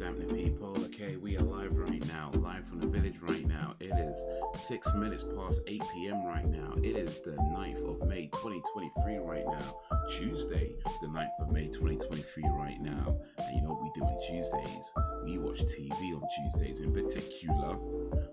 What's happening, people? Okay, we are live right now, live from the village right now. It is 6 minutes past 8 p.m. right now. It is the 9th of May 2023 right now. Tuesday, the 9th of May 2023 right now. And you know what we do on Tuesdays? We watch TV on Tuesdays. In particular,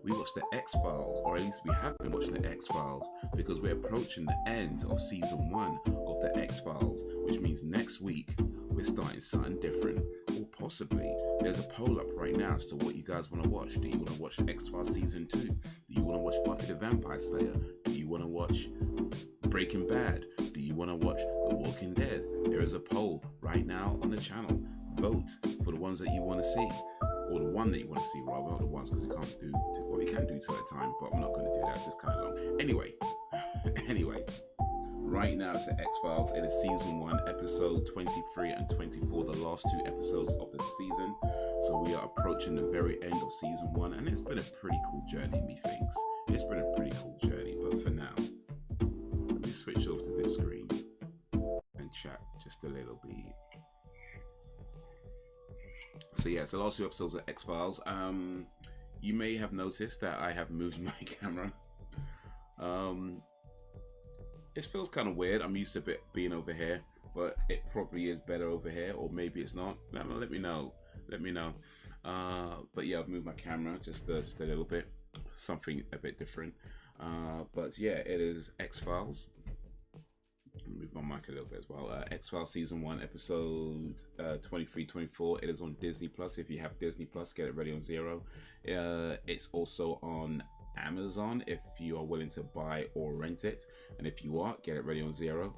we watch the X-Files, or at least we have been watching the X-Files, because we're approaching the end of season 1 of the X-Files, which means next week we're starting something different. Or possibly, there's a poll up right now as to what you guys want to watch. Do you want to watch X-Files season 2? Do you want to watch Buffy the Vampire Slayer? Do you want to watch Breaking Bad? Do you want to watch The Walking Dead? There is a poll right now on the channel. Vote for the ones that you want to see, or the one that you want to see, rather, not the ones, because we can't do, well, we can do two at a time, but I'm not going to do that. It's just kind of long. Anyway, right now it's the X-Files. It is season 1, episode 23 and 24, the last 2 episodes of the season. So we are approaching the very end of season 1, and it's been a pretty cool journey, methinks. It's been a pretty cool journey, but for now, let me switch over to this screen and chat just a little bit. So yeah, it's the last 2 episodes of X-Files. You may have noticed that I have moved my camera. It feels kind of weird. I'm used to it being over here, but it probably is better over here, or maybe it's not. Let me know. Let me know. But yeah, I've moved my camera just a little bit, something a bit different. But yeah, it is X-Files. Move my mic a little bit as well. X-Files season 1, episode 23-24. It is on Disney Plus. If you have Disney Plus, get it ready on 0. It's also on Amazon if you are willing to buy or rent it, and if you are, get it ready on 0.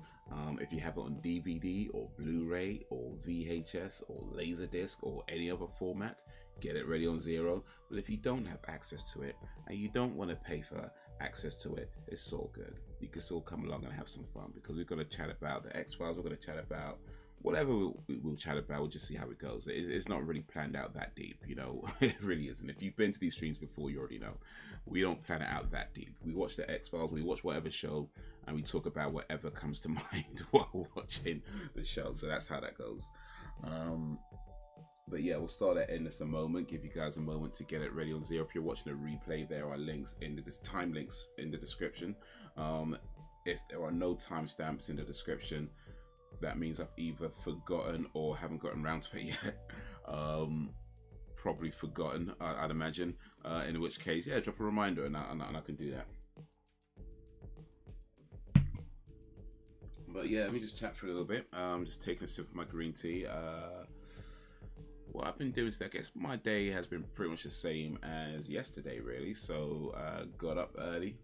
If you have it on DVD or Blu-ray or VHS or Laserdisc or any other format, get it ready on 0. But if you don't have access to it and you don't want to pay for access to it, it's all good. You can still come along and have some fun, because we're going to chat about the X-Files. We're going to chat about whatever we'll chat about. We'll just see how it goes. It's not really planned out that deep, you know. It really isn't. If you've been to these streams before, you already know. We don't plan it out that deep. We watch the X-Files, we watch whatever show, and we talk about whatever comes to mind while watching the show. So that's how that goes. But yeah, we'll start that in just a moment. Give you guys a moment to get it ready on 0. If you're watching a replay, there are links in the time links in the description. If there are no timestamps in the description, that means I've either forgotten or haven't gotten around to it yet. Probably forgotten, I'd imagine. In which case, yeah, drop a reminder and I can do that. But yeah, let me just chat for a little bit. I'm just taking a sip of my green tea. What I've been doing today, I guess my day has been pretty much the same as yesterday, really. So got up early,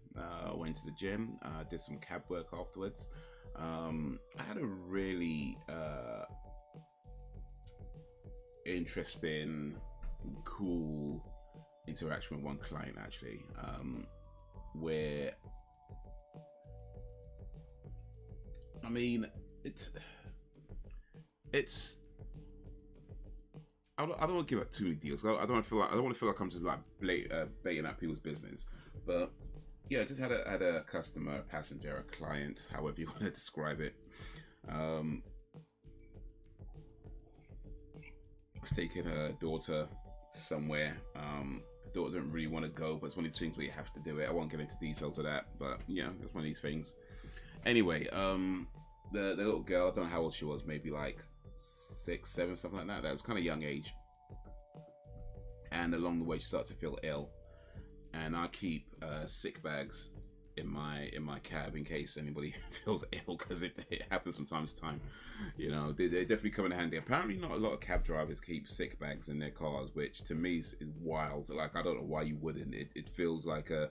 went to the gym, did some cab work afterwards. I had a really interesting, cool interaction with one client, actually, where, I mean, it's I don't want to give up too many deals. I don't want to feel like I'm just like baiting out people's business. But yeah, I just had a customer, a passenger, a client, however you want to describe it. Was taking her daughter somewhere. The daughter didn't really want to go, but it's one of these things where you have to do it. I won't get into details of that, but yeah, it's one of these things. Anyway, the little girl, I don't know how old she was, maybe like 6, 7, something like that. That was kind of young age. And along the way, she started to feel ill. And I keep sick bags in my cab in case anybody feels ill, because it happens from time to time. You know, they definitely come in handy. Apparently, not a lot of cab drivers keep sick bags in their cars, which to me is wild. Like, I don't know why you wouldn't. It feels like a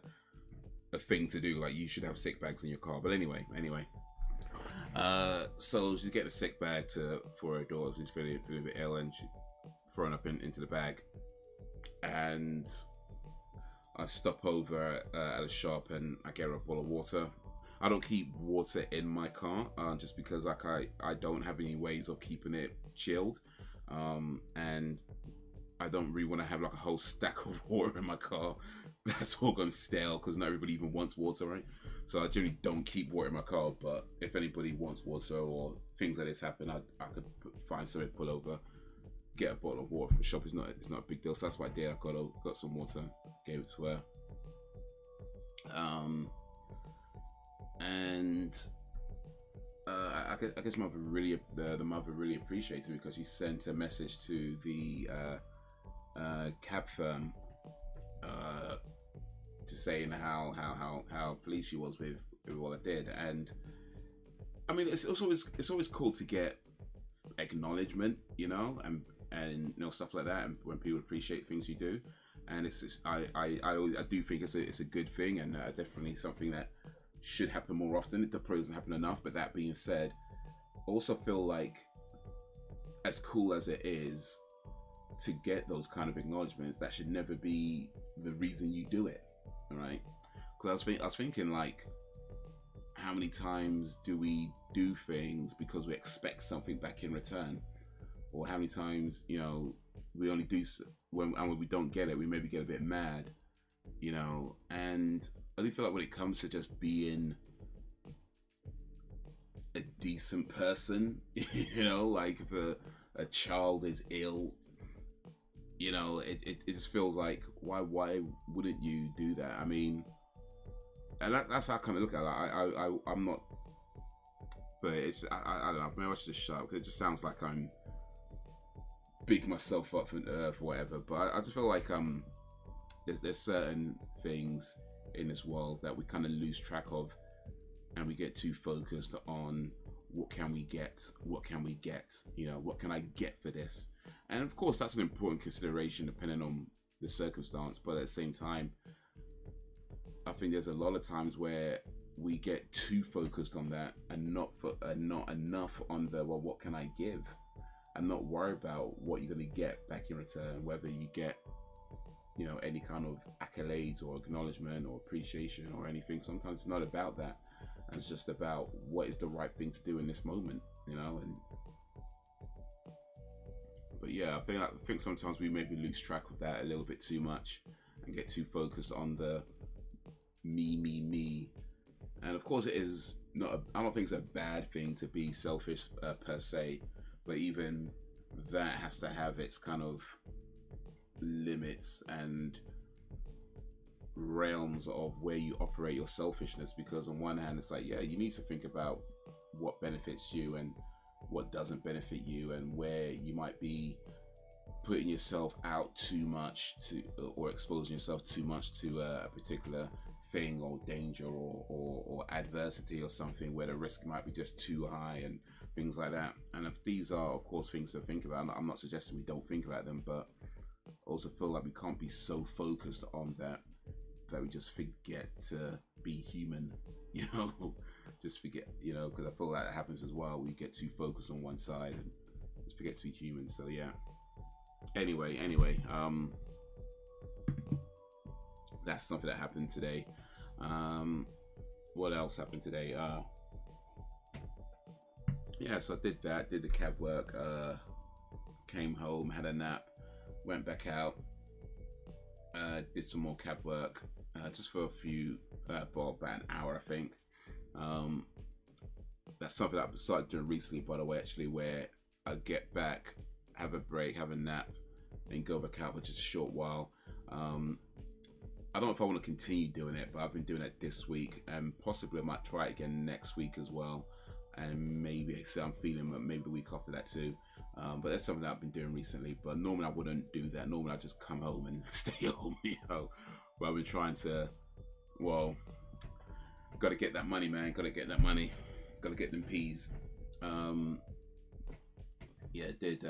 thing to do. Like, you should have sick bags in your car. But anyway. So she's getting a sick bag for her daughter. She's feeling a bit ill, and she's throwing up into the bag. And I stop over at a shop and I get her a bottle of water. I don't keep water in my car just because like I don't have any ways of keeping it chilled, and I don't really want to have like a whole stack of water in my car that's all gone stale, because not everybody even wants water, right? So I generally don't keep water in my car, but if anybody wants water or things like this happen, I could find something to pull over get a bottle of water from the shop. It's not a big deal. So that's what I did. I got some water, gave it to her. And I guess mother really the mother really appreciates it, because she sent a message to the cab firm to saying how pleased she was with what I did. And I mean, it's always cool to get acknowledgement, you know, and you know, stuff like that, and when people appreciate things you do. And I do think it's a good thing, and definitely something that should happen more often. It probably doesn't happen enough. But that being said, also feel like, as cool as it is to get those kind of acknowledgements, that should never be the reason you do it. All right? Because I was thinking, like, how many times do we do things because we expect something back in return, or how many times, you know, we only do when we don't get it, we maybe get a bit mad, you know. And I do feel like when it comes to just being a decent person, you know, like if a child is ill, you know, it just feels like, why wouldn't you do that? I mean, and that's how I kind of look at it. I'm not, but it's, I don't know, maybe I should just shut up, because it just sounds like I'm big myself up for whatever. But I just feel like there's certain things in this world that we kind of lose track of, and we get too focused on what can we get, you know, what can I get for this. And of course that's an important consideration depending on the circumstance, but at the same time, I think there's a lot of times where we get too focused on that, and not enough on the, well, what can I give, and not worry about what you're going to get back in return, whether you get, you know, any kind of accolades or acknowledgement or appreciation or anything. Sometimes it's not about that, and it's just about what is the right thing to do in this moment, you know. And but yeah, I think sometimes we maybe lose track of that a little bit too much, and get too focused on the me. And of course, it is not. I don't think it's a bad thing to be selfish per se, but even that has to have its kind of limits and realms of where you operate your selfishness. Because on one hand, it's like, yeah, you need to think about what benefits you and what doesn't benefit you, and where you might be putting yourself out too much or exposing yourself too much to a particular thing or danger or adversity or something, where the risk might be just too high and things like that. And if these are, of course, things to think about, I'm not suggesting we don't think about them, but also feel like we can't be so focused on that we just forget to be human, you know. Just forget, you know, because I feel like that happens as well. We get too focused on one side and just forget to be human. So yeah, anyway, that's something that happened today. What else happened today? Yeah, so I did the cab work, came home, had a nap, went back out, did some more cab work, just for a few, about an hour, I think. That's something that I started doing recently, by the way, actually, where I get back, have a break, have a nap, and go back out for just a short while. I don't know if I want to continue doing it, but I've been doing it this week, and possibly I might try it again next week as well. And maybe, so I'm feeling maybe the week after that too. But that's something that I've been doing recently. But normally I wouldn't do that. Normally I just come home and stay home, you know. But I've been trying to, well, got to get that money, man. Got to get that money. Got to get them peas. Yeah, did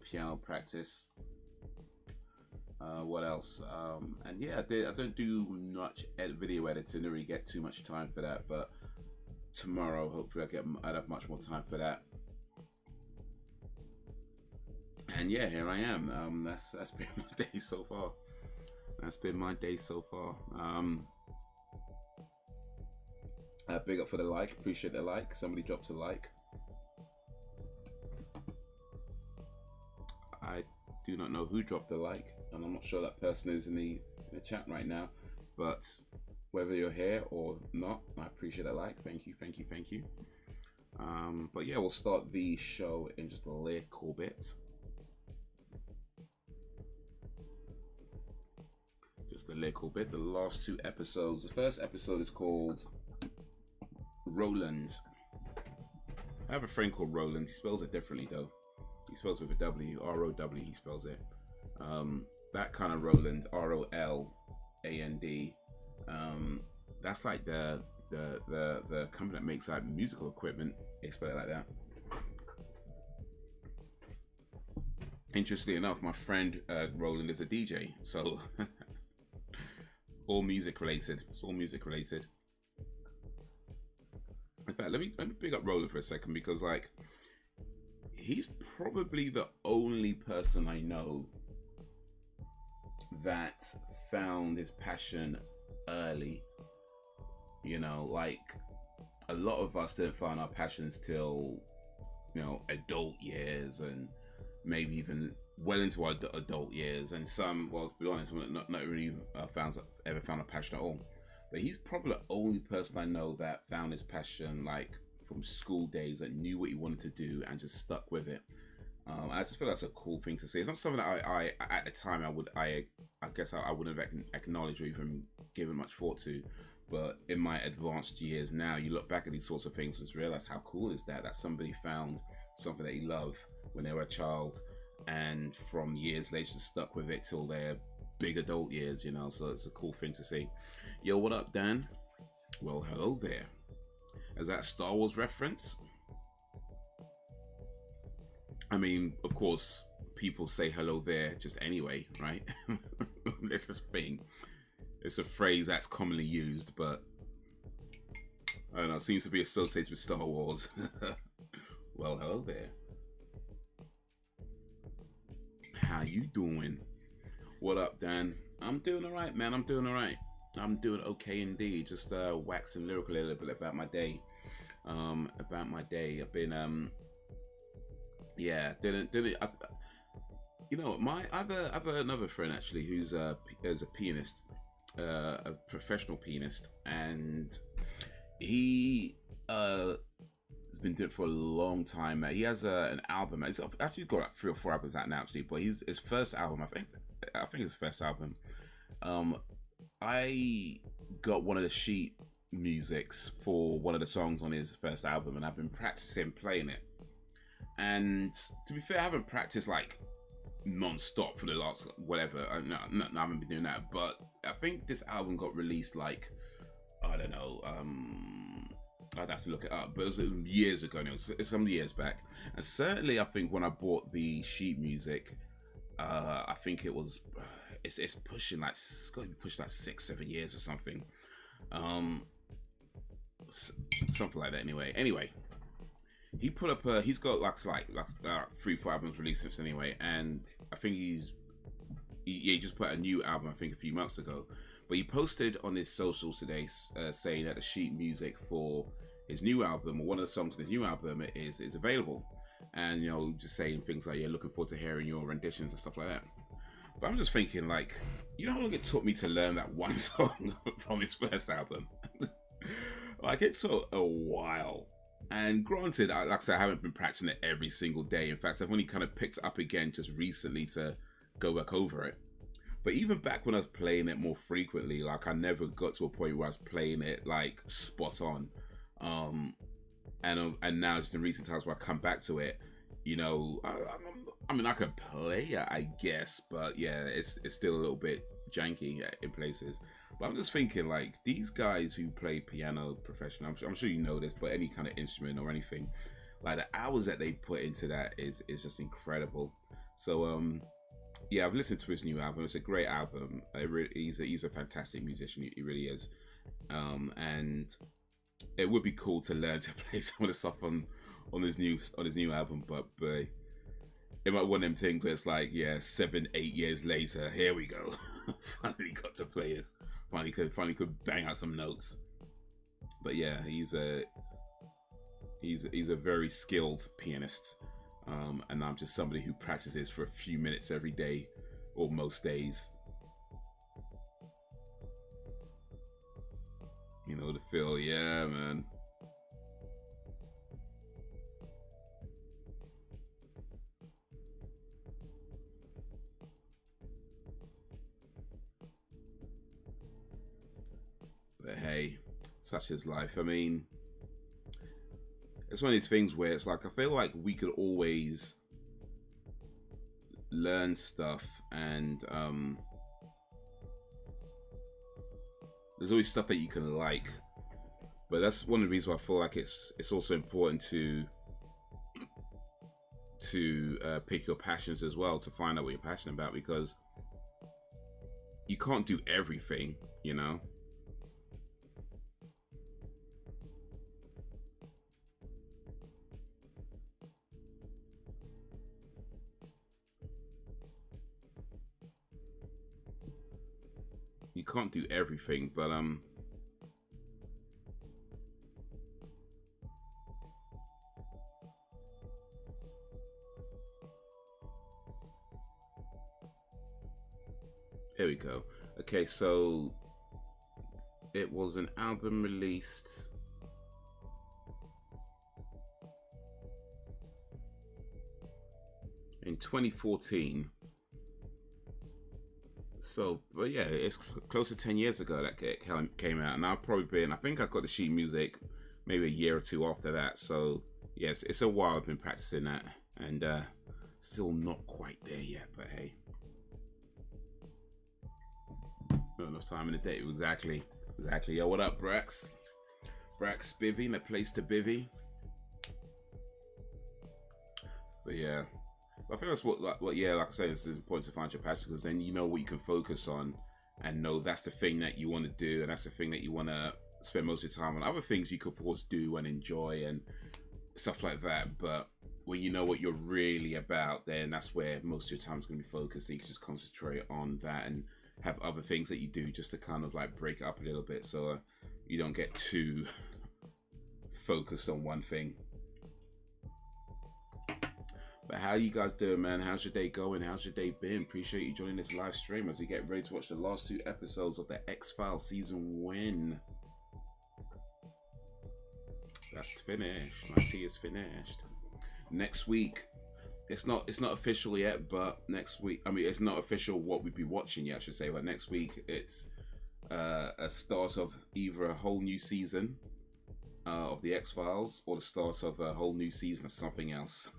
piano practice. What else? And yeah, I don't do much video editing. I don't really get too much time for that. But tomorrow, hopefully, I'd have much more time for that. And yeah, here I am. That's been my day so far. That's been my day so far. Big up for the like. Appreciate the like. Somebody dropped a like. I do not know who dropped the like, and I'm not sure that person is in the chat right now. But whether you're here or not, I appreciate that like. Thank you. But yeah, we'll start the show in just a little bit. Just a little bit. The last 2 episodes. The first episode is called Roland. I have a friend called Roland. He spells it differently though. He spells it with a W. R-O-W he spells it. That kind of Roland. R-O-L-A-N-D. That's like the company that makes like musical equipment. They spell it like that. Interestingly enough, my friend Roland is a DJ, so all music related. It's all music related. In fact, let me pick up Roland for a second, because like he's probably the only person I know that found his passion early. You know, like a lot of us didn't find our passions till, you know, adult years, and maybe even well into our adult years, and some, well, to be honest, not really ever found a passion at all. But he's probably the only person I know that found his passion like from school days, that knew what he wanted to do and just stuck with it. I just feel that's a cool thing to say. It's not something that I at the time I guess I wouldn't have acknowledged or even given much thought to. But in my advanced years now, you look back at these sorts of things and realize how cool is that somebody found something that he loved when they were a child, and from years later stuck with it till their big adult years, you know. So it's a cool thing to see. Yo, what up, Dan? Well, hello there. Is that a Star Wars reference? I mean, of course, people say hello there just anyway, right? That's just a thing. It's a phrase that's commonly used, but I don't know, seems to be associated with Star Wars. Well, hello there. How you doing? What up, Dan? I'm doing alright, man. I'm doing alright. I'm doing okay indeed. Just waxing lyrical a little bit about my day. I've been you know, I've another friend actually who's a pianist, a professional pianist, and he has been doing it for a long time. He has an album. He's actually got like 3 or 4 albums out now, actually. But his first album, I think his first album. I got one of the sheet musics for one of the songs on his first album, and I've been practicing playing it. And to be fair, I haven't practiced like non-stop for the last whatever. No, I haven't been doing that. But I think this album got released like, I don't know, I'd have to look it up, but it was years ago now. It's some years back. And certainly I think when I bought the sheet music, I think it was it's pushing like, it's going to be pushed like 6-7 years or something, something like that. Anyway, he put up he's got like 3-4 albums released since anyway, and I think he just put a new album I think a few months ago. But he posted on his socials today saying that the sheet music for his new album, or one of the songs on his new album, is available. And, you know, just saying things like, yeah, looking forward to hearing your renditions and stuff like that. But I'm just thinking, like, you know how long it took me to learn that one song from his first album? Like, it took a while. And granted, like I said, I haven't been practicing it every single day. In fact, I've only kind of picked it up again just recently to go back over it. But even back when I was playing it more frequently, like I never got to a point where I was playing it like spot on. And now just in recent times where I come back to it, you know, I mean I could play it, I guess, but yeah, it's still a little bit janky in places. But I'm just thinking, like, these guys who play piano professionally, I'm sure you know this, but any kind of instrument or anything, like the hours that they put into that is just incredible. So yeah, I've listened to his new album. It's a great album. He's a fantastic musician. He really is. And it would be cool to learn to play some of the stuff on his new album. But it might one of them things where it's like, yeah, 7-8 years later, here we go. Finally got to play this. Finally could bang out some notes. But yeah, he's a very skilled pianist. And I'm just somebody who practices for a few minutes every day, or most days. You know the feel, yeah, man. such is life. I mean, it's one of these things where it's like, I feel like we could always learn stuff, and there's always stuff that you can like, but that's one of the reasons why I feel like it's also important to pick your passions as well, to find out what you're passionate about, because you can't do everything, you know. You can't do everything, but here we go. Okay, so it was an album released in 2014. So, but yeah, it's close to 10 years ago that it came out, and I've probably been, I think I got the sheet music maybe a year or two after that. So yes, it's a while I've been practicing that, and still not quite there yet, but hey, not enough time in the day. Exactly. Yo, what up, Brax Bivvy, the place to bivvy. But yeah, I think that's what yeah, like I said, it's important to find your passion, because then you know what you can focus on, and know that's the thing that you want to do, and that's the thing that you want to spend most of your time on. Other things you could, of course, do and enjoy and stuff like that, but when you know what you're really about, then that's where most of your time is going to be focused, and you can just concentrate on that and have other things that you do just to kind of like break it up a little bit, so you don't get too focused on one thing. But how you guys doing, man? How's your day going? How's your day been? Appreciate you joining this live stream as we get ready to watch the last 2 episodes of the X-Files season 1. That's finished. My tea is finished. Next week, it's not official yet, but next week, I mean, it's not official what we'd be watching yet, I should say, but next week it's a start of either a whole new season of the X-Files, or the start of a whole new season of something else.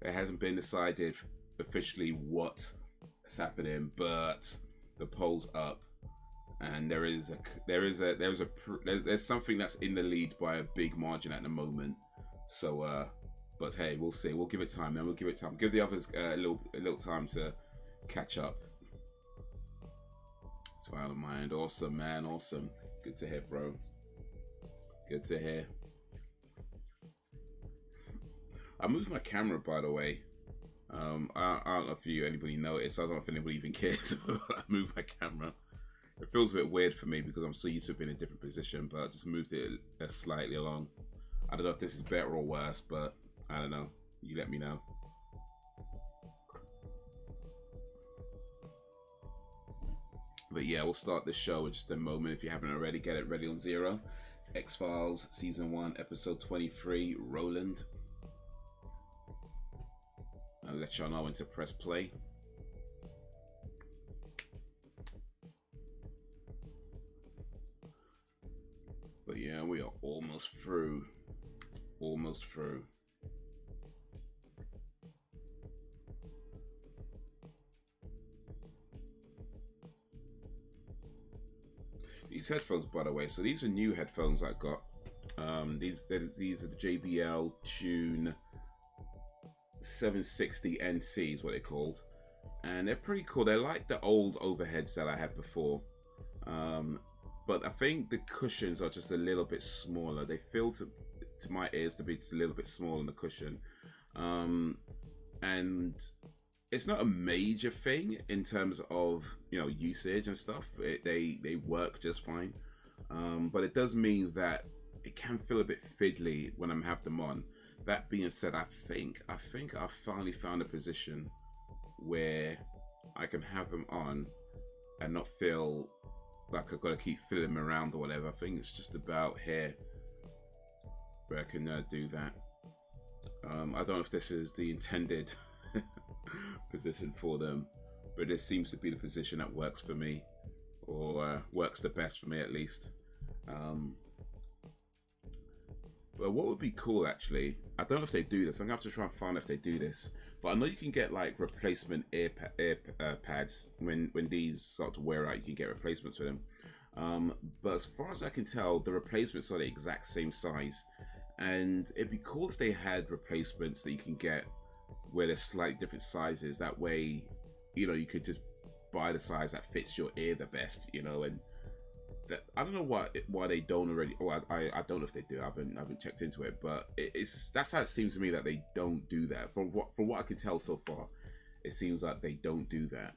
It hasn't been decided officially what's happening, but the poll's up, and there's something that's in the lead by a big margin at the moment. So but hey, we'll see. We'll give it time, man. We'll give it time. Give the others a little time to catch up. Smile of mind. Awesome, man. Awesome. Good to hear, bro. Good to hear. I moved my camera, by the way. I don't know if anybody noticed. I don't know if anybody even cares. I moved my camera. It feels a bit weird for me because I'm so used to being in a different position, but I just moved it slightly along. I don't know if this is better or worse, but I don't know. You let me know. But yeah, we'll start this show in just a moment. If you haven't already, get it ready on 0. X-Files season 1, episode 23, Roland. I'll let y'all know when to press play. But yeah, we are almost through. Almost through. These headphones, by the way, so these are new headphones I got. These are the JBL Tune 760 NC is what they're called, and they're pretty cool. They're like the old overheads that I had before, but I think the cushions are just a little bit smaller. They feel to my ears to be just a little bit smaller on the cushion, and it's not a major thing in terms of, you know, usage and stuff. They work just fine, but it does mean that it can feel a bit fiddly when I'm have them on. That being said, I think I finally found a position where I can have them on and not feel like I've got to keep fiddling them around or whatever. I think it's just about here where I can do that. I don't know if this is the intended position for them, but this seems to be the position that works for me, or works the best for me at least. But what would be cool, actually, I don't know if they do this. I'm gonna have to try and find out if they do this. But I know you can get like replacement pads when these start to wear out. You can get replacements for them. But as far as I can tell, the replacements are the exact same size, and it'd be cool if they had replacements that you can get where there's slightly different sizes. That way, you know, you could just buy the size that fits your ear the best, you know. And that, I don't know why they don't already. Or I don't know if they do. I haven't checked into it, but that's how it seems to me that they don't do that. From what I can tell so far, it seems like they don't do that.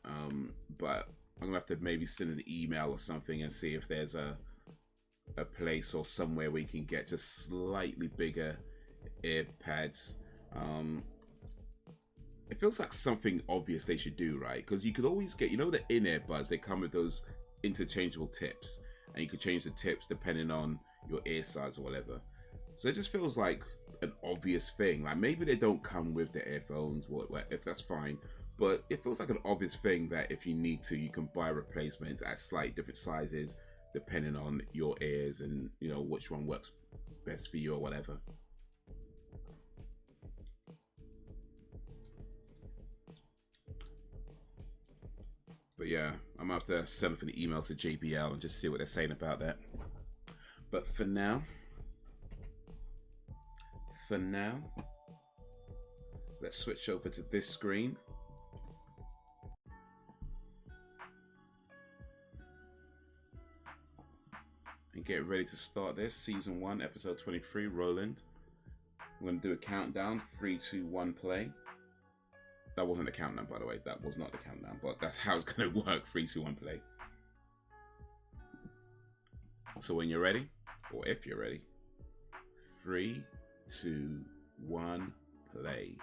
But I'm gonna have to maybe send an email or something and see if there's a place or somewhere where you can get just slightly bigger ear pads. It feels like something obvious they should do, right? Because you could always get, you know, the in-ear buds, they come with those interchangeable tips, and you could change the tips depending on your ear size or whatever. So it just feels like an obvious thing. Like maybe they don't come with the earphones, if that's fine, but it feels like an obvious thing that if you need to, you can buy replacements at slightly different sizes depending on your ears and, you know, which one works best for you or whatever. But yeah, I'm gonna have to send off an email to JBL and just see what they're saying about that. But for now, let's switch over to this screen. And get ready to start this. Season 1, episode 23, Roland. I'm gonna do a countdown, 3, 2, 1, play. That wasn't a countdown, by the way. That was not the countdown, but that's how it's going to work. 3, 2, 1, play. So when you're ready, or if you're ready, 3, 2, 1, play.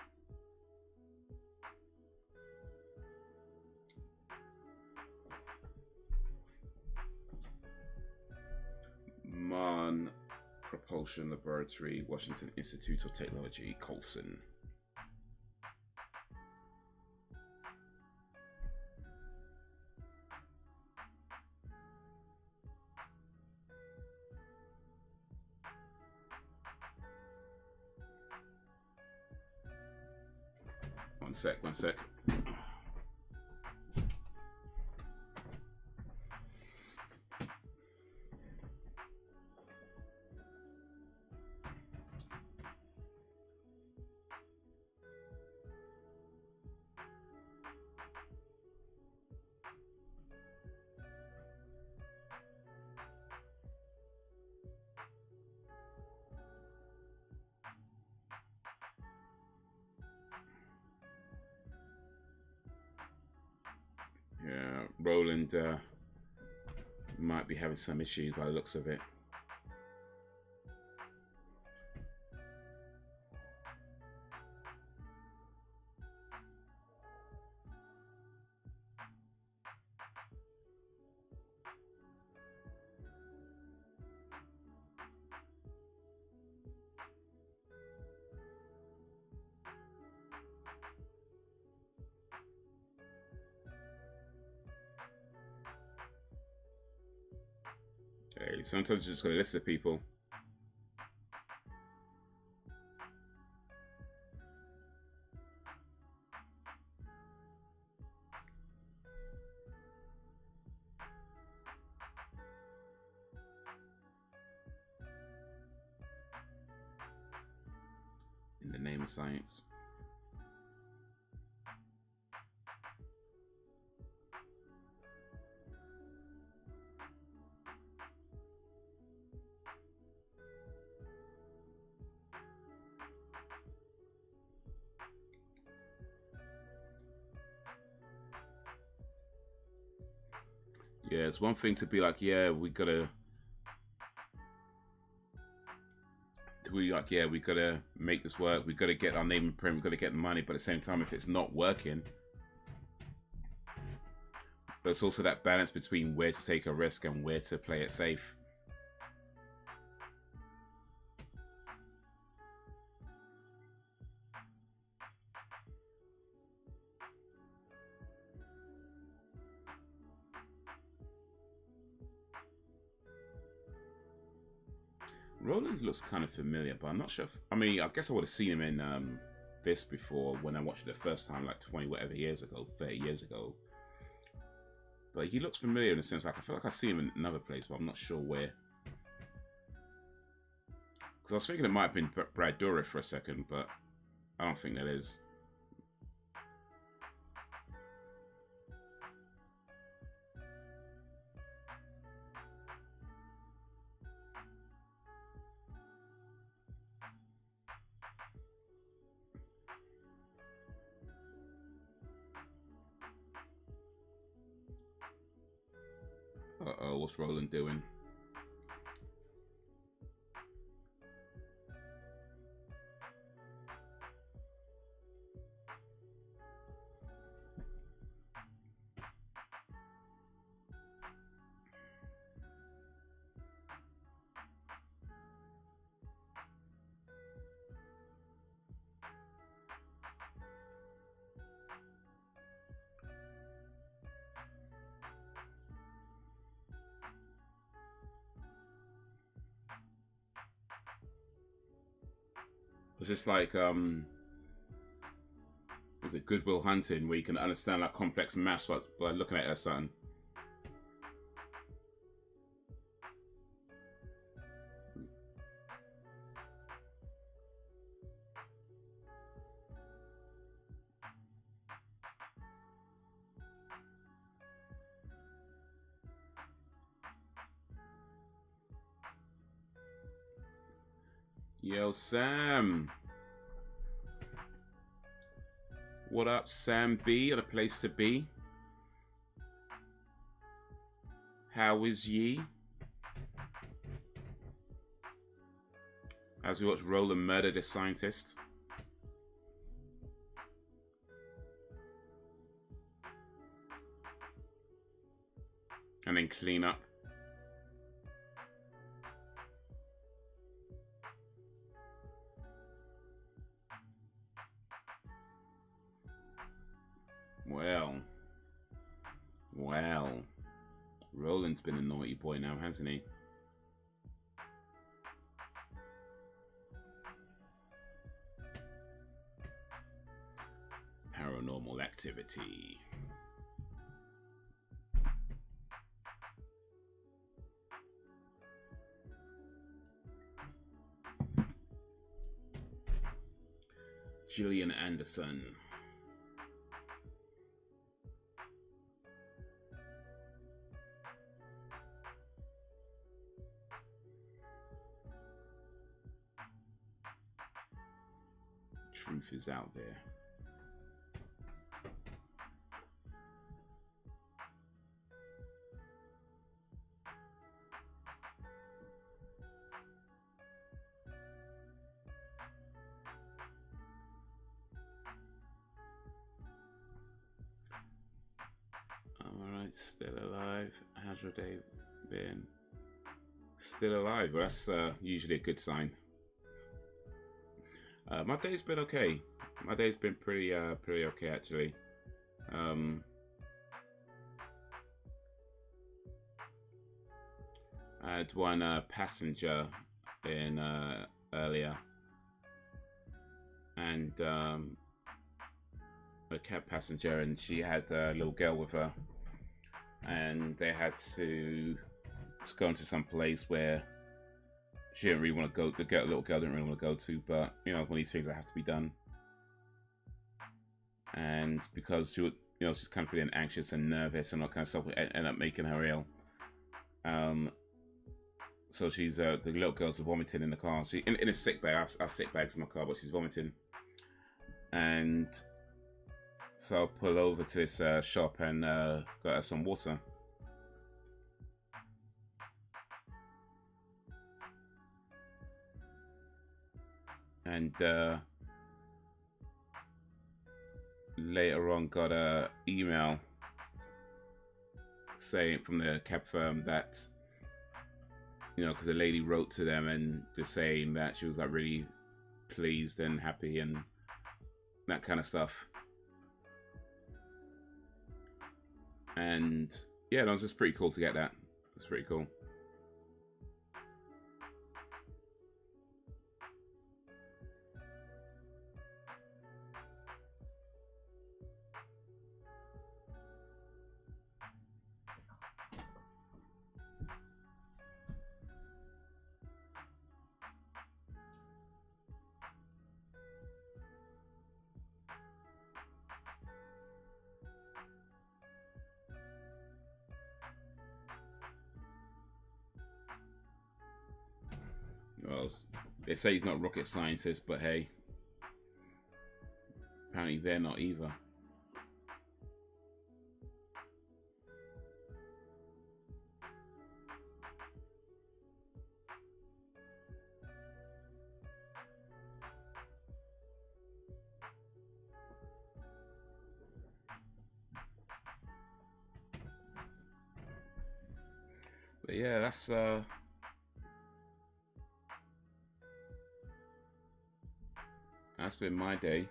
MAN Propulsion Laboratory, Washington Institute of Technology, Colson. One sec. Yeah, Roland might be having some issues by the looks of it. Hey, sometimes you just gotta listen to people. In the name of science. Yeah, it's one thing to be like, yeah, we gotta make this work, we gotta get our name in print, we gotta get the money, but at the same time, if it's not working, but it's also that balance between where to take a risk and where to play it safe. Roland looks kind of familiar, but I'm not sure. I mean, I guess I would have seen him in this before when I watched it the first time, like 20 whatever years ago, 30 years ago. But he looks familiar in the sense, like I feel like I see him in another place, but I'm not sure where. Because I was thinking it might have been Brad Dourif for a second, but I don't think that is. Uh-oh, what's Roland doing? It's just like, was it Good Will Hunting, where you can understand like complex maths by looking at it or something? Yo, Sam. What up, Sam B? What a place to be. How is ye? As we watch Roland murder the scientist. And then clean up. Well, Roland's been a naughty boy now, hasn't he? Paranormal activity. Gillian Anderson. Truth is out there. Alright, still alive. How's your day been? Still alive. Well, that's usually a good sign. My day's been okay. My day's been pretty okay actually. I had one passenger in earlier, and a cab passenger, and she had a little girl with her, and they had to go into some place where she didn't really want to go. The little girl didn't really want to go to, but you know, one of these things that have to be done. And because she would, you know, she's kind of feeling anxious and nervous and all kind of stuff, it ended up making her ill. So she's the little girl's vomiting in the car. She in a sick bag. I have sick bags in my car, but she's vomiting. And so I pull over to this shop and got her some water. And later on got a email saying from the cab firm that, you know, because the lady wrote to them and just saying that she was like really pleased and happy and that kind of stuff. And yeah, that was just pretty cool to get that. It was pretty cool. They say he's not a rocket scientist, but hey, apparently they're not either. But yeah, that's been my day.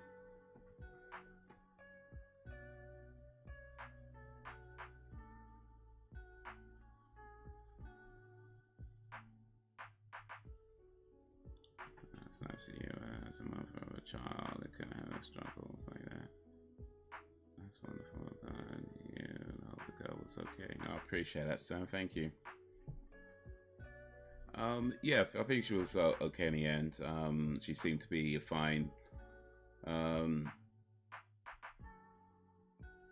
That's nice of you. As a mother of a child, it can have struggles like that. That's wonderful. You know, the girl was okay. No, I appreciate that, Sam. Thank you. Yeah, I think she was okay in the end. She seemed to be fine.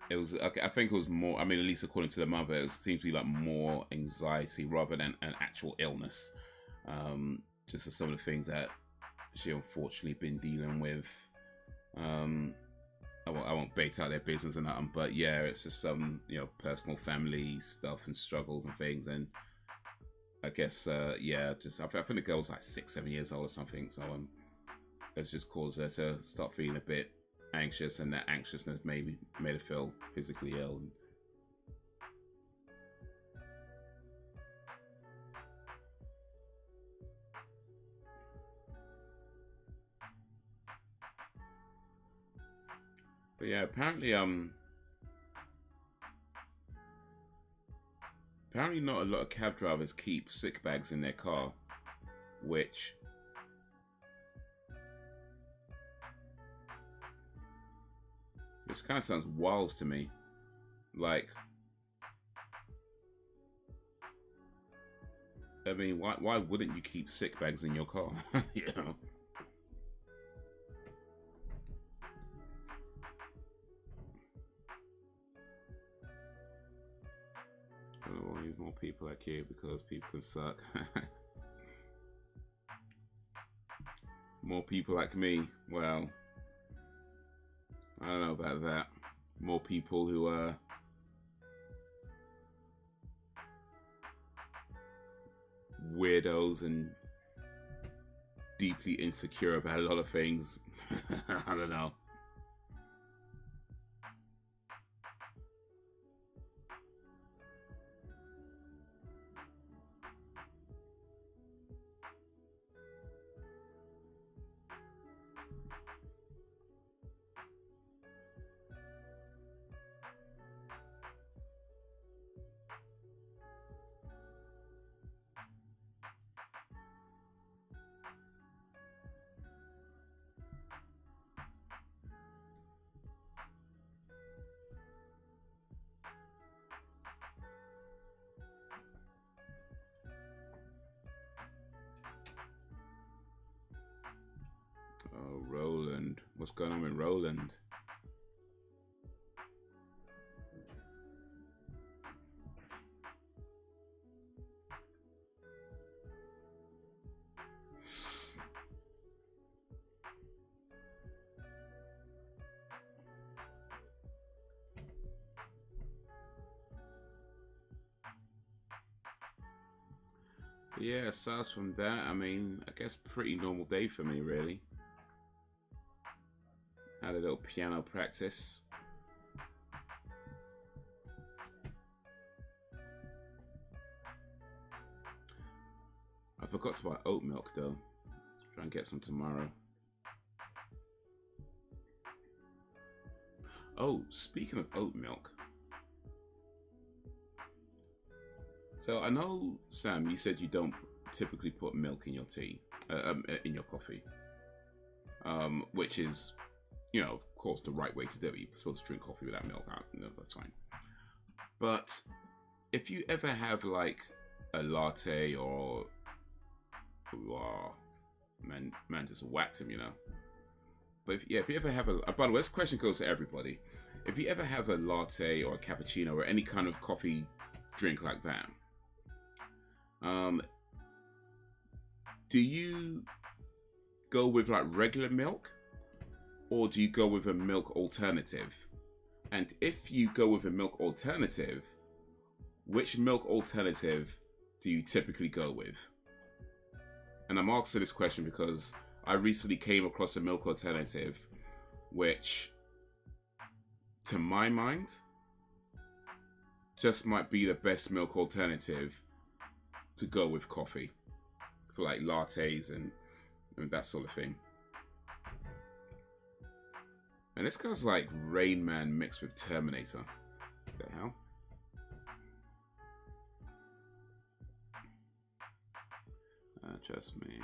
It was, I think it was more, I mean, at least according to the mother, it seemed to be like more anxiety rather than an actual illness. Just for some of the things that she unfortunately been dealing with. I won't bait out their business and nothing, but yeah, it's just some, you know, personal family stuff and struggles and things. And I guess, yeah, just I think the girl was like 6-7 years old or something. So it's just caused her to start feeling a bit anxious, and that anxiousness maybe made her feel physically ill. But yeah, apparently not a lot of cab drivers keep sick bags in their car, which kind of sounds wild to me. Like, I mean, why wouldn't you keep sick bags in your car? You know. We'll need more people like you because people can suck. More people like me. Well, I don't know about that. More people who are weirdos and deeply insecure about a lot of things. I don't know. Oh, Roland. What's going on with Roland? Yeah, aside from that, I mean, I guess pretty normal day for me, really. Had a little piano practice. I forgot to buy oat milk though. Try and get some tomorrow. Oh, speaking of oat milk. So I know, Sam, you said you don't typically put milk in your tea, in your coffee, which is, you know, of course, the right way to do it. You're supposed to drink coffee without milk. No, that's fine. But if you ever have like a latte or, oh, man, just whacked him, you know. But if you ever have a, by the way, this question goes to everybody. If you ever have a latte or a cappuccino or any kind of coffee drink like that, do you go with like regular milk, or do you go with a milk alternative? And if you go with a milk alternative, which milk alternative do you typically go with? And I'm asking this question because I recently came across a milk alternative which, to my mind, just might be the best milk alternative to go with coffee for like lattes and that sort of thing. And this guy's like Rain Man mixed with Terminator. What the hell? Trust me,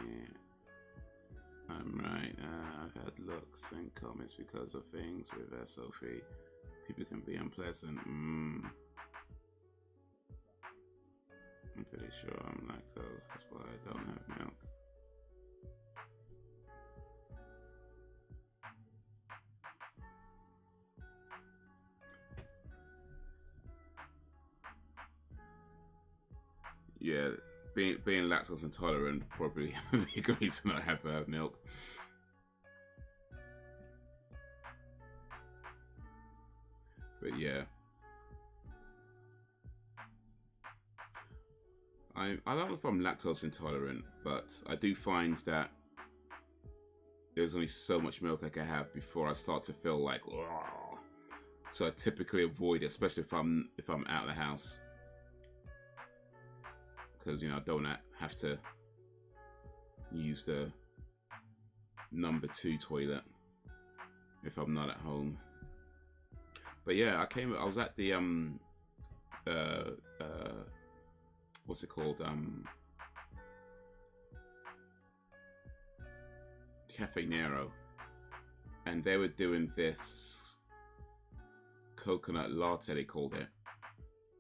I'm right. I've had looks and comments because of things with SOP. People can be unpleasant. I'm pretty sure I'm lactose. That's why I don't have milk. Yeah, being lactose intolerant probably a big reason I have milk. But yeah, I don't know if I'm lactose intolerant, but I do find that there's only so much milk I can have before I start to feel like, oh. So I typically avoid it, especially if I'm out of the house, because I don't have to use the number 2 toilet if I'm not at home. But yeah, I was at the what's it called? Cafe Nero, and they were doing this coconut latte, they called it. It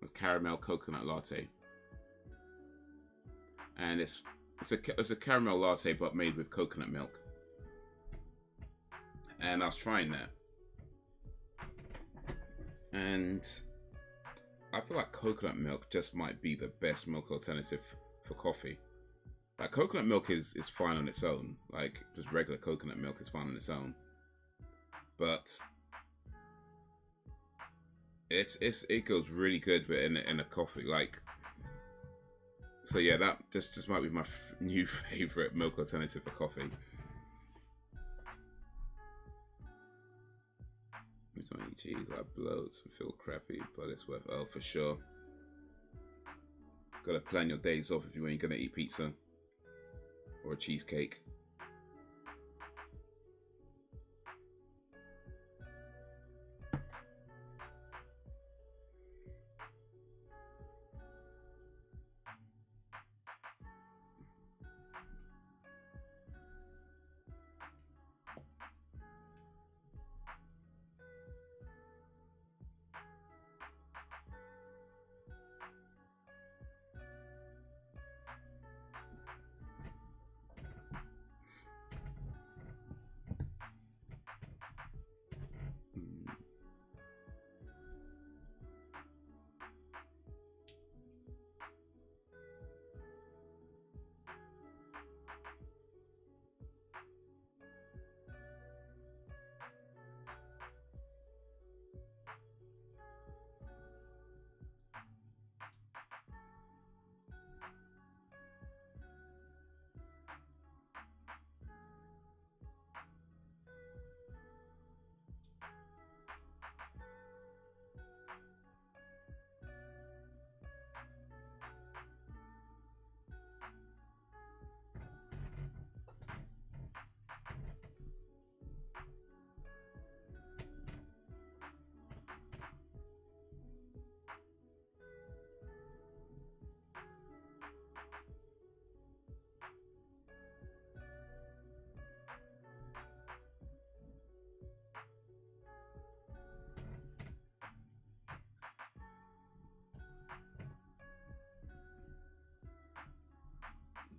was caramel coconut latte. And it's a caramel latte but made with coconut milk. And I was trying that. And I feel like coconut milk just might be the best milk alternative for coffee. Like coconut milk is fine on its own. Like just regular coconut milk is fine on its own. But it goes really good in a coffee. Like, so yeah, that just might be my new favorite milk alternative for coffee. We don't eat cheese, I bloat and feel crappy, but it's worth. Oh, for sure. Gotta plan your days off if you ain't gonna eat pizza or a cheesecake.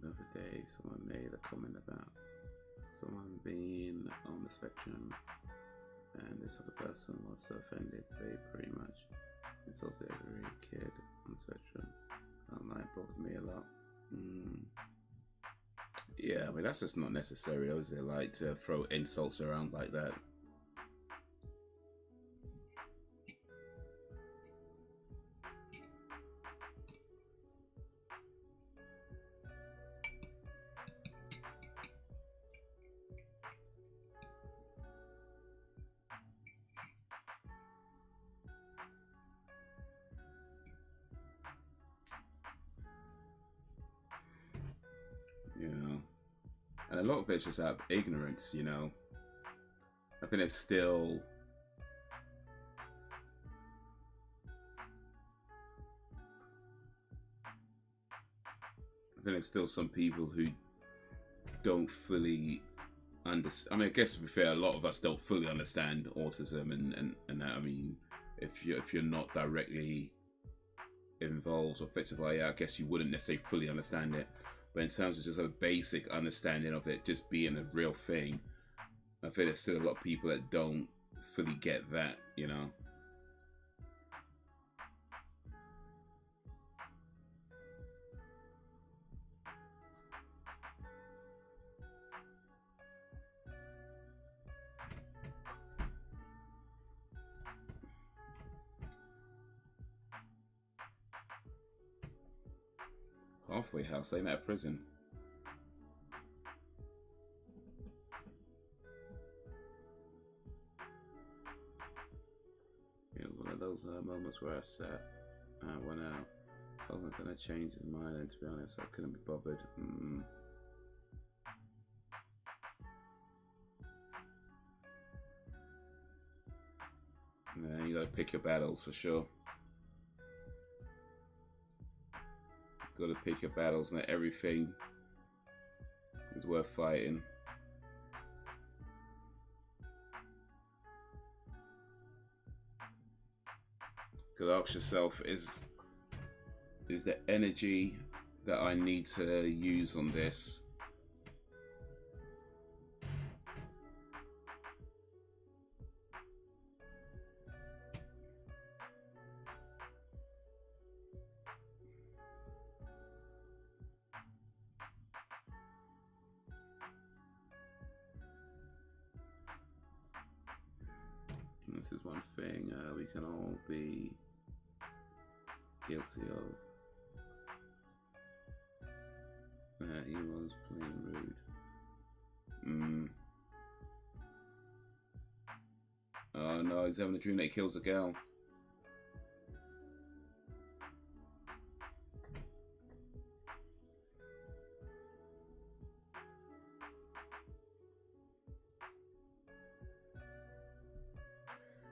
The other day, someone made a comment about someone being on the spectrum, and this other person was so offended they pretty much insulted every kid on the spectrum. That bothered me a lot. Yeah, I mean, that's just not necessary, though, is it? Like, to throw insults around like that. You know, and a lot of it's just out of ignorance, you know. I think it's still, some people who don't fully understand. I mean, I guess to be fair, a lot of us don't fully understand autism and that. I mean, if you're not directly involved or affected by it, I guess you wouldn't necessarily fully understand it. But in terms of just a basic understanding of it just being a real thing, I think there's still a lot of people that don't fully get that, you know. Halfway house, ain't that a prison? Yeah, one of those moments where I sat and went out. I wasn't gonna change his mind, and to be honest, I couldn't be bothered. Yeah, you gotta pick your battles for sure. Gotta pick your battles. Not everything is worth fighting. Gotta ask yourself, is the energy that I need to use on this this is one thing we can all be guilty of. He was playing rude. Oh no, he's having a dream that he kills a girl.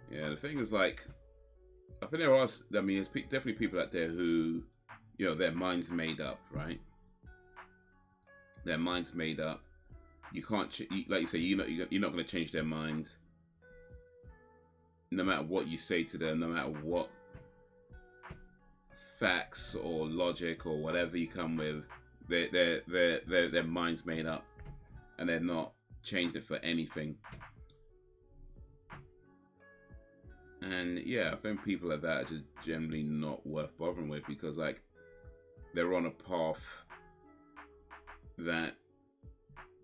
Yeah, the thing is, like, I think there are, I mean, there's definitely people out there who, you know, their mind's made up, right? Their mind's made up. You can't, like you say, you're not going to change their mind. No matter what you say to them, no matter what facts or logic or whatever you come with, their mind's made up, and they're not changed it for anything. And yeah, I think people like that are just generally not worth bothering with, because like they're on a path that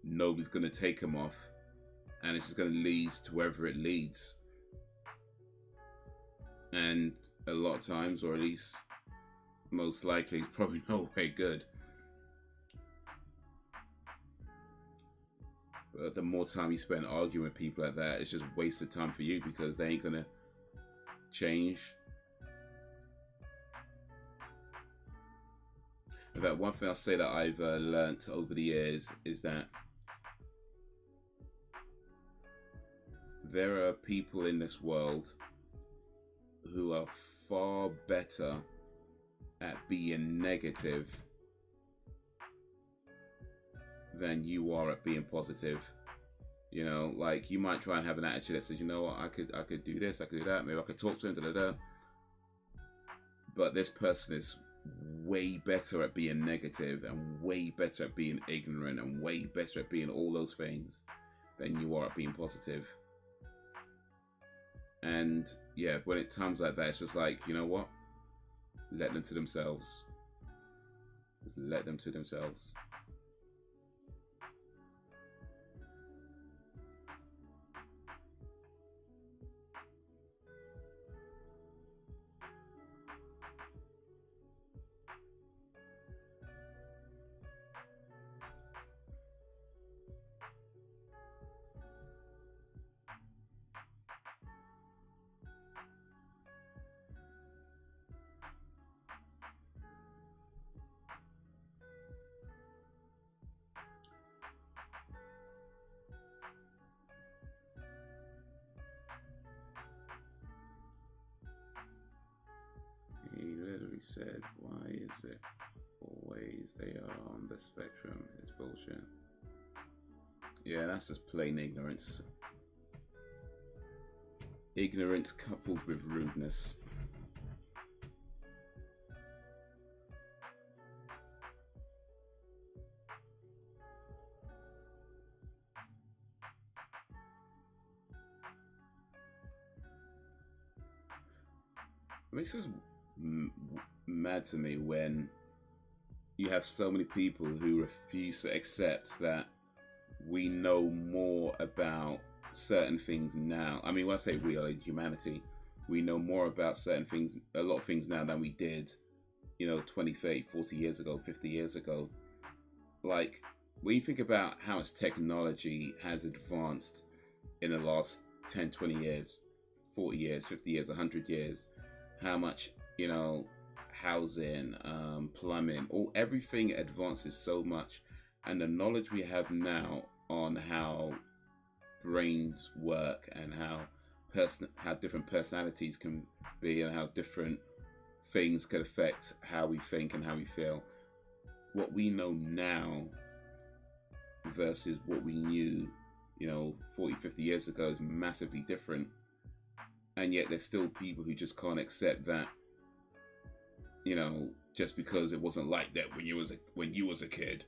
nobody's gonna take them off, and it's just gonna lead to wherever it leads. And a lot of times, or at least most likely, it's probably no way good. But the more time you spend arguing with people like that, it's just wasted time for you, because they ain't gonna change. In fact, one thing I'll say that I've learnt over the years is that there are people in this world who are far better at being negative than you are at being positive. You know, like, you might try and have an attitude that says, you know what, I could do this, I could do that, maybe I could talk to him, da-da-da. But this person is way better at being negative, and way better at being ignorant, and way better at being all those things than you are at being positive. And yeah, when it comes like that, it's just like, you know what? Let them to themselves. Just let them to themselves. said, why is it always they are on the spectrum? It's bullshit. Yeah, that's just plain ignorance. Ignorance coupled with rudeness. It makes this mad to me when you have so many people who refuse to accept that we know more about certain things now. I mean, when I say we, are humanity, we know more about certain things, a lot of things now than we did, you know, 20, 30, 40 years ago, 50 years ago. Like, when you think about how much technology has advanced in the last 10, 20 years, 40 years, 50 years, 100 years, how much, you know, housing, plumbing, everything advances so much, and the knowledge we have now on how brains work and how different personalities can be and how different things could affect how we think and how we feel. What we know now versus what we knew, you know, 40, 50 years ago is massively different. And yet there's still people who just can't accept that, you know, just because it wasn't like that when you was a kid.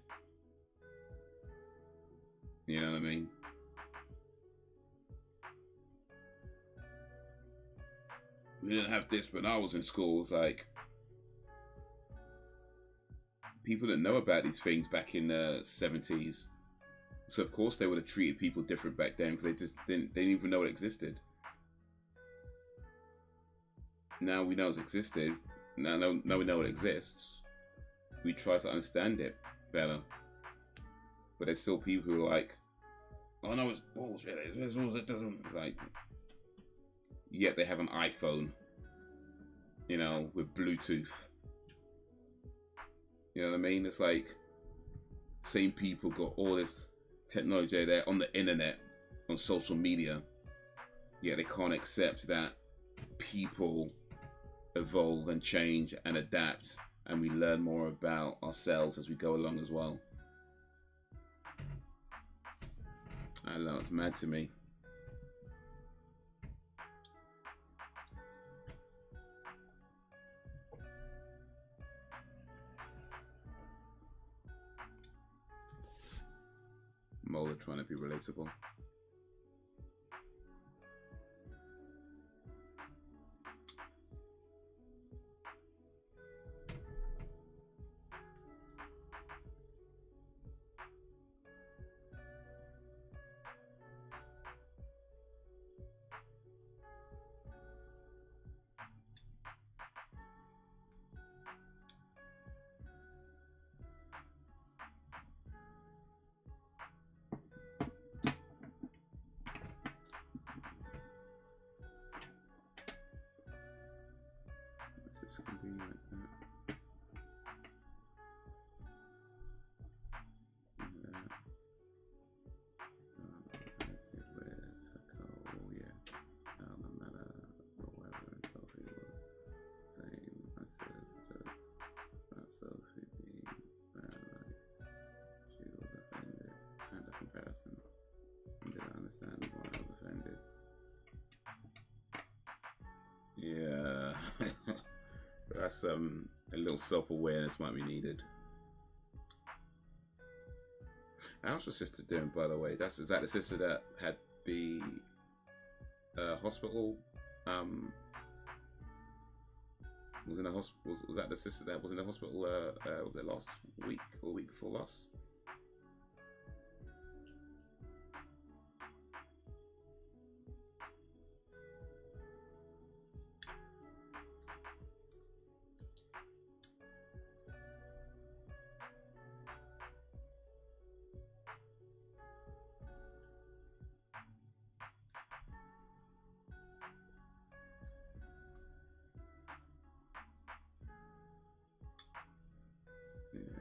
You know what I mean? We didn't have this when I was in school. It's like, people didn't know about these things back in the 70s. So of course they would have treated people different back then because they didn't even know it existed. Now we know it existed. Now we know it exists. We try to understand it better. But there's still people who are like, oh no, it's bullshit. It doesn't. It's like, yet they have an iPhone, you know, with Bluetooth. You know what I mean? It's like, same people got all this technology there on the internet, on social media, yet they can't accept that people evolve and change and adapt, and we learn more about ourselves as we go along as well. I don't know, it's mad to me. Mola trying to be relatable. This can be like that. Where's her coat? Oh yeah. Erlenmeyer, the weather and Sophie was saying. I said it's a joke about Sophie being like she was offended at the comparison. Did I understand why I was offended? Yeah. That's a little self-awareness might be needed. How's your sister doing, by the way? Is that the sister that had the hospital? Was in a hospital. Was that the sister that was in the hospital? Was it last week or week before last?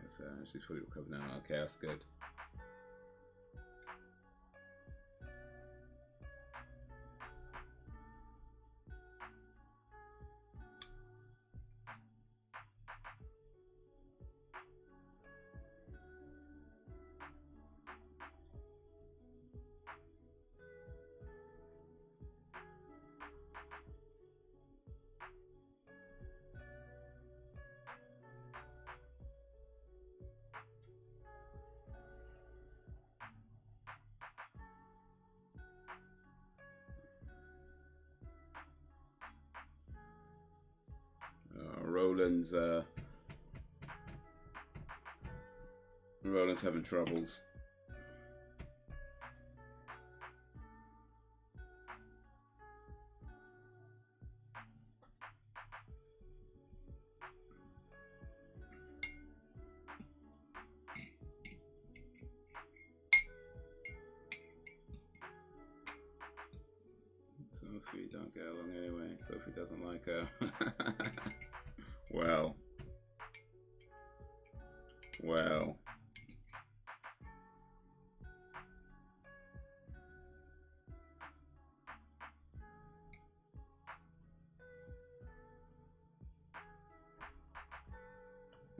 So she's fully recovered now. Okay, that's good. Roland's having troubles. Sophie don't get along anyway. Sophie doesn't like her. Well. Well.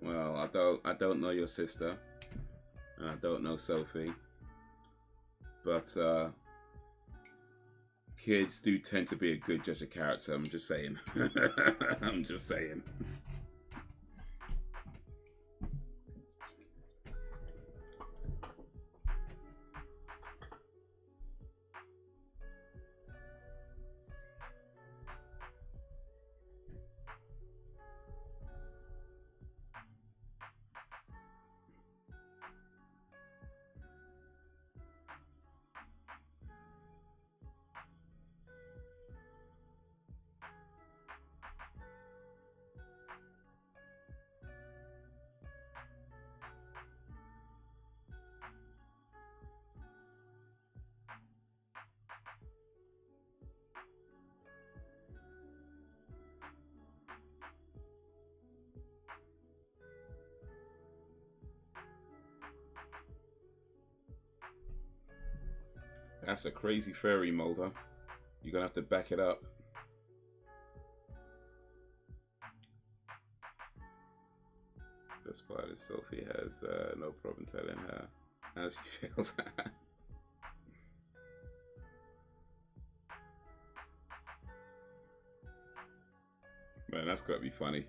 Well, I don't know your sister, and I don't know Sophie, but kids do tend to be a good judge of character. I'm just saying. I'm just saying. That's a crazy fairy, Mulder. You're gonna have to back it up. Despite it, Sophie has no problem telling her how she feels. Man, that's gotta be funny.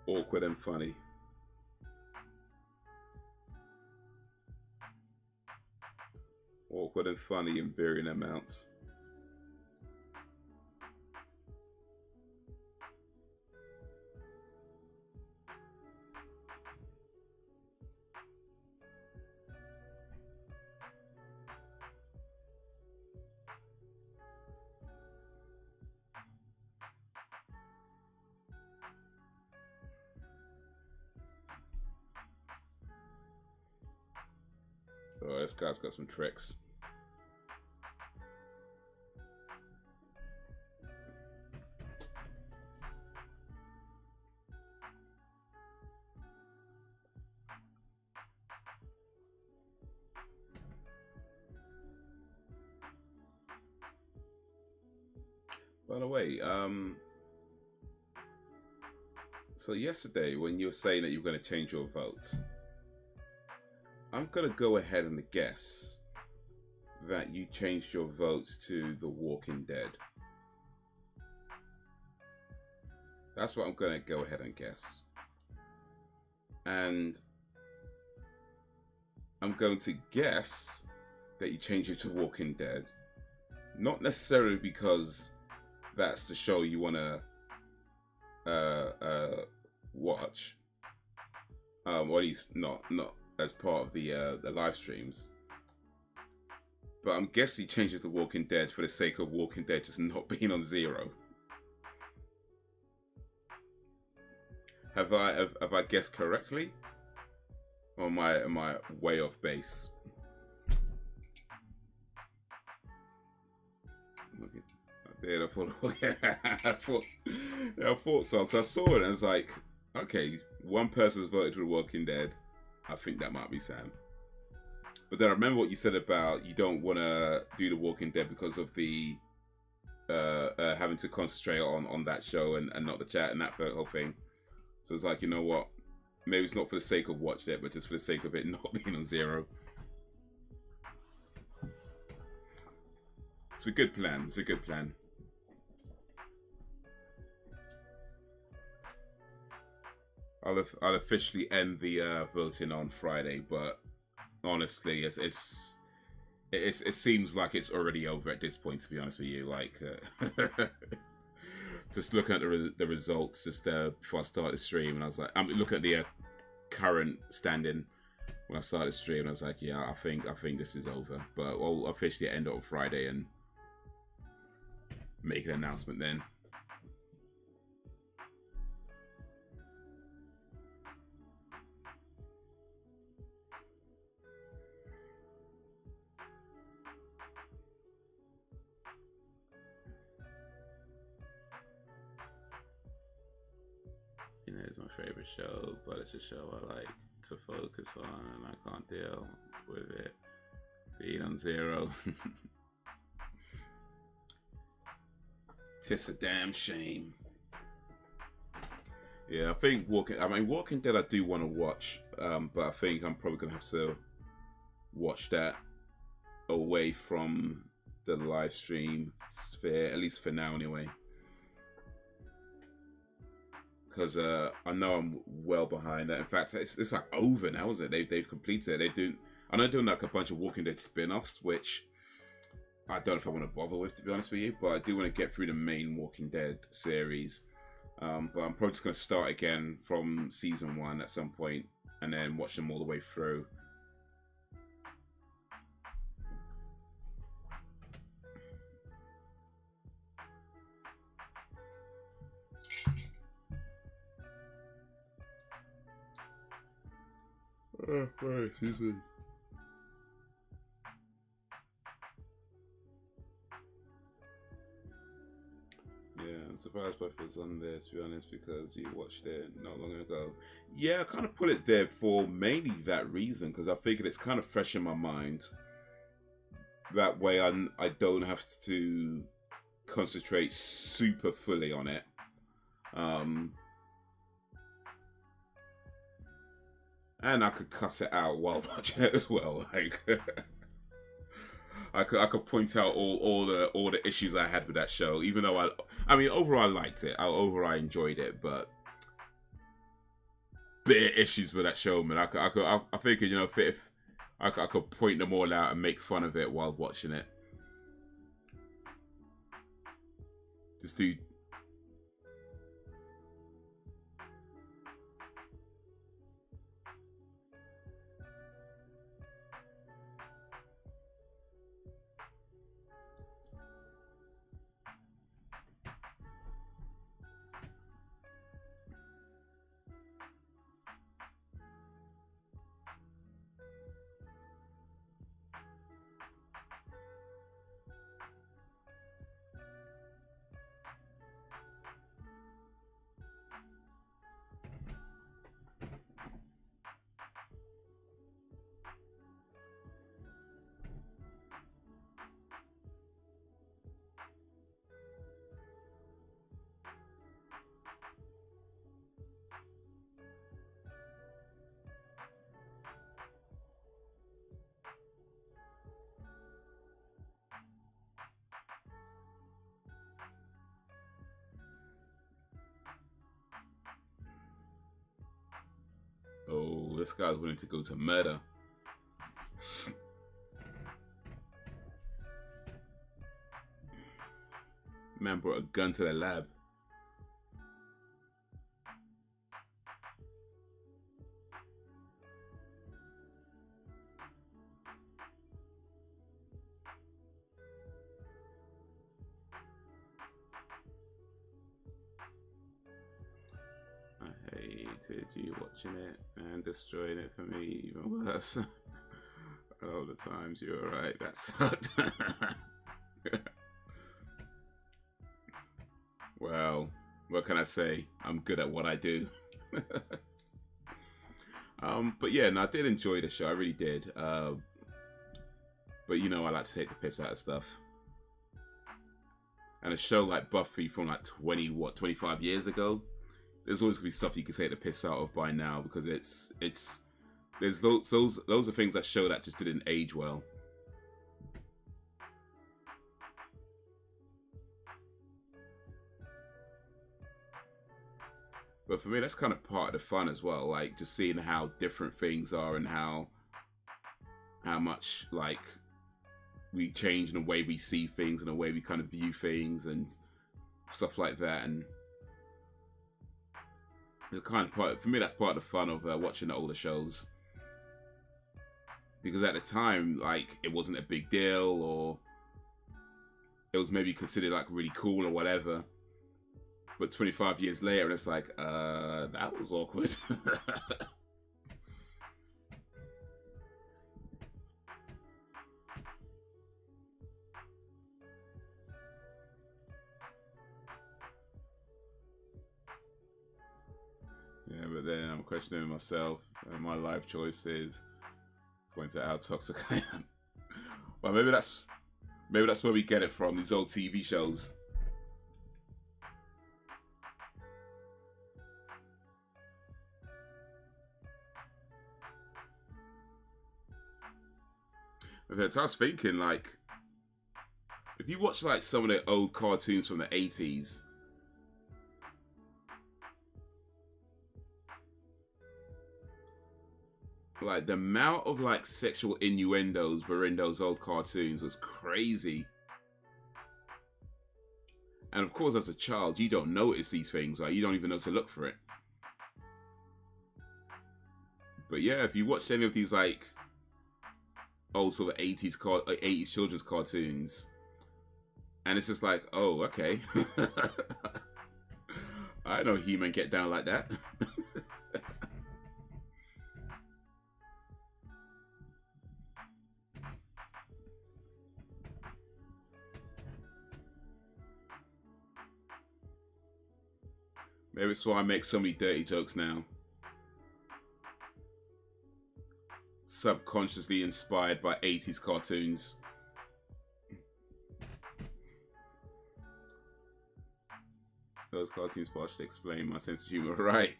Awkward and funny. Awkward and funny in varying amounts. Oh, this guy's got some tricks. By the way, so yesterday when you were saying that you were going to change your vote, I'm going to go ahead and guess that you changed your vote to The Walking Dead. That's what I'm going to go ahead and guess. And I'm going to guess that you changed it to Walking Dead. Not necessarily because that's the show you want to watch. Or at least not as part of the live streams. But I'm guessing you changed it to Walking Dead for the sake of Walking Dead just not being on zero. Have I guessed correctly? Or am I way off base? I thought so, because I saw it and I was like, okay, one person's voted for The Walking Dead. I think that might be Sam. But then I remember what you said about you don't want to do The Walking Dead because of the having to concentrate on that show and not the chat and that whole thing. So it's like, you know what? Maybe it's not for the sake of watching it, but just for the sake of it not being on zero. It's a good plan. It's a good plan. I'll officially end the voting on Friday, but honestly, it seems like it's already over at this point. To be honest with you, like just looking at the results just before I started the stream, and I was like, I'm looking at the current standing when I started the stream, and I was like, yeah, I think this is over. But I'll officially end it on Friday and make an announcement then. You know, it's my favorite show, but it's a show I like to focus on, and I can't deal with it being on zero. Tis a damn shame. Yeah, I think Walking Dead I do want to watch, but I think I'm probably gonna have to watch that away from the live stream sphere, at least for now anyway. Because I know I'm well behind that. In fact, it's like over now, isn't it? They've completed it. I know they're doing like a bunch of Walking Dead spin-offs, which I don't know if I want to bother with, to be honest with you. But I do want to get through the main Walking Dead series. But I'm probably just going to start again from season 1 at some point, and then watch them all the way through. Right, season. Yeah, I'm surprised both was on there, to be honest, because you watched it not long ago. Yeah, I kind of put it there for mainly that reason, because I figured it's kind of fresh in my mind. That way I don't have to concentrate super fully on it. And I could cuss it out while watching it as well. Like, I could point out all the issues I had with that show. Even though I mean, overall I liked it. Overall I enjoyed it, but bit of issues with that show, man. I figured, you know, if I could point them all out and make fun of it while watching it. Just do. Oh, this guy's willing to go to murder. Man brought a gun to the lab. I hated you watching it and destroying it for me even worse. All the times you were right, that sucked. Well, what can I say? I'm good at what I do. But yeah, no, I did enjoy the show. I really did. But you know, I like to take the piss out of stuff. And a show like Buffy from like 25 years ago, there's always gonna be stuff you can take the piss out of by now, because there's those are things that show that just didn't age well. But for me, that's kind of part of the fun as well. Like, just seeing how different things are and how much, like, we change in the way we see things and the way we kind of view things. And stuff like that. And it's kind of part, for me, that's part of the fun of watching the older shows. Because at the time, like, it wasn't a big deal, or it was maybe considered like really cool or whatever. But 25 years later, it's like, that was awkward. Yeah, but then I'm questioning myself and my life choices, pointing out how toxic I am. Well, maybe that's where we get it from, these old TV shows. I was thinking, like, if you watch like some of the old cartoons from the 80s, like the amount of like sexual innuendos were in those old cartoons was crazy. And of course, as a child, you don't notice these things, right? You don't even know to look for it. But yeah, if you watch any of these like old sort of 80s children's cartoons, and it's just like, oh, okay. I know He-Man get down like that. Maybe it's why I make so many dirty jokes now. Subconsciously inspired by 80s cartoons. Those cartoons partially explain my sense of humor, right?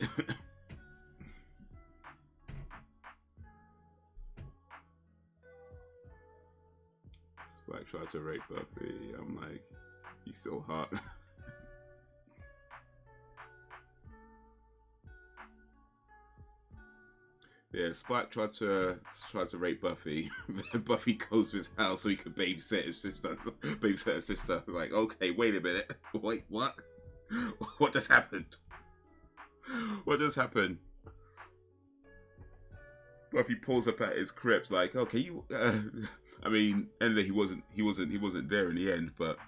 Spike tried to rape Buffy. I'm like, he's still hot. Yeah, Spike tried to rape Buffy. Buffy goes to his house so he could babysit his sister. Babysit her sister. Like, okay, wait a minute. Wait, what? What just happened? What just happened? Buffy pulls up at his crypt, like, okay, you. I mean, anyway, he wasn't there in the end, but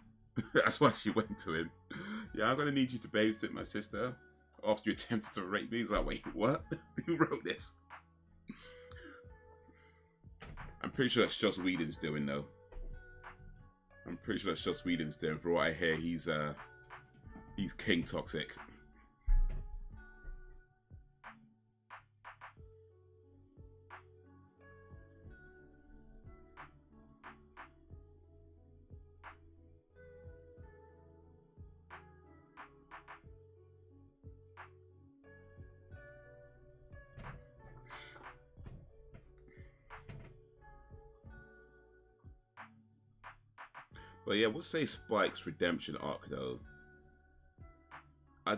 that's why she went to him. Yeah, I'm gonna need you to babysit my sister after you attempted to rape me. He's like, wait, what? Who wrote this? I'm pretty sure that's Joss Whedon's doing, though. I'm pretty sure that's Joss Whedon's doing. For what I hear, he's king toxic. But yeah, we'll say Spike's redemption arc though. I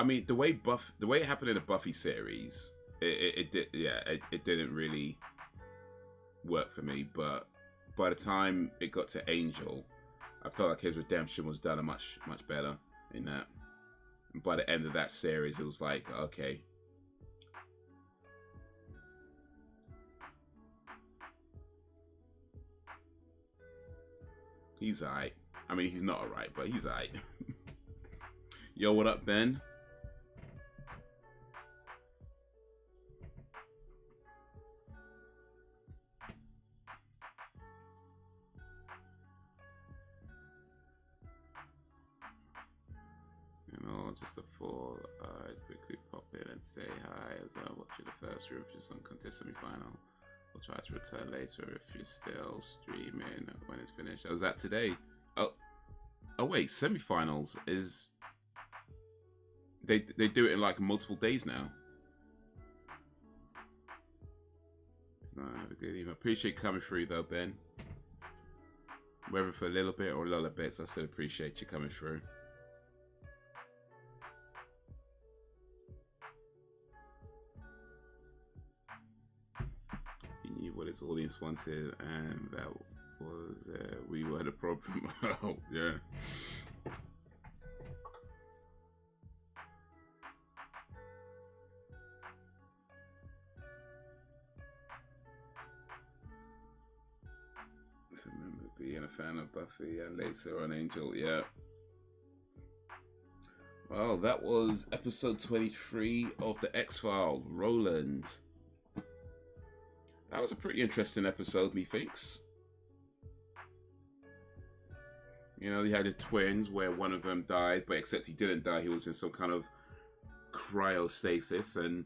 mean, the way it happened in the Buffy series, it didn't really work for me. But by the time it got to Angel, I felt like his redemption was done much better in that. And by the end of that series, it was like, okay. He's alright. I mean, he's not alright, but he's alright. Yo, what up, Ben? You know, just a fall. I'd quickly pop in and say hi as I watch the first Eurovision Song Contest semi-final. We'll try to return later if you're still streaming when it's finished. Oh, is that today? Oh wait, semi-finals is... They do it in like multiple days now. No, have a good evening. Appreciate coming through though, Ben. Whether for a little bit or a lot of bits, I still appreciate you coming through. He knew what his audience wanted, and that was we were the problem. Oh, yeah. a fan of Buffy and later on Angel. Yeah. Well, that was episode 23 of the X-Files, Roland. That was a pretty interesting episode, methinks. You know, they had the twins where one of them died, but except he didn't die, he was in some kind of cryostasis, and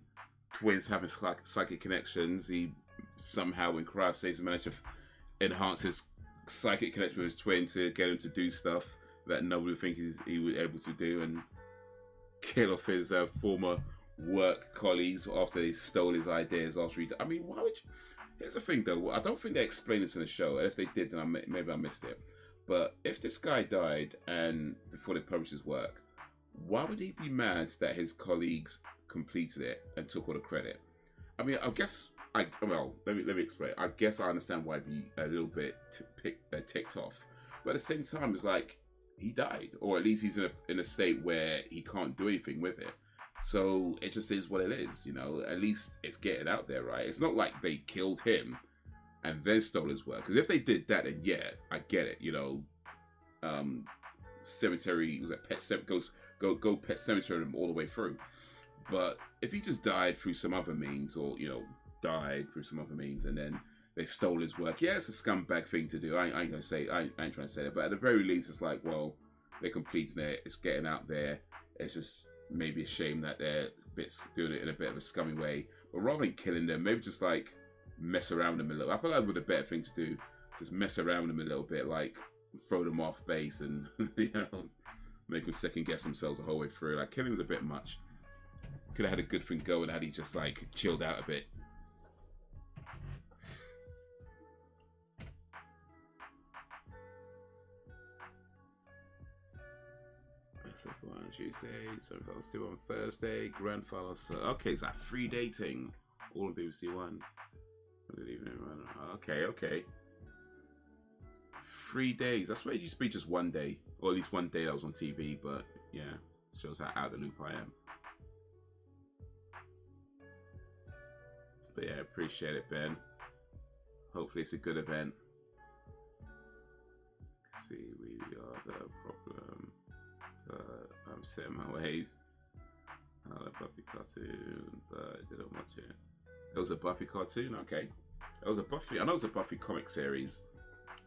twins having psychic connections. He somehow in cryostasis managed to enhance his psychic connection with his twin to get him to do stuff that nobody would think he was able to do, and kill off his former work colleagues after they stole his ideas after he died. I mean, why would you... Here's the thing though, I don't think they explained this in the show, and if they did, then maybe I missed it. But if this guy died and before they published his work, why would he be mad that his colleagues completed it and took all the credit? I mean, I guess well, let me explain. I guess I understand why he'd be a little bit ticked off, but at the same time, it's like he died, or at least he's in a state where he can't do anything with it. So it just is what it is, you know. At least it's getting out there, right? It's not like they killed him and then stole his work. Because if they did that, then yeah, I get it. You know, cemetery was that go Pet Cemetery him all the way through. But if he just died through some other means, or you know, died through some other means, and then they stole his work, yeah, it's a scumbag thing to do. I ain't gonna say, I ain't trying to say that. But at the very least, it's like, well, they're completing it. It's getting out there. It's just maybe a shame that they're doing it in a bit of a scummy way. But rather than killing them, maybe just like mess around with them a little. I feel like would a better thing to do. Just mess around with them a little bit, like throw them off base and you know, make them second guess themselves the whole way through. Like killing's a bit much. Could have had a good thing going had he just like chilled out a bit. So on Tuesday, so Fellas 2 on Thursday, Grandfather. Okay, it's like free dating. All on BBC One. Okay. 3 days. I swear it used to be just one day, or at least one day that was on TV. But yeah, shows how out of the loop I am. But yeah, appreciate it, Ben. Hopefully it's a good event. See, we are the problem. I'm set in my ways. I like Buffy cartoon, but I didn't watch it. It was a Buffy cartoon, okay. It was a Buffy. I know it was a Buffy comic series.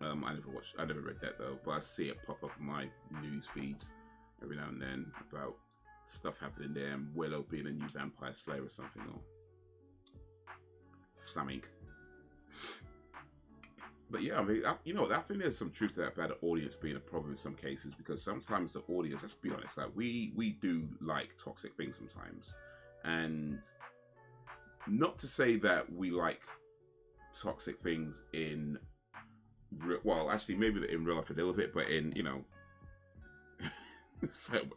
I never read that though, but I see it pop up in my news feeds every now and then about stuff happening there, and Willow being a new vampire slayer or something, or something. But yeah, I mean, you know, I think there's some truth to that about the audience being a problem in some cases, because sometimes the audience, let's be honest, like we do like toxic things sometimes, and not to say that we like toxic things in, well, actually maybe in real life a little bit, but in, you know, certain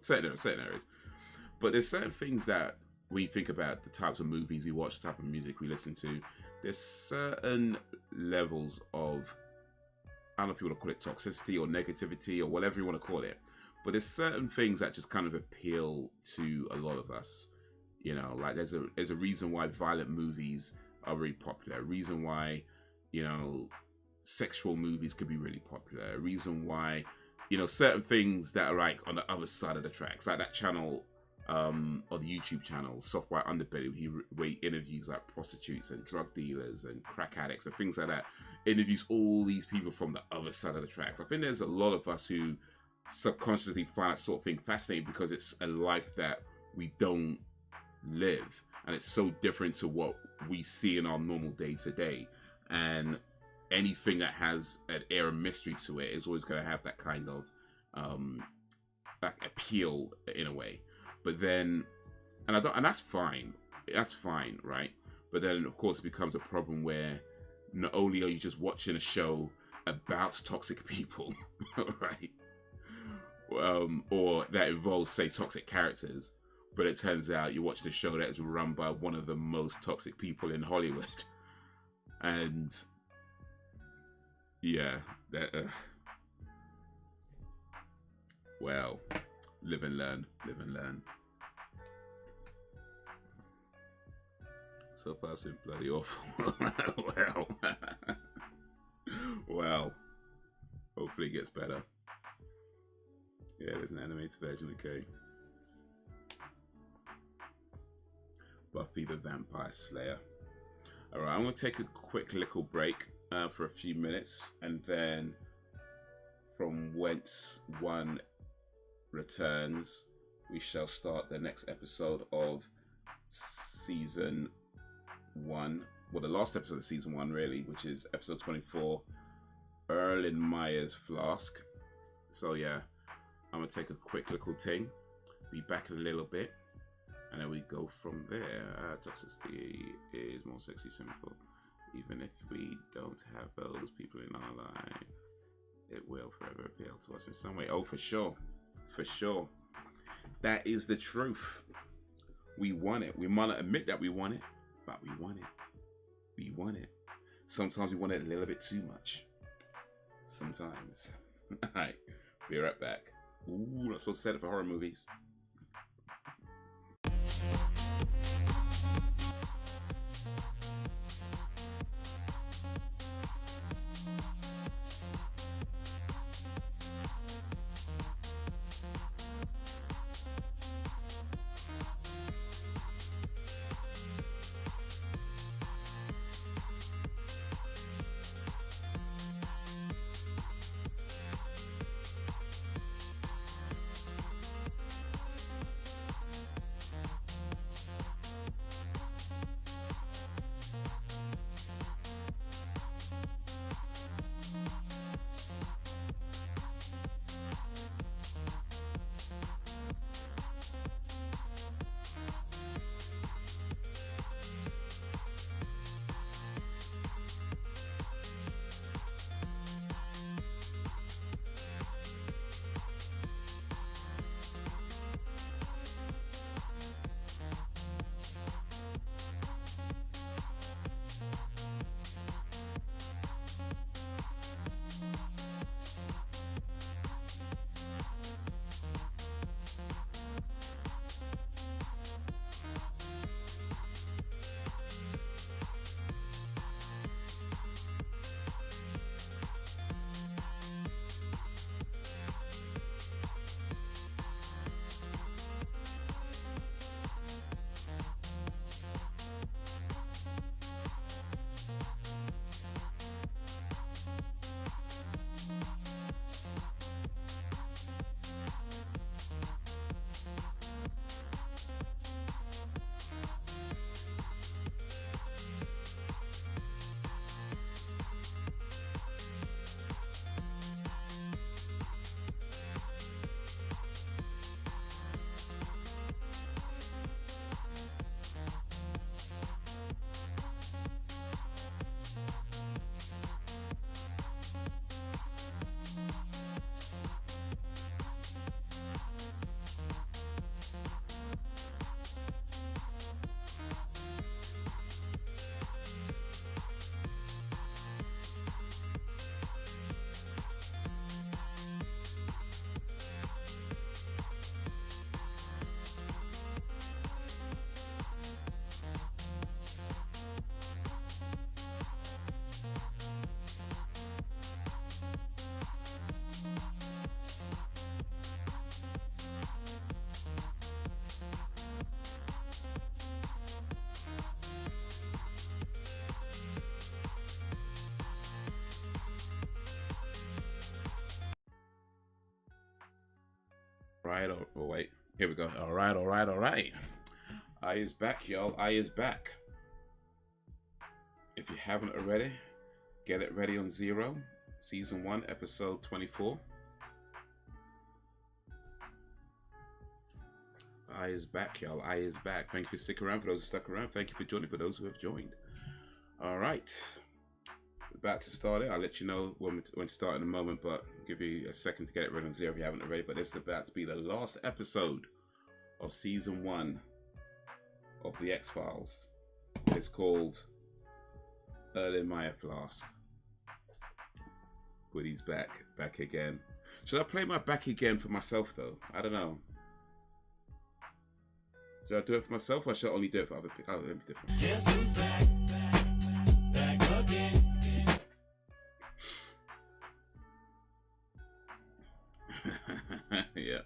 areas. But there's certain things that when you think about the types of movies we watch, the type of music we listen to, there's certain levels of, I don't know if you want to call it toxicity or negativity or whatever you want to call it, but there's certain things that just kind of appeal to a lot of us. You know, like there's a reason why violent movies are really popular, a reason why, you know, sexual movies could be really popular, a reason why, you know, certain things that are like on the other side of the tracks, like that channel, or the YouTube channel, Soft White Underbelly, where he interviews like prostitutes and drug dealers and crack addicts and things like that. Interviews all these people from the other side of the tracks. I think there's a lot of us who subconsciously find that sort of thing fascinating because it's a life that we don't live, and it's so different to what we see in our normal day to day. And anything that has an air of mystery to it is always going to have that kind of like appeal in a way. But then, and that's fine. That's fine, right? But then, of course, it becomes a problem where not only are you just watching a show about toxic people, right? Or that involves, say, toxic characters, but it turns out you're watching a show that is run by one of the most toxic people in Hollywood. And yeah, that. Well, live and learn. Live and learn. So far, it's been bloody awful. Well, hopefully Hopefully it gets better. Yeah, there's an animated version, okay. Buffy the Vampire Slayer. Alright, I'm going to take a quick little break for a few minutes, and then from whence one returns, we shall start the next episode of season 1. Well, the last episode of season 1, really, which is episode 24, Erlenmeyer's Flask. So yeah, I'm going to take a quick little ting, be back in a little bit, and then we go from there. Toxicity is more sexy simple. Even if we don't have those people in our lives, it will forever appeal to us in some way. Oh, for sure. For sure. That is the truth. We want it. We might not admit that we want it, but we want it. We want it. Sometimes we want it a little bit too much. Sometimes. Alright, be right back. Ooh, not supposed to say it for horror movies. Right, oh wait, here we go. All right. I is back, y'all. I is back. If you haven't already, get it ready on Zero, season 1, episode 24. I is back, y'all. I is back. Thank you for sticking around. For those who stuck around, thank you for joining. For those who have joined, all right. About to start it. I'll let you know when to start in a moment, but I'll give you a second to get it ready on Zero if you haven't already. But this is about to be the last episode of season 1 of the X-Files. It's called Erlenmeyer Flask. But he's back again. Should I play my back again for myself though? I don't know. Should I do it for myself or should I only do it for other people? Oh, let me do it for myself. Guess who's back again. Yeah.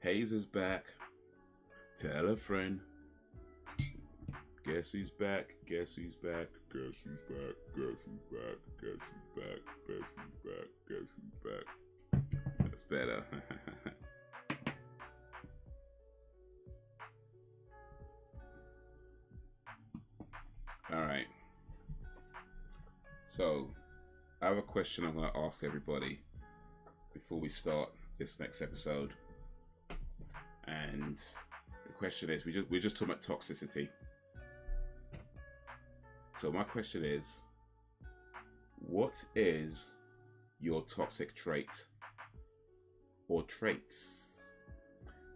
Haze is back. Tell a friend. Guess who's back? Guess who's back? Guess who's back? Guess who's back? Guess who's back? Guess who's back? Guess who's back? That's better. All right. So, I have a question I'm going to ask everybody before we start this next episode. And the question is, we're just talking about toxicity. So my question is, what is your toxic trait or traits?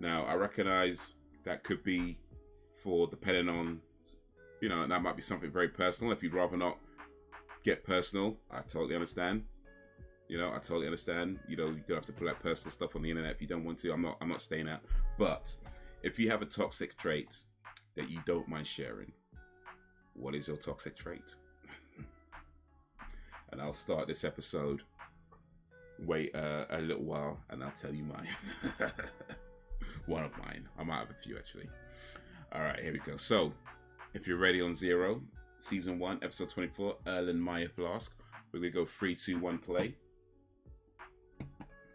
Now, I recognize that could be depending on, you know, that might be something very personal. If you'd rather not get personal, I totally understand. You know, I totally understand. You know, you don't have to put out personal stuff on the internet if you don't want to. I'm not staying out. But if you have a toxic trait that you don't mind sharing, what is your toxic trait? And I'll start this episode. Wait a little while and I'll tell you mine. One of mine. I might have a few actually. All right, here we go. So, if you're ready on Zero, Season 1, Episode 24, Erlenmeyer Flask. We're going to go 3, 2, 1, play.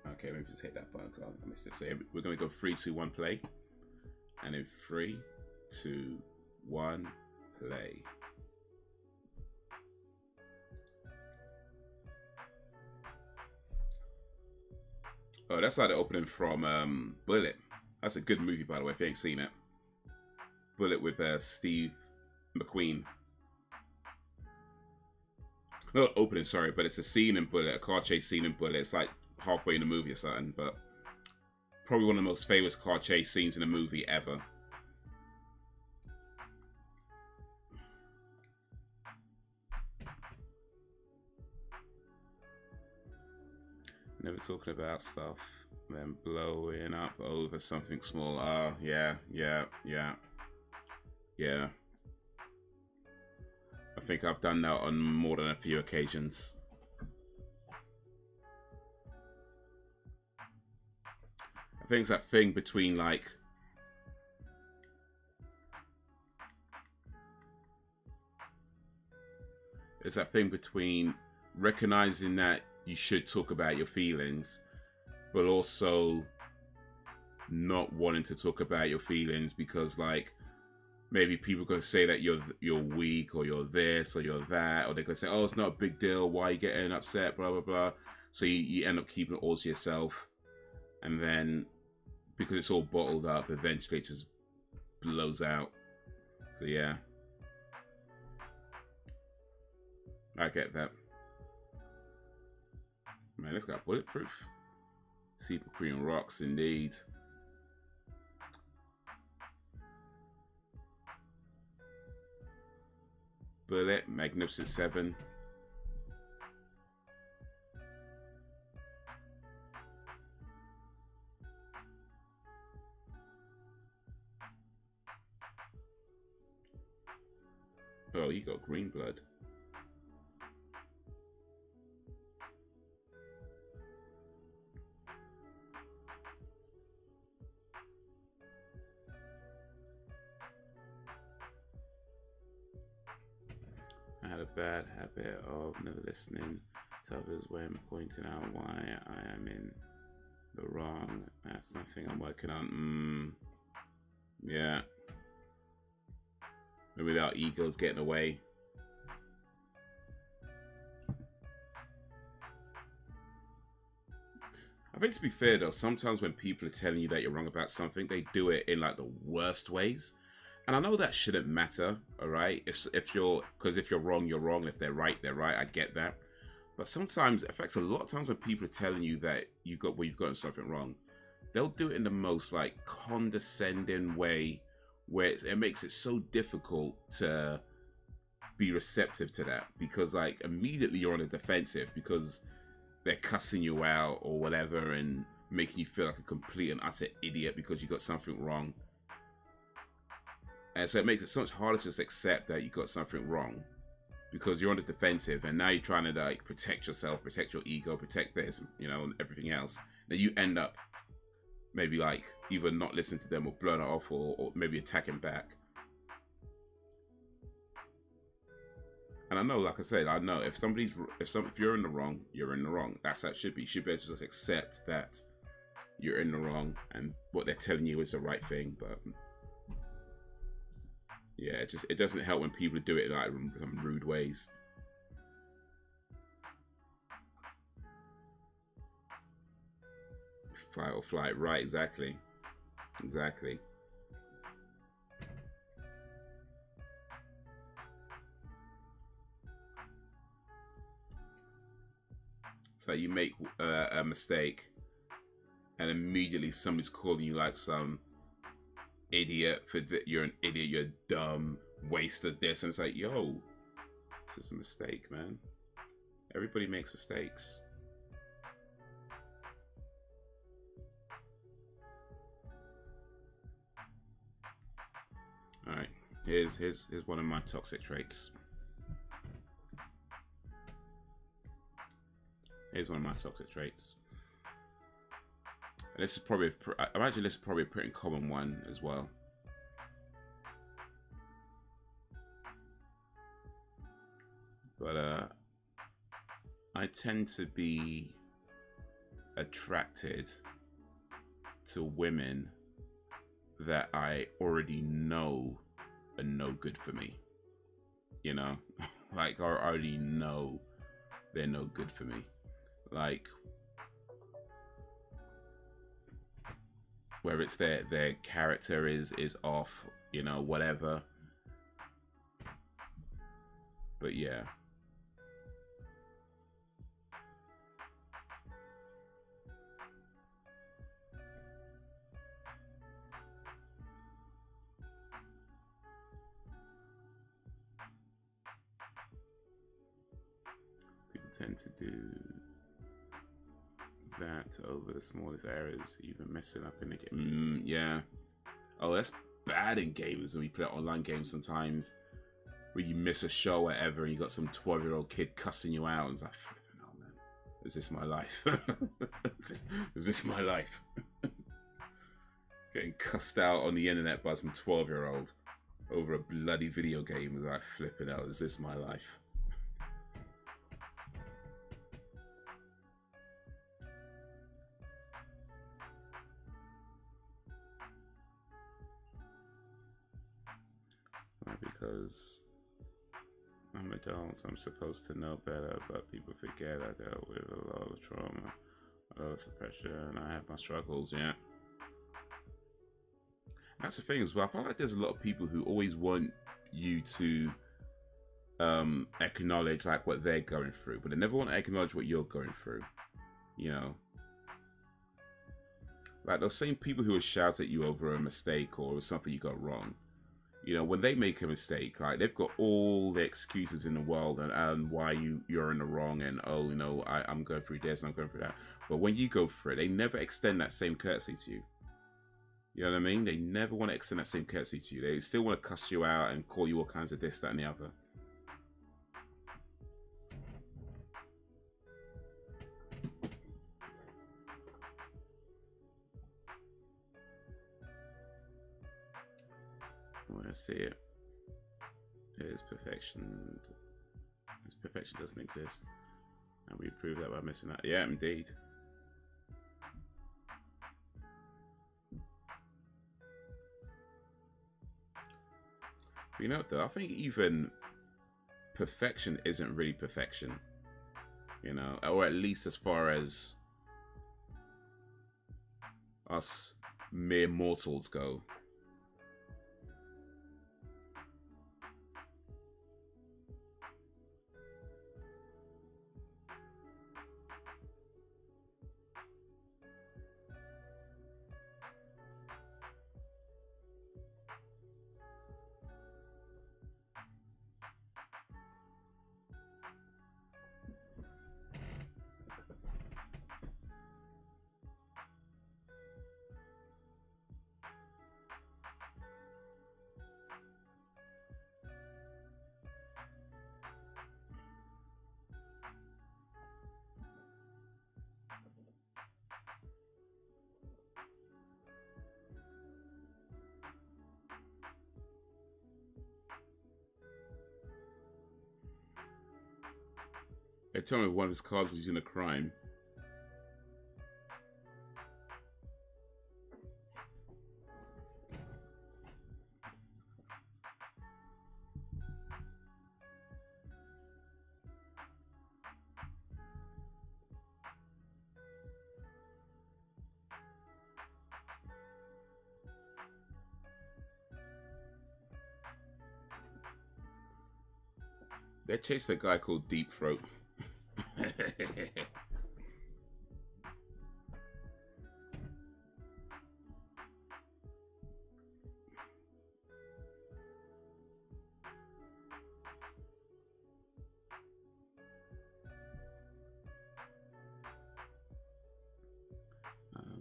Okay, let me just hit that button because I missed it. So we're going to go 3, 2, 1, play. And in 3, 2, 1, play. Oh, that's like the opening from Bullet. That's a good movie, by the way, if you ain't seen it. Bullet with Steve McQueen. Not opening, sorry, but it's a scene in Bullet, a car chase scene in Bullet. It's like halfway in the movie or something, but probably one of the most famous car chase scenes in a movie ever. Never talking about stuff, then blowing up over something small. Oh, yeah. I think I've done that on more than a few occasions. I think it's that thing between like it's that thing between recognizing that you should talk about your feelings, but also not wanting to talk about your feelings because like maybe people are going to say that you're weak or you're this or you're that, or they're going to say, oh, it's not a big deal, why are you getting upset, blah blah blah. So you end up keeping it all to yourself, and then because it's all bottled up, eventually it just blows out. So yeah, I get that. Man, it's got bulletproof. Super Korean rocks indeed. Bullet, Magnificent 7. Oh, you got green blood. I had a bad habit of never listening to others when pointing out why I am in the wrong. That's something I'm working on. Yeah. Maybe our ego's getting away. I think to be fair though, sometimes when people are telling you that you're wrong about something, they do it in like the worst ways. And I know that shouldn't matter, all right? If you're wrong, you're wrong. If they're right, they're right. I get that. But sometimes, in fact, a lot of times when people are telling you that you've gotten something wrong, they'll do it in the most like condescending way, where it makes it so difficult to be receptive to that, because like immediately you're on the defensive because they're cussing you out or whatever and making you feel like a complete and utter idiot because you got something wrong. And so it makes it so much harder to just accept that you got something wrong because you're on the defensive, and now you're trying to like protect yourself, protect your ego, protect this, you know, and everything else. then you end up maybe like either not listening to them or blowing it off, or maybe attacking back. And I know, like I said, I know if you're in the wrong, you're in the wrong. That's how it should be. You should be able to just accept that you're in the wrong and what they're telling you is the right thing. But yeah, it doesn't help when people do it in like some rude ways. Fight or flight, right? Exactly. So you make a mistake, and immediately somebody's calling you like some idiot for that. You're an idiot. You're dumb. Waste of this, and it's like, yo, this is a mistake, man. Everybody makes mistakes. All right, here's one of my toxic traits. Here's one of my toxic traits. And this is probably, I imagine this is probably a pretty common one as well. But I tend to be attracted to women that I already know are no good for me. You know, like I already know they're no good for me. Like, whether it's their character is off, you know, whatever. But yeah. People tend to do that over the smallest areas, even messing up in the game. Yeah. Oh, that's bad in games when we play online games sometimes. Where you miss a show or whatever, and you got some 12-year-old kid cussing you out, and it's like, flipping, oh man, is this my life? is this my life? Getting cussed out on the internet by some 12-year-old over a bloody video game is like, flipping out, is this my life? Because I'm adult, so I'm supposed to know better, but people forget I dealt with a lot of trauma, a lot of suppression, and I have my struggles, yeah. That's the thing as well. I feel like there's a lot of people who always want you to acknowledge like what they're going through, but they never want to acknowledge what you're going through, you know. Like those same people who will shout at you over a mistake or something you got wrong. You know, when they make a mistake, like they've got all the excuses in the world and why you're in the wrong, and oh, you know, I'm going through this and I'm going through that. But when you go through it, they never extend that same courtesy to you. You know what I mean? They never want to extend that same courtesy to you. They still want to cuss you out and call you all kinds of this, that, and the other. I want to see it. Is perfection. Perfection doesn't exist, and we prove that by missing out. Yeah, indeed. You know, though, I think even perfection isn't really perfection. You know, or at least as far as us mere mortals go. They told me one of his cards was using a crime. They chased a guy called Deep Throat.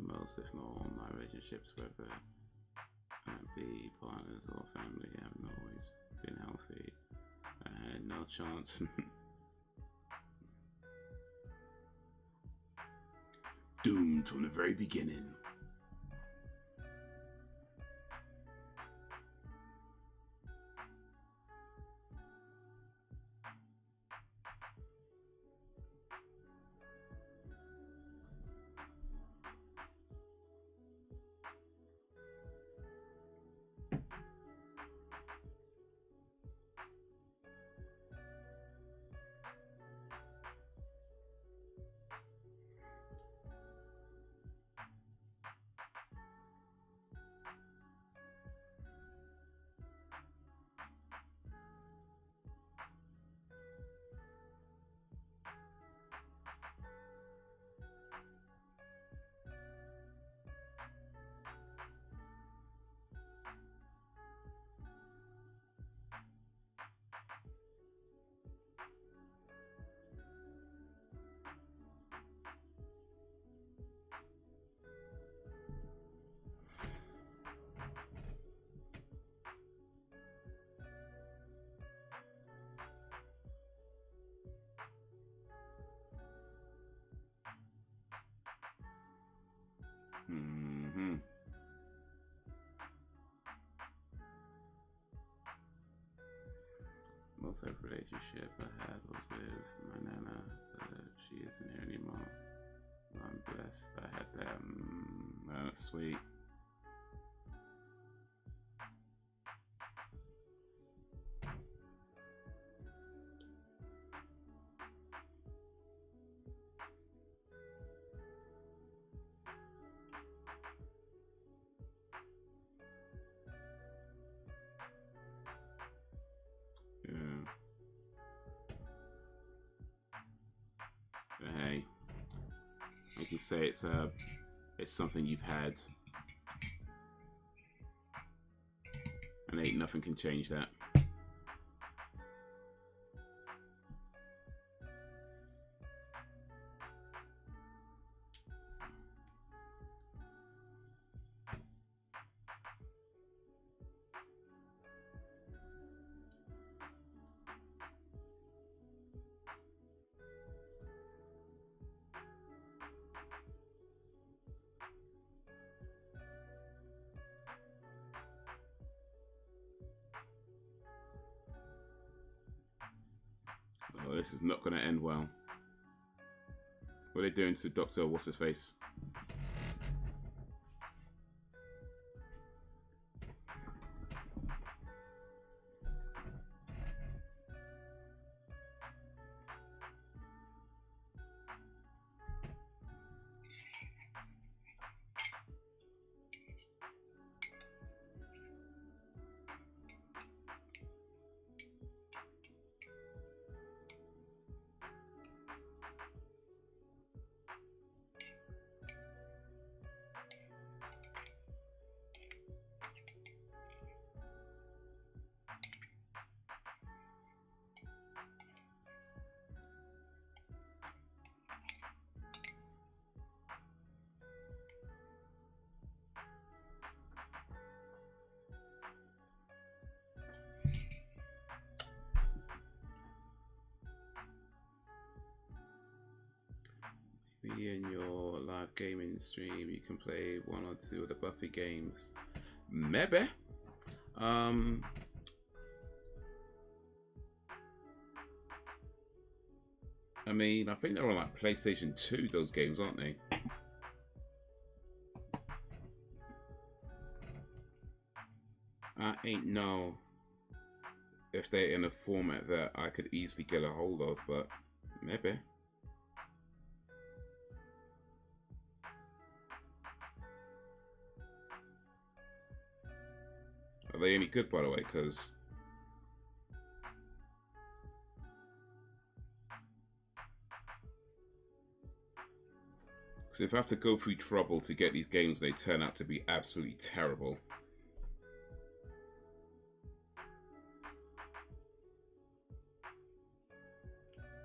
Most, if not all, my relationships, whether be partners or family, haven't always been healthy. I had no chance. Doomed from the very beginning. Mm-hmm. Most of the relationship I had was with my nana, but she isn't here anymore. I'm blessed I had that. That's sweet. Hey, like you say, it's something you've had, and ain't nothing can change that. Oh, this is not going to end well. What are they doing to Dr. What's-His-Face? Maybe in your live gaming stream you can play one or two of the Buffy games. Maybe. I mean, I think they're on like PlayStation 2, those games, aren't they? I ain't know if they're in a format that I could easily get a hold of, but maybe. Are they any good, by the way? Because if I have to go through trouble to get these games, they turn out to be absolutely terrible.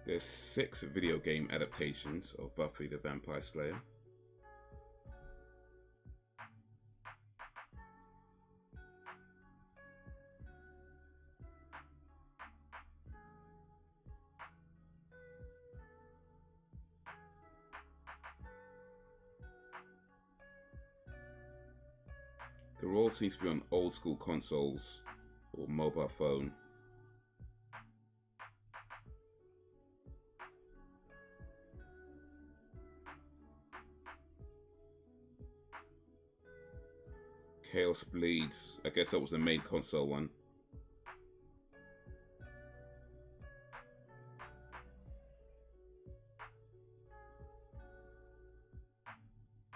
There's 6 video game adaptations of Buffy the Vampire Slayer. They all seem to be on old school consoles or mobile phone. Chaos Bleeds. I guess that was the main console one.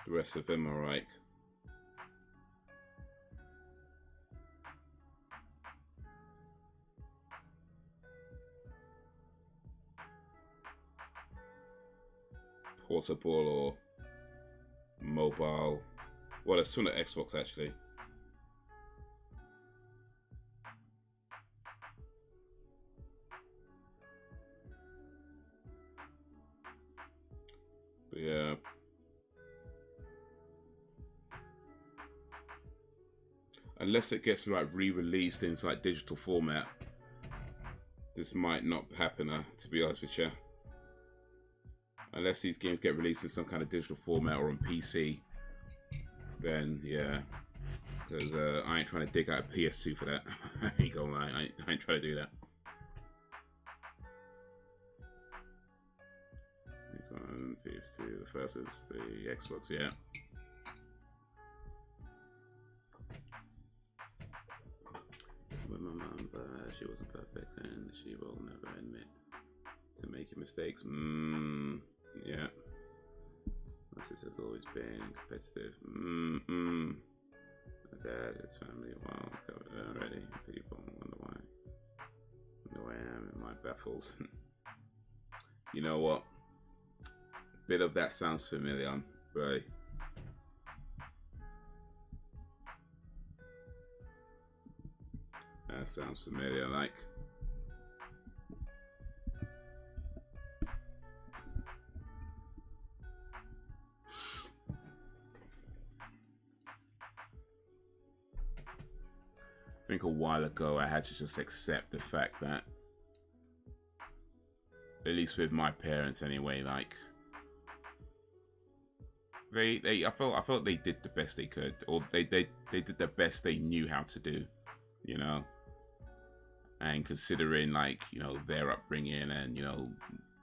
The rest of them are like portable or mobile. Well, there's 2 on the Xbox actually. But yeah. Unless it gets like re-released in like digital format, this might not happen, to be honest with you. Unless these games get released in some kind of digital format or on PC, then yeah. Because I ain't trying to dig out a PS2 for that. I ain't gonna lie, I ain't trying to do that. This one, PS2, the first is the Xbox, yeah. With my mum, but she wasn't perfect and she will never admit to making mistakes. Yeah. My sister's always been competitive. My dad, his family, wow, covered already. People wonder why. Wonder where I am, it might baffles. You know what? A bit of that sounds familiar, right? That sounds familiar, like. I think a while ago I had to just accept the fact that, at least with my parents anyway, like I felt they did the best they could, or they did the best they knew how to do, you know. And considering, like, you know, their upbringing and, you know,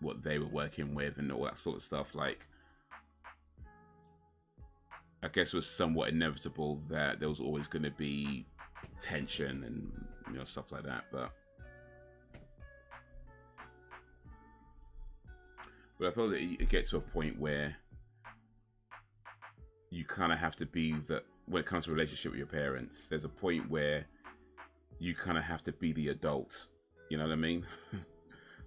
what they were working with and all that sort of stuff, like, I guess it was somewhat inevitable that there was always going to be tension and, you know, stuff like that. But I felt that it gets to a point where you kind of have to be that, when it comes to a relationship with your parents, there's a point where you kind of have to be the adult, you know what I mean?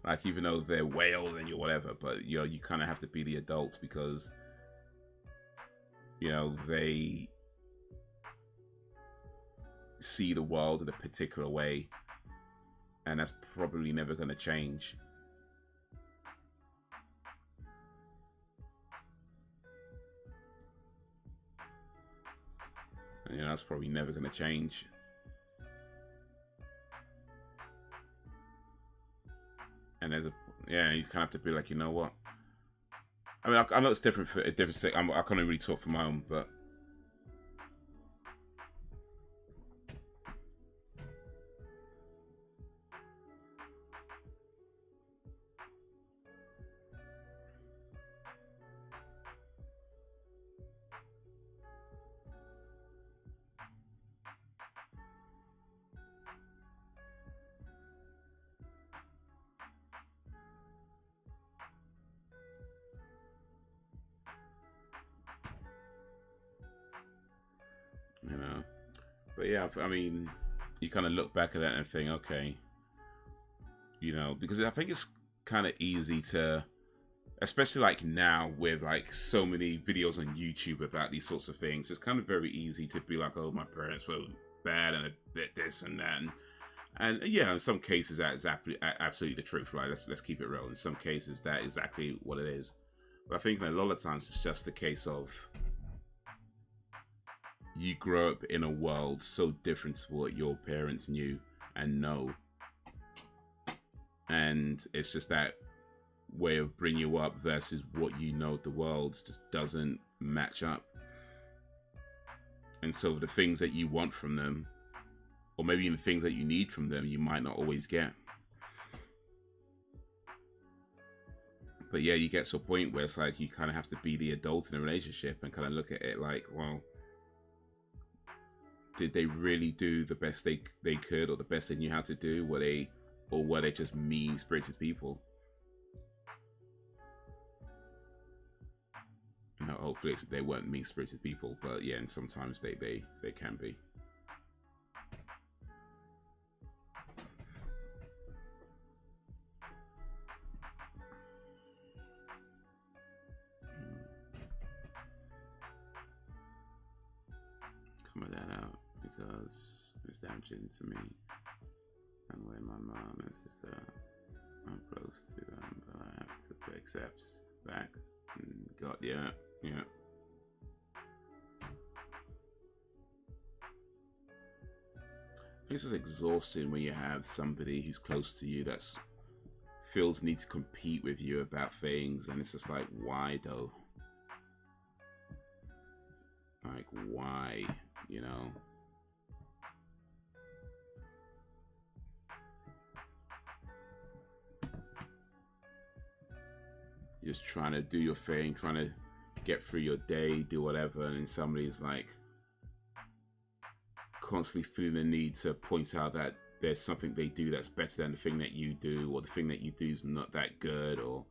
Like, even though they're way older than you, whatever, but, you know, you kind of have to be the adult because, you know, they see the world in a particular way, and that's probably never going to change. And, you know, that's probably never going to change. And there's yeah, you kind of have to be like, you know what? I mean, I know it's different for a different sake. I can't really talk for my own, but But yeah, I mean, you kind of look back at that and think, okay, you know, because I think it's kind of easy to, especially like now with like so many videos on YouTube about these sorts of things, it's kind of very easy to be like, oh, my parents were bad and a bit this and that. And yeah, in some cases that is absolutely the truth, right? Let's keep it real. In some cases, that is exactly what it is. But I think a lot of times it's just a case of you grow up in a world so different to what your parents knew and know. And it's just that way of bringing you up versus what you know of the world just doesn't match up. And so the things that you want from them, or maybe even the things that you need from them, you might not always get. But yeah, you get to a point where it's like you kind of have to be the adult in a relationship and kind of look at it like, well, did they really do the best they could, or the best they knew how to do? Were they just mean-spirited people? No, hopefully they weren't mean-spirited people, but yeah, and sometimes they can be. Comment that out because it's damaging to me and where my mom and sister, I'm close to them, but I have to accept back. God, yeah. It's just exhausting when you have somebody who's close to you that's feels need to compete with you about things, and it's just like, why though? Like, why? You know? You're just trying to do your thing, trying to get through your day, do whatever, and then somebody's like constantly feeling the need to point out that there's something they do that's better than the thing that you do, or the thing that you do is not that good, or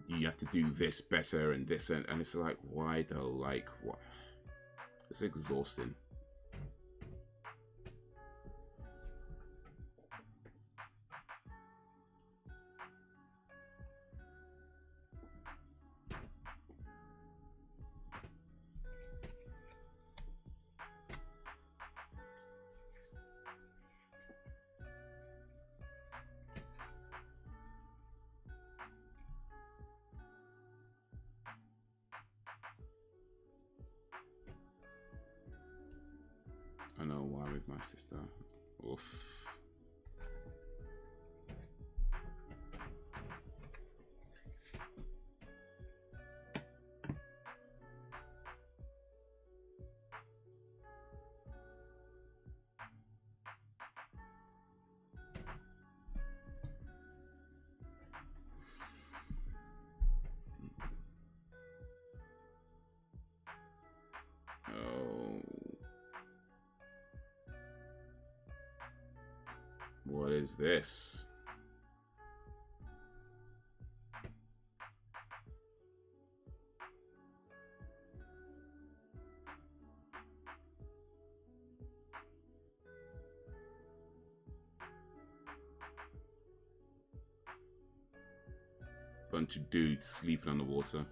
you have to do this better and this, and it's like, why though? Like, what? It's exhausting. I know why with my sister. Oof. Oh. What is this? Bunch of dudes sleeping on the water.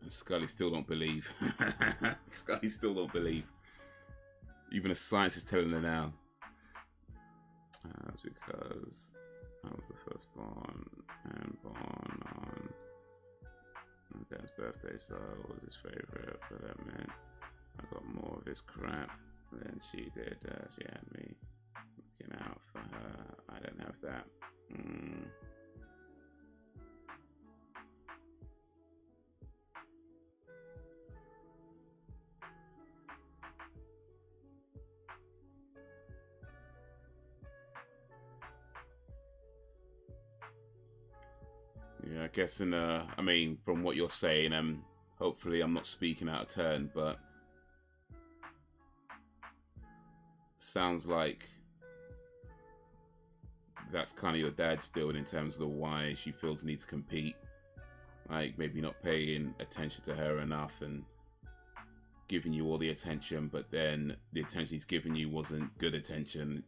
Scully still don't believe. Scully still don't believe. Even the science is telling her now. That's because I was the firstborn and born on my dad's birthday, so I was his favorite. But that meant I got more of his crap than she did. She had me looking out for her. I don't have that. Yeah, I guess I mean, from what you're saying, hopefully I'm not speaking out of turn, but sounds like that's kind of your dad's doing in terms of the why she feels the need to compete. Like maybe not paying attention to her enough and giving you all the attention, but then the attention he's giving you wasn't good attention.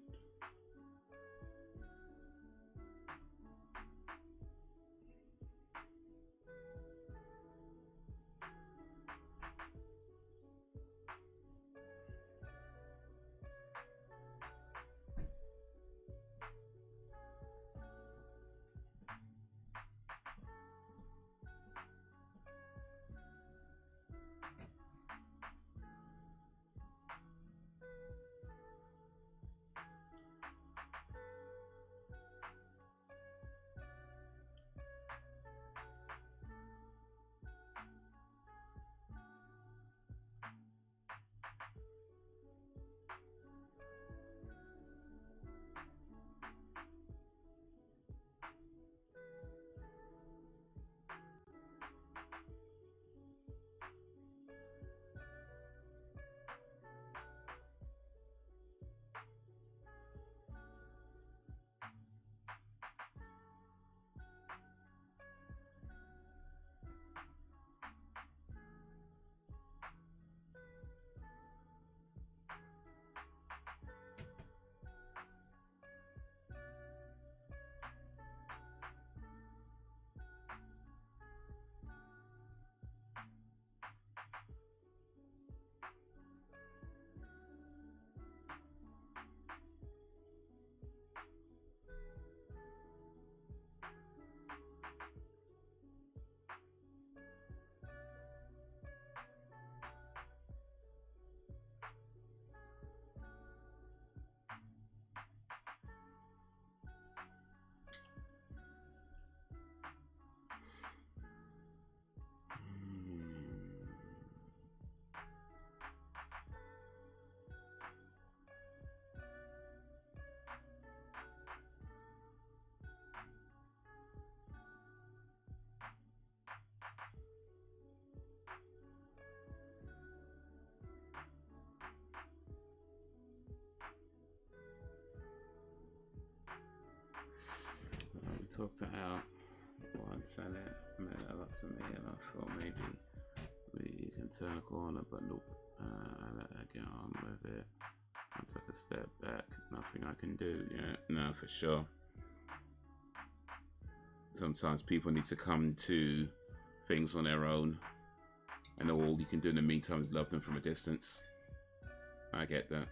Talked to Al once and it meant a lot to me, and I thought maybe we can turn a corner, but nope. I let her get on with it. I took a step back. Nothing I can do. Yeah, no, for sure. Sometimes people need to come to things on their own, and all you can do in the meantime is love them from a distance. I get that.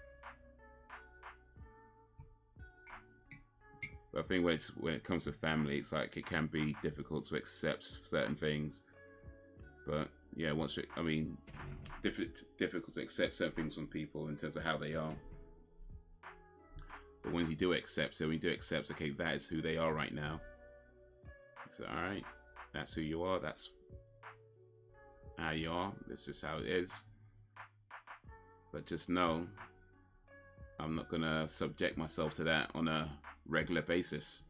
But I think when it comes to family, it's like it can be difficult to accept certain things. But yeah, I mean, difficult to accept certain things from people in terms of how they are. But when you do accept okay, that is who they are right now. It's all right. That's who you are. That's how you are. This is how it is. But just know, I'm not gonna subject myself to that on a regular basis.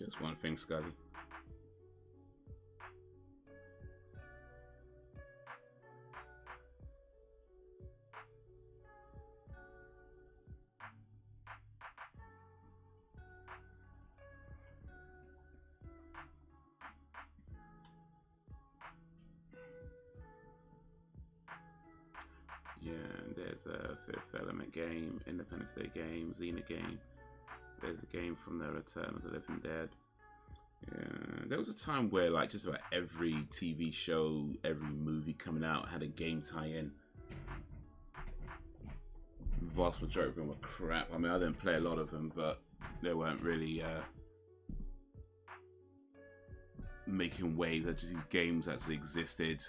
Just one thing, Scully. Yeah, there's a Fifth Element game, Independence Day game, Xena game. There's a game from the Return of the Living Dead. Yeah, there was a time where like just about every TV show, every movie coming out had a game tie-in. The vast majority of them were crap. I mean, I didn't play a lot of them, but they weren't really making waves. They're just these games that existed.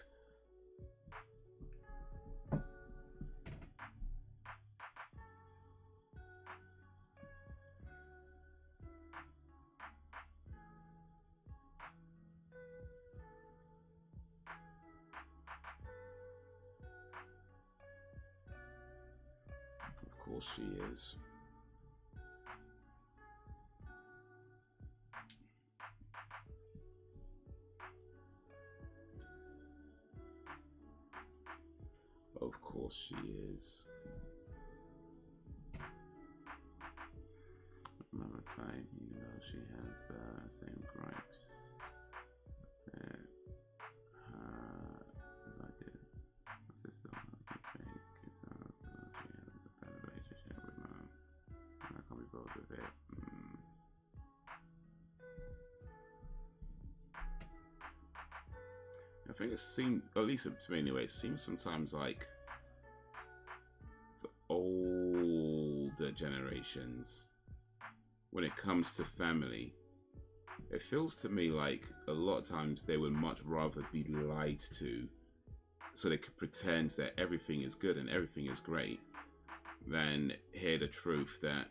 Of course she is. Of course she is. Another time, even though she has the same gripes that as I did. My sister, so she has a better relationship with mom. And I can't be bothered with it. I think it seems, at least to me anyway, it seems sometimes like the older generations, when it comes to family, it feels to me like a lot of times they would much rather be lied to so they could pretend that everything is good and everything is great than hear the truth that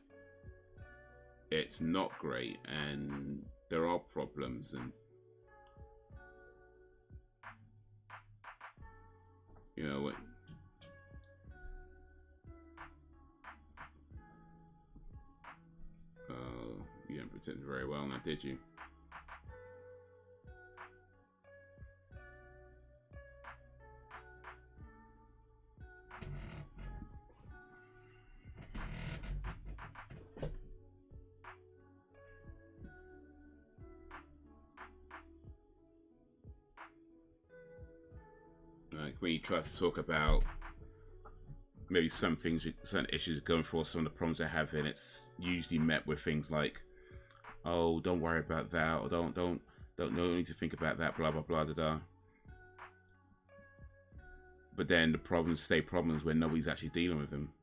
it's not great and there are problems. And you know what? You didn't pretend very well now, did you? Like when you try to talk about maybe some things, certain issues you're going for, some of the problems they're having, it's usually met with things like, "Oh, don't worry about that," or "Don't no need to think about that," blah blah blah da da. But then the problems stay problems when nobody's actually dealing with them.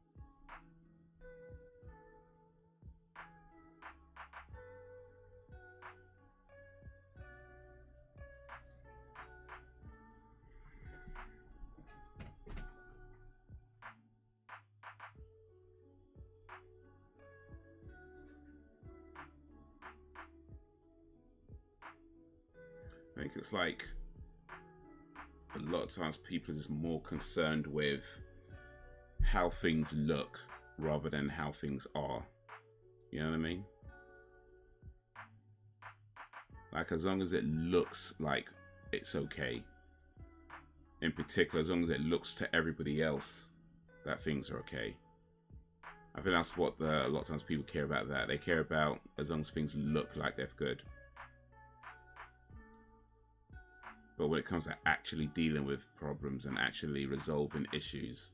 I think it's like a lot of times people are just more concerned with how things look rather than how things are. You know what I mean? Like as long as it looks like it's okay. In particular, as long as it looks to everybody else that things are okay. I think that's what a lot of times people care about that. They care about as long as things look like they're good. But when it comes to actually dealing with problems and actually resolving issues,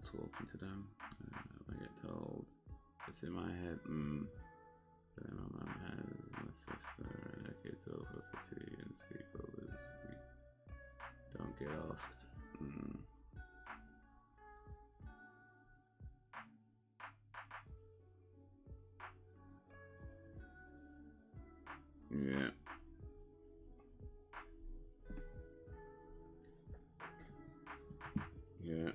talking to them. I get told it's in my head. Then my mum has my sister and her kids over for tea and sleepovers. We don't get asked. Yeah. Yeah.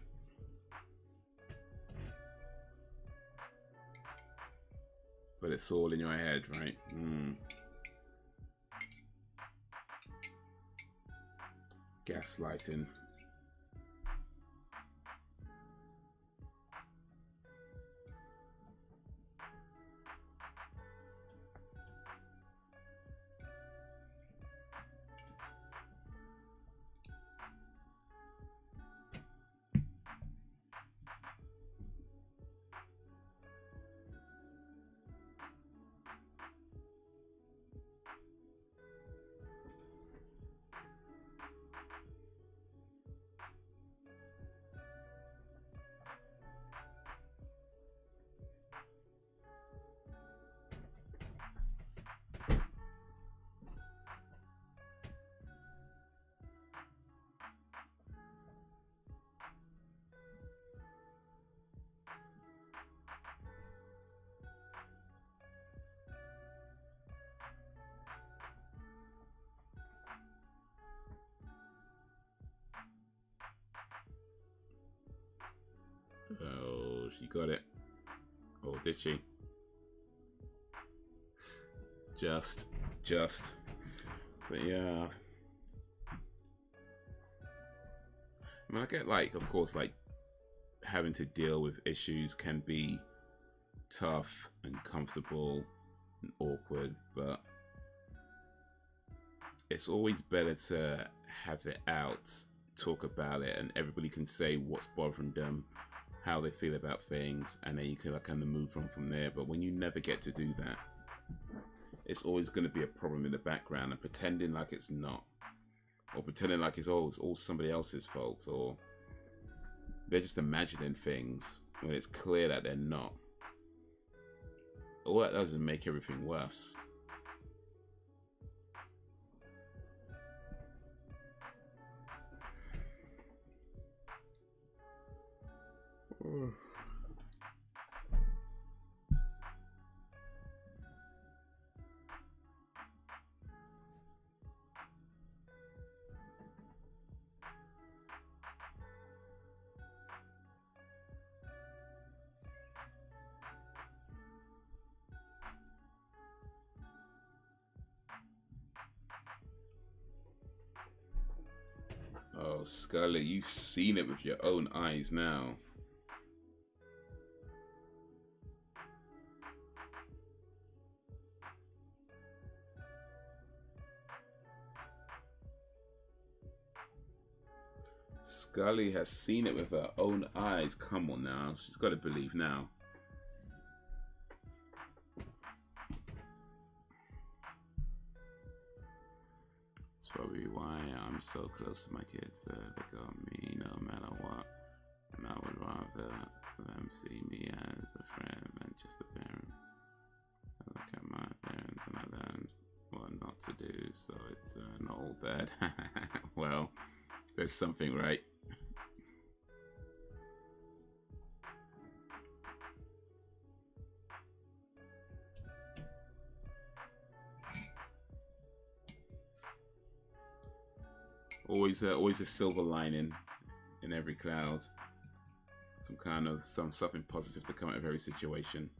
But it's all in your head, right? Gaslighting. Oh, she got it. Oh, did she? Just. But yeah. I mean, I get, like, of course, like, having to deal with issues can be tough and comfortable and awkward, but it's always better to have it out, talk about it, and everybody can say what's bothering them, how they feel about things, and then you can like kind of move on from there. But when you never get to do that, it's always going to be a problem in the background, and pretending like it's not, or pretending like it's all somebody else's fault, or they're just imagining things when it's clear that they're not. All that does is make everything worse. Oh, Scarlett, you've seen it with your own eyes now. Scully has seen it with her own eyes. Come on now. She's got to believe now. It's probably why I'm so close to my kids. They got me no matter what. And I would rather them see me as a friend than just a parent. I look at my parents and I learned what not to do, so it's not all bad. Well, there's something right. Always a silver lining in every cloud. Something positive to come out of every situation.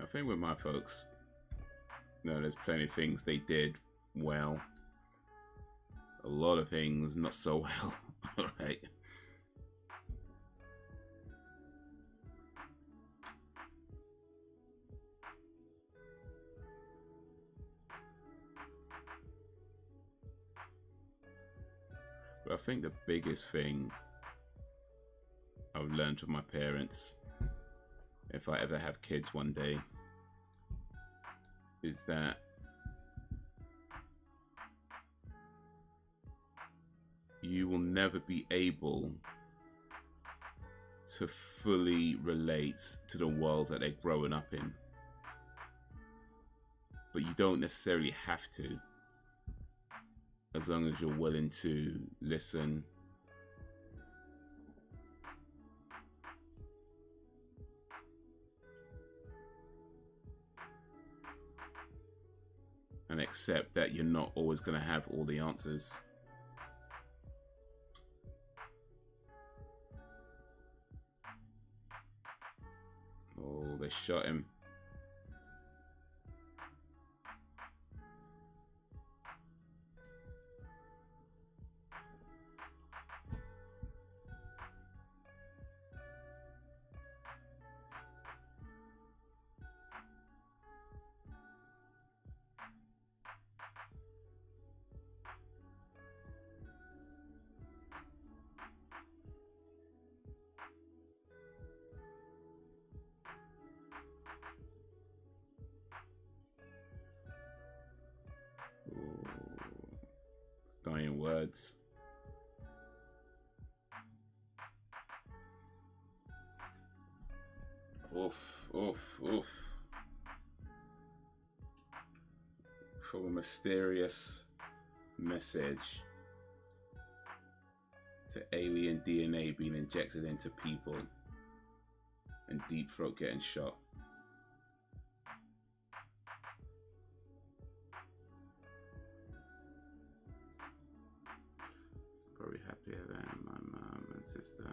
I think with my folks, no, there's plenty of things they did well. A lot of things not so well. All right. But I think the biggest thing I've learned from my parents, if I ever have kids one day, is that you will never be able to fully relate to the worlds that they're growing up in. But you don't necessarily have to, as long as you're willing to listen, and accept that you're not always going to have all the answers. Oh, they shot him. Dying words. Oof, oof, oof. From a mysterious message to alien DNA being injected into people and Deep Throat getting shot. Probably happier than my mom and sister.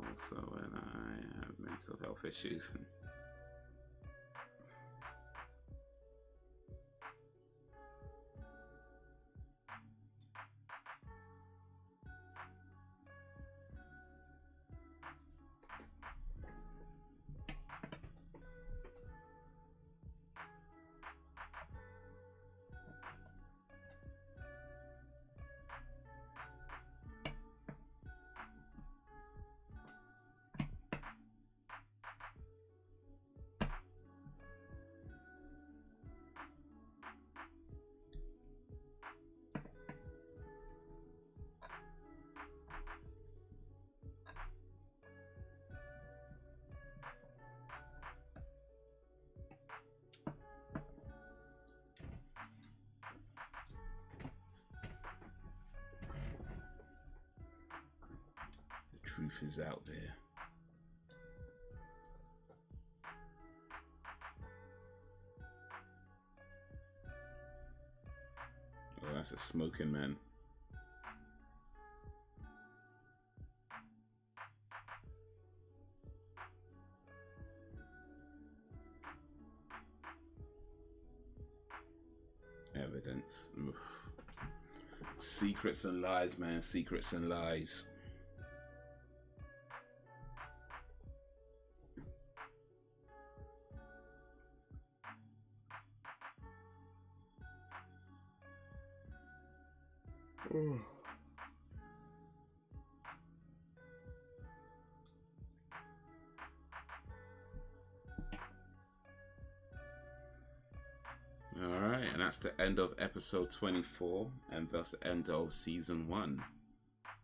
Also, when I have mental health issues. Truth is out there. Oh, that's a smoking man. Evidence. Oof. Secrets and lies, man. Secrets and lies. Alright, and that's the end of episode 24, and thus the end of season 1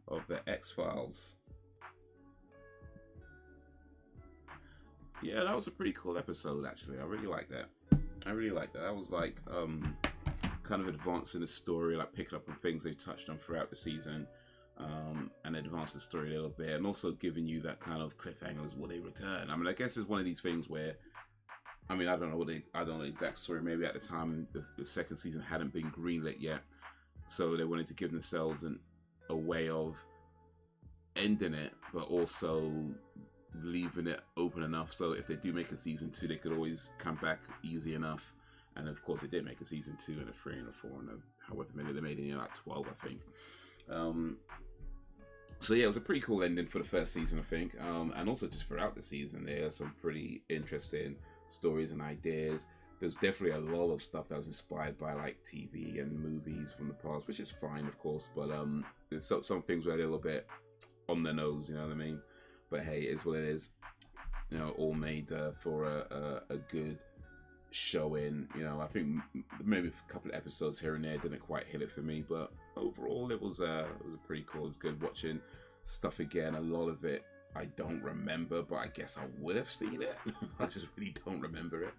of the X-Files. Yeah, that was a pretty cool episode, actually. I really liked that. I really liked that. That was like kind of advancing the story, like picking up on things they touched on throughout the season, and advance the story a little bit, and also giving you that kind of cliffhangers. Will they return? I mean, I guess it's one of these things where, I mean, I don't know the exact story. Maybe at the time the second season hadn't been greenlit yet, so they wanted to give themselves a way of ending it, but also leaving it open enough so if they do make a season 2, they could always come back easy enough. And of course, they did make a season 2 and a 3 and a 4 and a however many they made in like 12, I think. So yeah, it was a pretty cool ending for the first season, I think. And also just throughout the season, there are some pretty interesting stories and ideas. There's definitely a lot of stuff that was inspired by like TV and movies from the past, which is fine, of course. But there's some things were a little bit on the nose, you know what I mean? But hey, it is what it is. You know, all made for a good showing. You know, I think maybe a couple of episodes here and there didn't quite hit it for me, but overall it was a pretty cool. It was good watching stuff again. A lot of it I don't remember, but I guess I would have seen it. I just really don't remember it.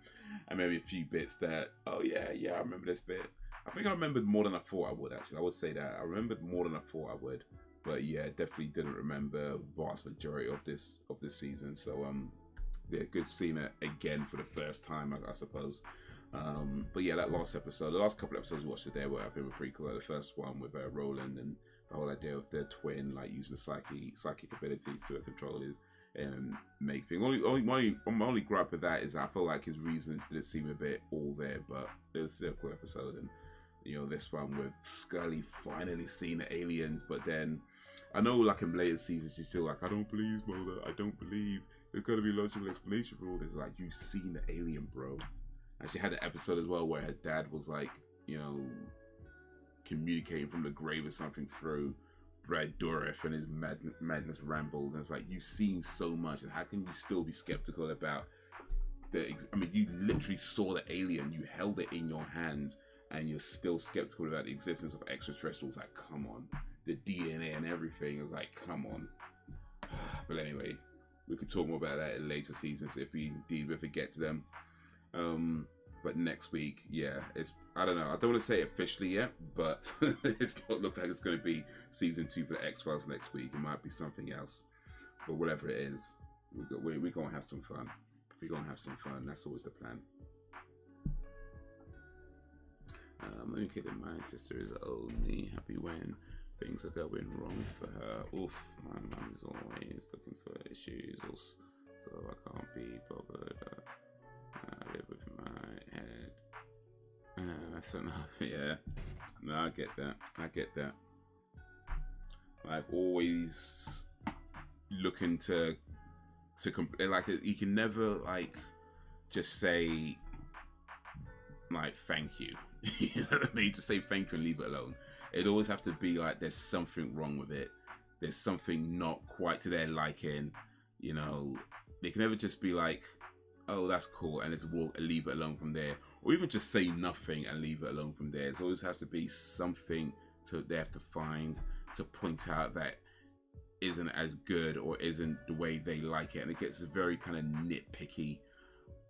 And maybe a few bits that, oh yeah, I remember this bit. I think I remembered more than I thought I would, actually. I would say that. I remembered more than I thought I would. But yeah, definitely didn't remember vast majority of this season. So yeah, good seeing it again for the first time, I suppose. But yeah, that last episode, the last couple of episodes we watched today were, I think, were pretty cool. The first one with Roland and the whole idea of their twin, like using the psychic abilities to control his make things. My only gripe with that is that I feel like his reasons didn't seem a bit all there, but it was still a cool episode. And you know, this one with Scully finally seeing the aliens, but then I know like in later seasons she's still like, I don't believe, Mother, I don't believe. There's got to be a logical explanation for all this. Like, you've seen the alien, bro. And she had an episode as well where her dad was like, you know, communicating from the grave or something through Brad Dourif and his madness rambles. And it's like, you've seen so much, and how can you still be skeptical about I mean, you literally saw the alien, you held it in your hands, and you're still skeptical about the existence of extraterrestrials. Like, come on. The DNA and everything. It was like, come on. But anyway, we could talk more about that in later seasons if we indeed ever get to them. But next week, yeah, I don't know. I don't want to say it officially yet, but it's not look like it's going to be season 2 for the X-Files next week. It might be something else. But whatever it is, we're going to have some fun. We're going to have some fun. That's always the plan. Let me kidding. My sister is only happy when things are going wrong for her. Oof, my mum is always looking for issues, so I can't be bothered. I live with my head. That's enough. Yeah. No, I get that. Like, always looking to like, you can never like just say like thank you. You know what I mean? To say thank you and leave it alone. It always have to be like there's something wrong with it. There's something not quite to their liking. You know, they can never just be like, oh, that's cool, and leave it alone from there. Or even just say nothing and leave it alone from there. It always has to be something they have to find to point out that isn't as good or isn't the way they like it. And it gets very kind of nitpicky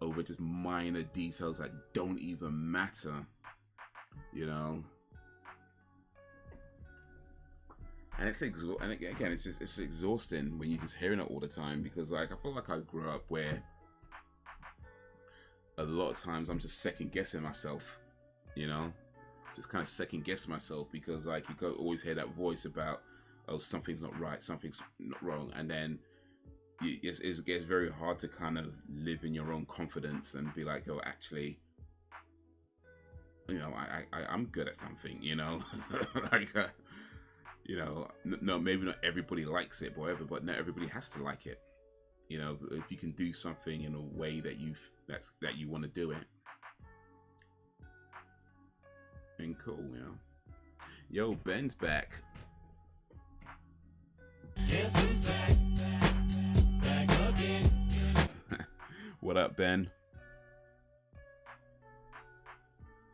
over just minor details that don't even matter. You know? And it's it's exhausting when you're just hearing it all the time, because like I feel like I grew up where a lot of times I'm just second guessing myself, you know, just kind of second guessing myself, because like you can always hear that voice about, oh, something's not right, something's not wrong, and then it gets very hard to kind of live in your own confidence and be like, oh, actually, you know, I'm good at something, you know, like. You know, no, maybe not everybody likes it, whatever, but not everybody has to like it. You know, if you can do something in a way that you want to do it, and cool, you know. Yo, Ben's back. Guess who's back? Back again. What up, Ben?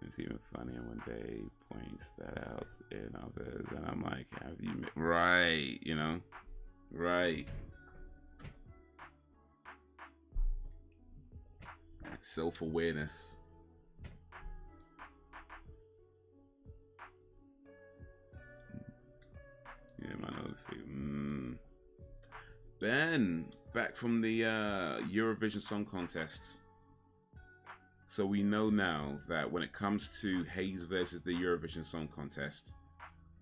It's even funnier when they points that out in others, and I'm like, have you right, you know, right. Self-awareness. Yeah, my other Ben, back from the Eurovision Song Contest. So we know now that when it comes to Haze versus the Eurovision Song Contest,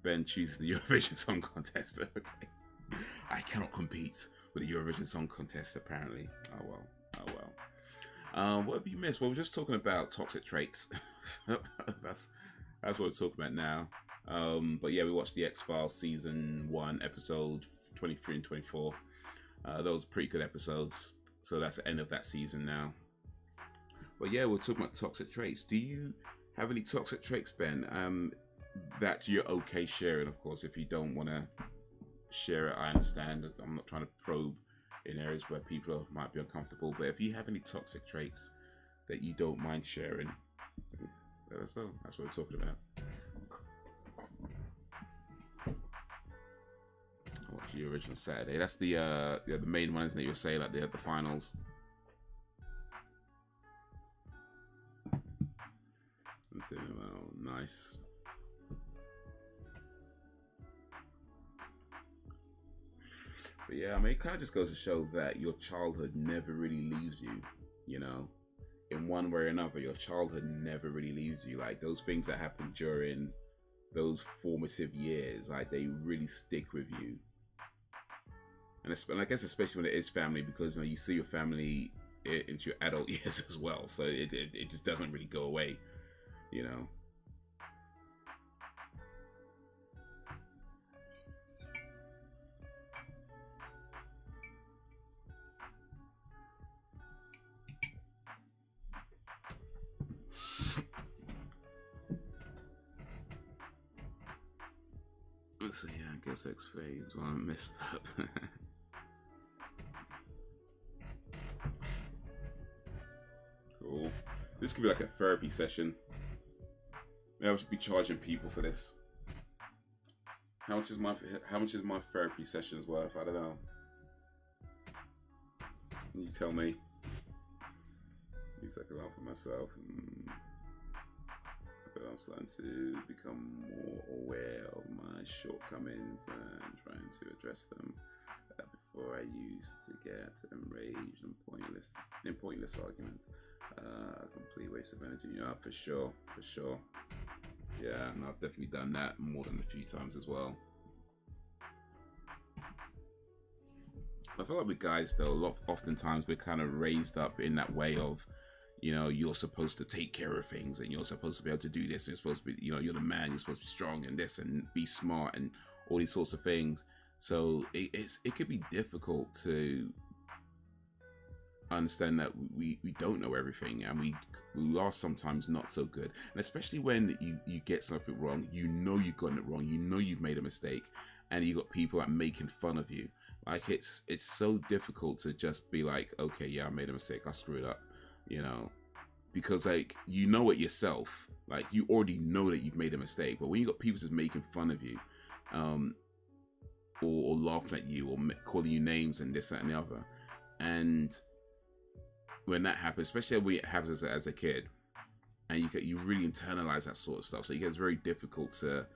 Ben chooses the Eurovision Song Contest. Okay, I cannot compete with the Eurovision Song Contest, apparently. Oh well. Oh well. What have you missed? Well, we're just talking about toxic traits. that's what we're talking about now. But yeah, we watched the X-Files season 1, episode 23 and 24. Those pretty good episodes. So that's the end of that season now. But yeah, we're talking about toxic traits. Do you have any toxic traits, Ben? That you're okay sharing, of course. If you don't want to share it, I understand. I'm not trying to probe in areas where people might be uncomfortable. But if you have any toxic traits that you don't mind sharing, let us know. That's what we're talking about. I watched the original Saturday. That's the main one, isn't it? You'll say like the finals. Well, nice. But yeah, I mean, it kind of just goes to show that your childhood never really leaves you, you know, in one way or another. Your childhood never really leaves you. Like those things that happened during those formative years, like they really stick with you. And I guess especially when it is family, because you know you see your family into your adult years as well, so it just doesn't really go away, you know. Let's see, yeah, I guess X phase. Well, I messed up. Cool. This could be like a therapy session. Maybe I should be charging people for this. How much is my therapy sessions worth? I don't know. You tell me. Let me take it out for myself. But I'm starting to become more aware of my shortcomings and trying to address them. Before I used to get enraged in pointless arguments. A complete waste of energy. Yeah, for sure. Yeah, and I've definitely done that more than a few times as well. I feel like with guys though, oftentimes we're kind of raised up in that way of, you know, you're supposed to take care of things and you're supposed to be able to do this. And you're supposed to be, you know, you're the man, you're supposed to be strong and this and be smart and all these sorts of things. So it could be difficult to understand that we don't know everything, and we are sometimes not so good. And especially when you get something wrong, you know you've gotten it wrong, you know you've made a mistake, and you got people like making fun of you. Like it's so difficult to just be like, okay, yeah, I made a mistake, I screwed up, you know, because like you know it yourself, like you already know that you've made a mistake. But when you got people just making fun of you, or laughing at you, or calling you names and this, that, and the other, and when that happens, especially when it happens as a kid, and you really internalize that sort of stuff, so it gets very difficult to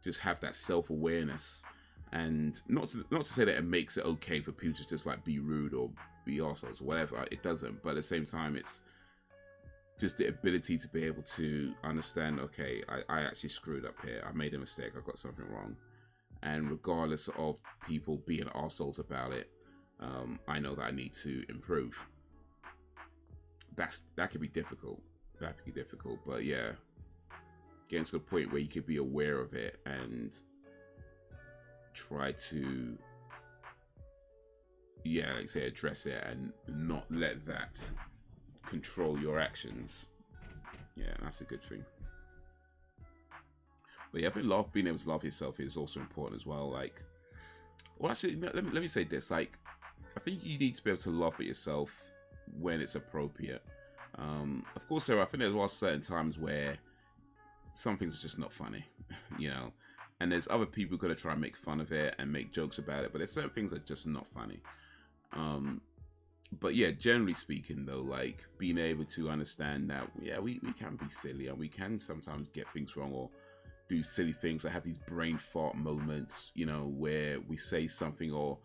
just have that self-awareness. And not to say that it makes it okay for people to just like be rude or be assholes or whatever, it doesn't, but at the same time it's just the ability to be able to understand, okay, I actually screwed up here, I made a mistake, I got something wrong, and regardless of people being assholes about it, I know that I need to improve. That could be difficult. But yeah, getting to the point where you could be aware of it and try to, yeah, like I say, address it and not let that control your actions. Yeah, that's a good thing. But yeah, I think being able to love yourself is also important as well. Like, well, actually, let me say this. Like, I think you need to be able to laugh at yourself when it's appropriate. Of course, I think there are certain times where some things are just not funny, you know, and there's other people going to try and make fun of it and make jokes about it, but there's certain things that are just not funny. But yeah, generally speaking though, like being able to understand that, yeah, we can be silly and we can sometimes get things wrong or do silly things. I have these brain fart moments, you know, where we say something or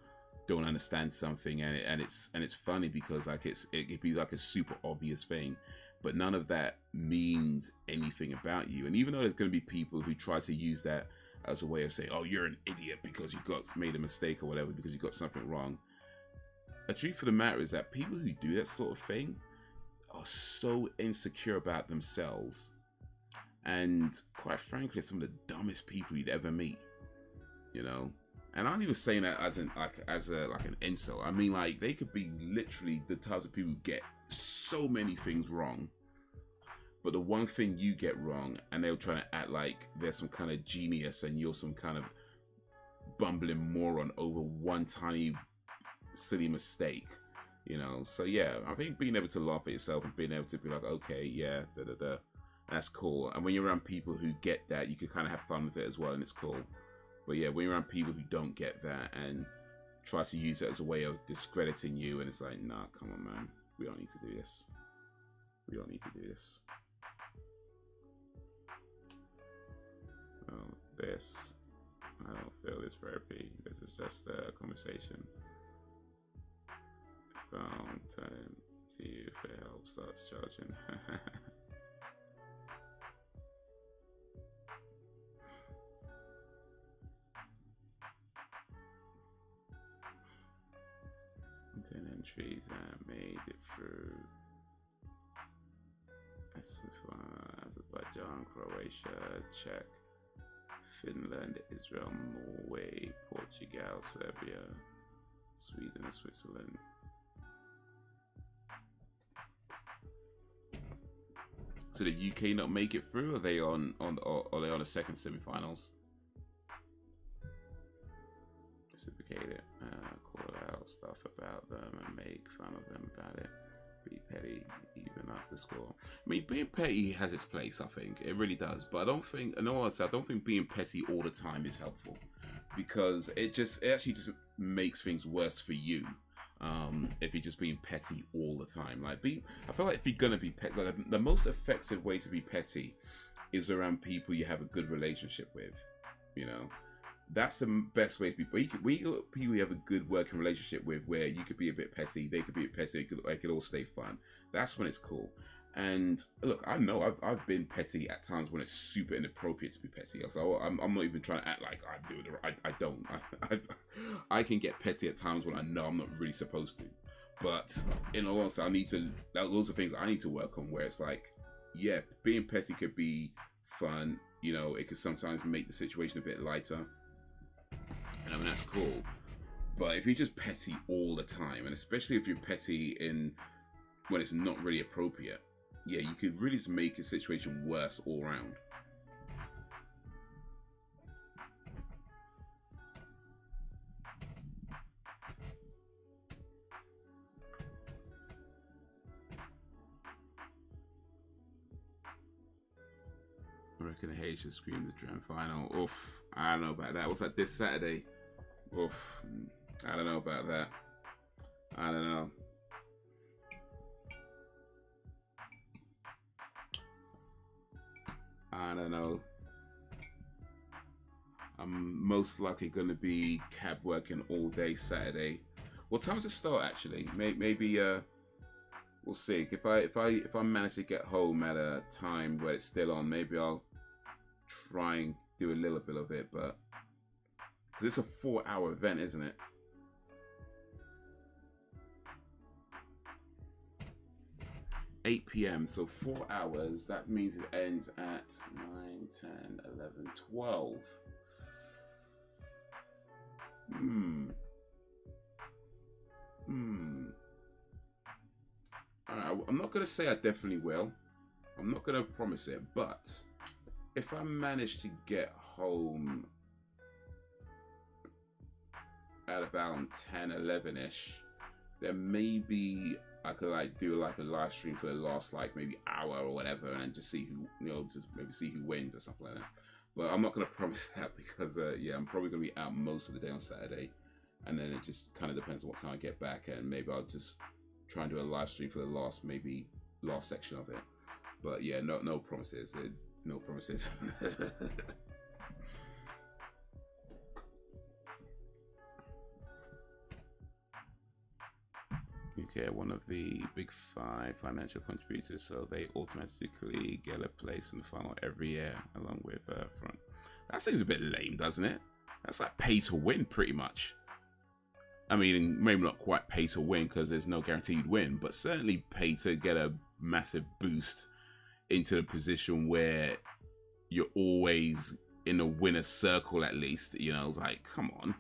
don't understand something, and it's funny because like it could be like a super obvious thing, but none of that means anything about you. And even though there's going to be people who try to use that as a way of saying, oh, you're an idiot because you made a mistake or whatever, because you got something wrong, the truth of the matter is that people who do that sort of thing are so insecure about themselves, and quite frankly, some of the dumbest people you'd ever meet. You know, and I'm not even saying that as an an insult. I mean, like, they could be literally the types of people who get so many things wrong, but the one thing you get wrong, and they'll try to act like they're some kind of genius and you're some kind of bumbling moron over one tiny silly mistake. You know, so yeah, I think being able to laugh at yourself and being able to be like, okay, yeah, that's cool. And when you're around people who get that, you can kind of have fun with it as well, and it's cool. But yeah, when you're around people who don't get that and try to use it as a way of discrediting you, and it's like, nah, come on, man, we don't need to do this. We don't need to do this. So this, I don't feel this therapy. This is just a conversation. Phone, turn to you if it helps. Starts charging. Entries made it through Azerbaijan, Croatia, Czech, Finland, Israel, Norway, Portugal, Serbia, Sweden, and Switzerland. So did UK not make it through? Or are they on the second semi-finals? Reciprocate it, call out stuff about them and make fun of them about it. Be petty, even up the score. I mean, being petty has its place, I think. It really does. But I don't think, in all honesty, I don't think being petty all the time is helpful. Because it actually just makes things worse for you. If you're just being petty all the time. I feel like if you're gonna be petty, like, the most effective way to be petty is around people you have a good relationship with. You know? That's the best way to be. We got people you have a good working relationship with, where you could be a bit petty, they could be a bit petty, it could all stay fun. That's when it's cool. And look, I know I've been petty at times when it's super inappropriate to be petty. So I'm not even trying to act like I do it. I don't. I can get petty at times when I know I'm not really supposed to. But in all honesty, those are things I need to work on. Where it's like, yeah, being petty could be fun. You know, it could sometimes make the situation a bit lighter. I mean, that's cool. But if you're just petty all the time, and especially if you're petty when it's not really appropriate, yeah, you could really just make a situation worse all around. I reckon Haze should scream the grand final. Oof, I don't know about that. What's that, this Saturday? Oof, I don't know about that. I don't know. I don't know. I'm most likely going to be cab working all day Saturday. What time does it start actually? Maybe we'll see. If I manage to get home at a time where it's still on, maybe I'll try and do a little bit of it. But because it's a 4-hour event, isn't it? $8 p.m. so 4 hours. That means it ends at 9, 10, 11, 12. Alright, I'm not gonna say I definitely will. I'm not gonna promise it, but if I manage to get home at about 10, 11-ish, then maybe I could like do like a live stream for the last like maybe hour or whatever, and just see who, you know, just maybe see who wins or something like that. But I'm not gonna promise that because yeah, I'm probably gonna be out most of the day on Saturday, and then it just kind of depends on what time I get back, and maybe I'll just try and do a live stream for the last section of it. But yeah, no promises. No promises. UK are one of the big 5 financial contributors, so they automatically get a place in the final every year, along with front. That seems a bit lame, doesn't it? That's like pay to win, pretty much. I mean, maybe not quite pay to win because there's no guaranteed win, but certainly pay to get a massive boost into the position where you're always in a winner's circle at least. You know, like, come on.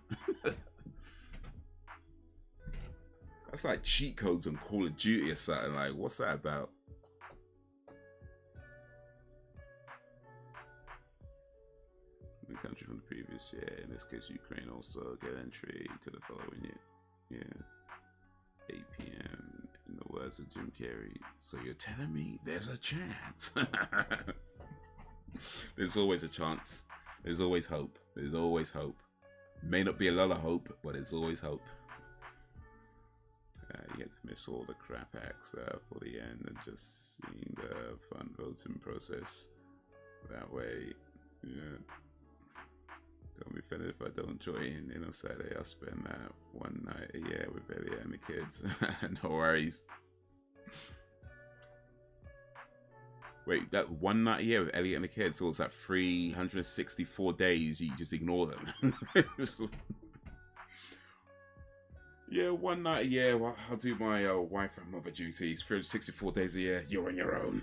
That's like cheat codes on Call of Duty or something. Like, what's that about? The country from the previous year. In this case, Ukraine also get entry to the following year. Yeah. 8 p.m. in the words of Jim Carrey. So you're telling me there's a chance? There's always a chance. There's always hope. There's always hope. May not be a lot of hope, but there's always hope. You get to miss all the crap acts for the end and just seeing the fun voting process that way. Yeah. Don't be offended if I don't join in on Saturday. I'll spend that one night a year with Elliot and the kids. No worries. Wait, that one night a year with Elliot and the kids, so it's like 364 days, you just ignore them. Yeah, one night a year, well, I'll do my wife and mother duties. 364 days a year, you're on your own.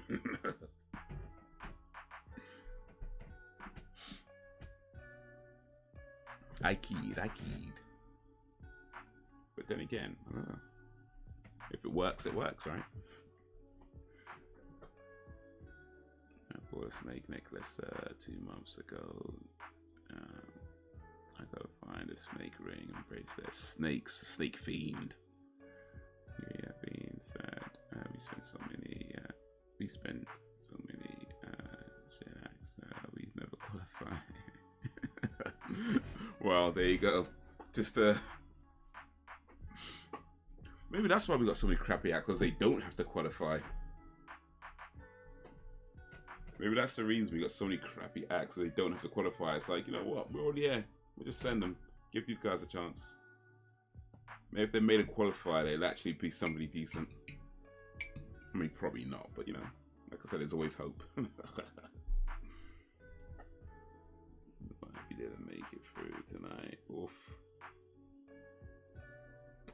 I keyed. But then again, if it works, right? I bought a snake necklace 2 months ago. I gotta find a snake ring and bracelet. Snake fiend. Yeah, being sad. We spent so many Gen X. We've never qualified. Well, there you go. Just maybe that's why we got so many crappy acts, because they don't have to qualify. Maybe that's the reason we got so many crappy acts, so they don't have to qualify. It's like, you know what, we're already here. We'll just send them. Give these guys a chance. Maybe if they made a qualifier, they'll actually be somebody decent. I mean, probably not, but you know, like I said, there's always hope. If you didn't make it through tonight, oof.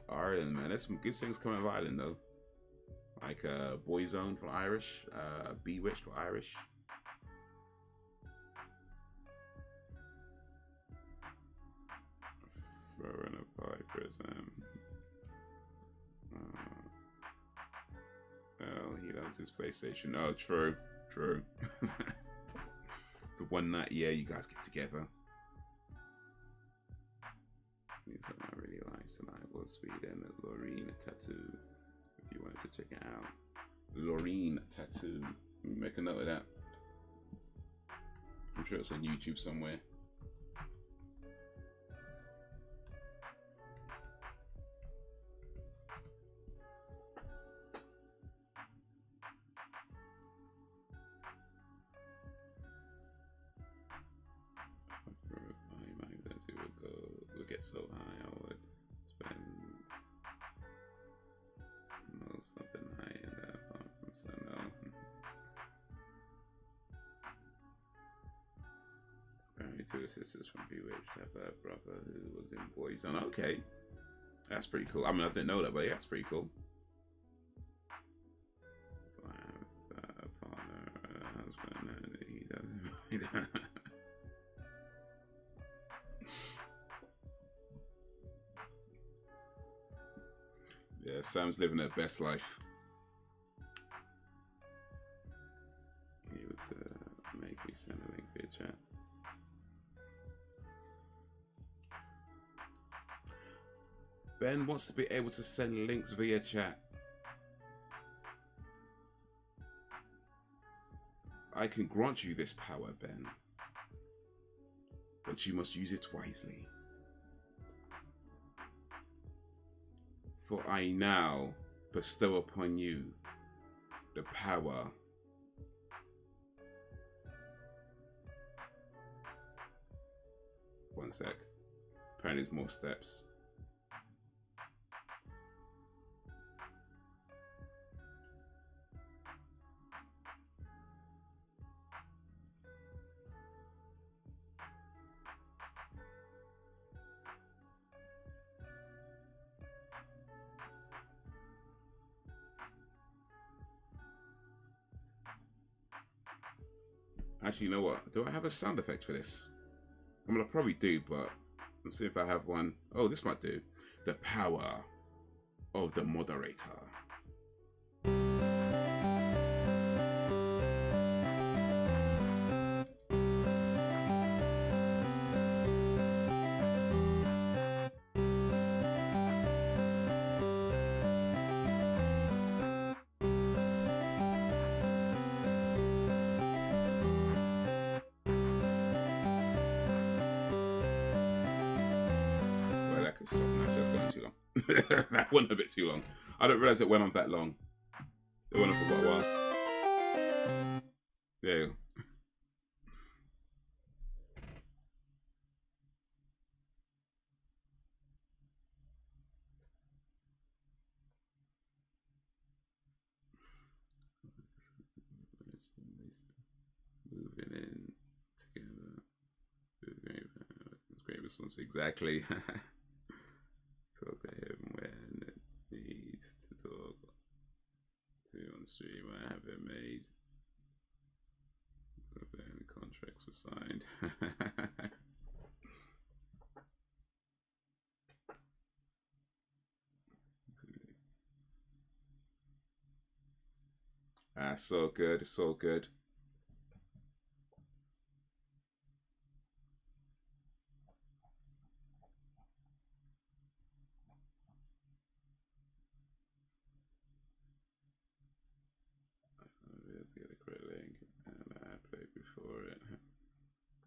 Ireland, man, there's some good things coming out of Ireland though. Like Boyzone for Irish, Bewitched for Irish. Throwing a pie for exam. Well, he loves his PlayStation. Oh, true. The one night, yeah, you guys get together. Something I really liked tonight was Sweden Loreen tattoo. If you wanted to check it out, Loreen tattoo. Make a note of that. I'm sure it's on YouTube somewhere. We'll get so high I would spend most of the night in that apart from Sunday. Apparently 2 sisters from Bewitched have a brother who was in Boyzone. Okay, that's pretty cool. I mean, I didn't know that, but yeah, that's pretty cool. So I have a partner, a husband, and he doesn't. Yeah, Sam's living her best life. Able to make me send a link via chat. Ben wants to be able to send links via chat. I can grant you this power, Ben, but you must use it wisely. For I now bestow upon you the power one sec. Apparently there's more steps. Actually, you know what? Do I have a sound effect for this? I mean, I probably do, but let's see if I have one. Oh, this might do. The power of the moderator. Stop now, just going too long. That went a bit too long. I didn't realize it went on that long. It went on for quite a while. There you go. Moving in together. Great response. Exactly. Talk to him when it needs to talk to on stream. I have it made. Then contracts were signed. So good, so good. Get a great link, and I played before it.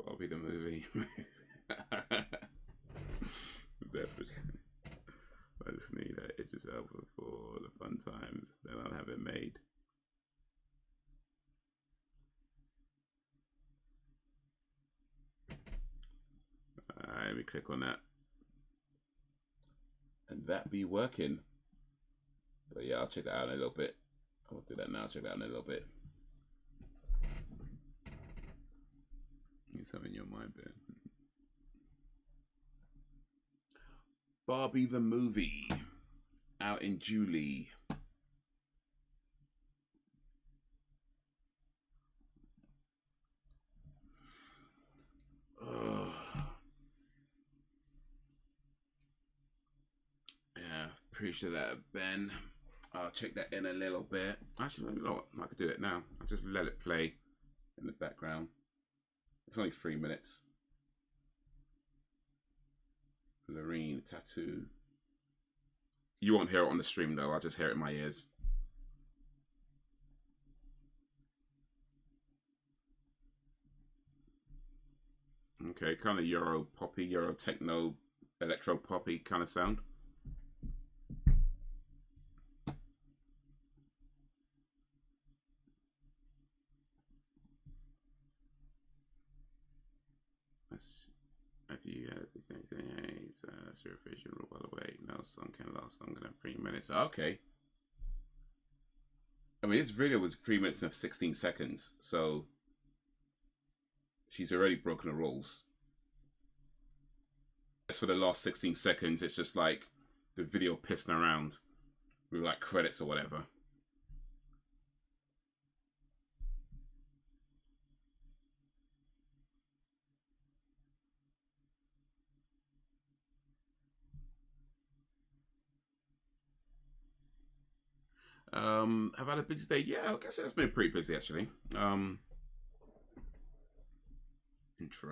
Bobby the movie. Definitely. I just need that Idris Elba for the fun times. Then I'll have it made. Alright, let me click on that. And that be working. But yeah, I'll check that out in a little bit. I'll do that now. I'll check that out in a little bit. Need something in your mind, Ben. Barbie the movie. Out in July. Yeah, appreciate that, Ben. I'll check that in a little bit. Actually, you know what? I could do it now. I'll just let it play in the background. It's only 3 minutes. Loreen, tattoo. You won't hear it on the stream though. I'll just hear it in my ears. Okay, kind of Euro poppy, Euro techno, electro poppy kind of sound. If you had that's Eurovision rule, by the way. No song can last longer than 3 minutes. Okay. I mean, this video was 3 minutes and 16 seconds, so she's already broken the rules. As for the last 16 seconds, it's just like the video pissing around with like credits or whatever. I've had a busy day. Yeah, I guess it's been pretty busy actually. Intro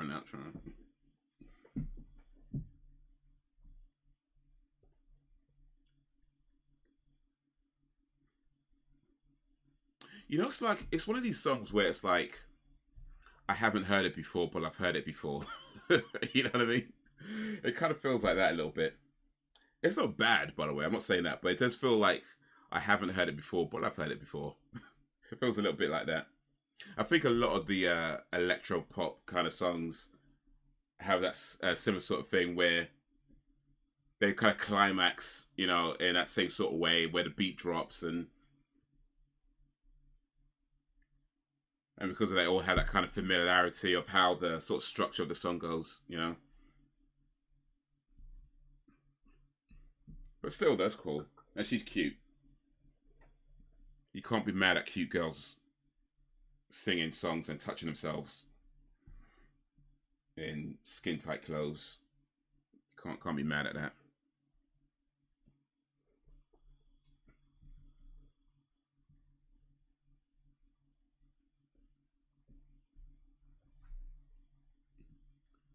and outro. You know, it's one of these songs where it's like I haven't heard it before, but I've heard it before. You know what I mean? It kind of feels like that a little bit. It's not bad, by the way. I'm not saying that, but it does feel like I haven't heard it before, but I've heard it before. It feels a little bit like that. I think a lot of the electro pop kind of songs have that similar sort of thing where they kind of climax, you know, in that same sort of way where the beat drops and because they all have that kind of familiarity of how the sort of structure of the song goes, you know. But still, that's cool. And she's cute. You can't be mad at cute girls singing songs and touching themselves in skin tight clothes. Can't be mad at that.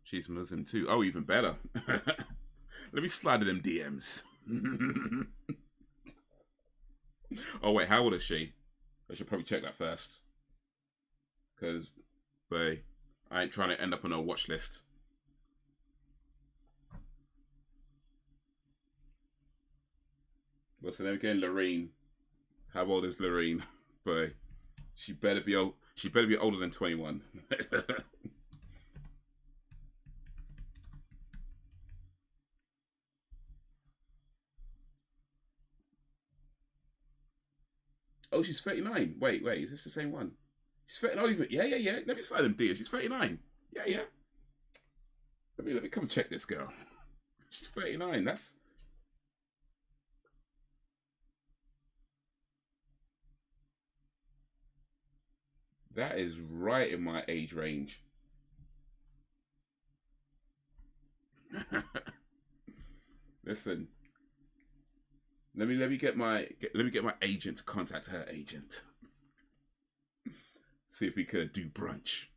She's Muslim too. Oh, even better. Let me slide to them DMs. Oh wait, how old is she? I should probably check that first. Because, boy, I ain't trying to end up on a watch list. What's her name again? Loreen. How old is Loreen? Boy, she better be old. She better be older than 21. Oh, she's 39. Wait, is this the same one? She's 39. Yeah. Let me slide them dears. She's 39. Yeah. Let me come check this girl. She's 39. That is right in my age range. Listen. Let me get my agent to contact her agent. See if we could do brunch.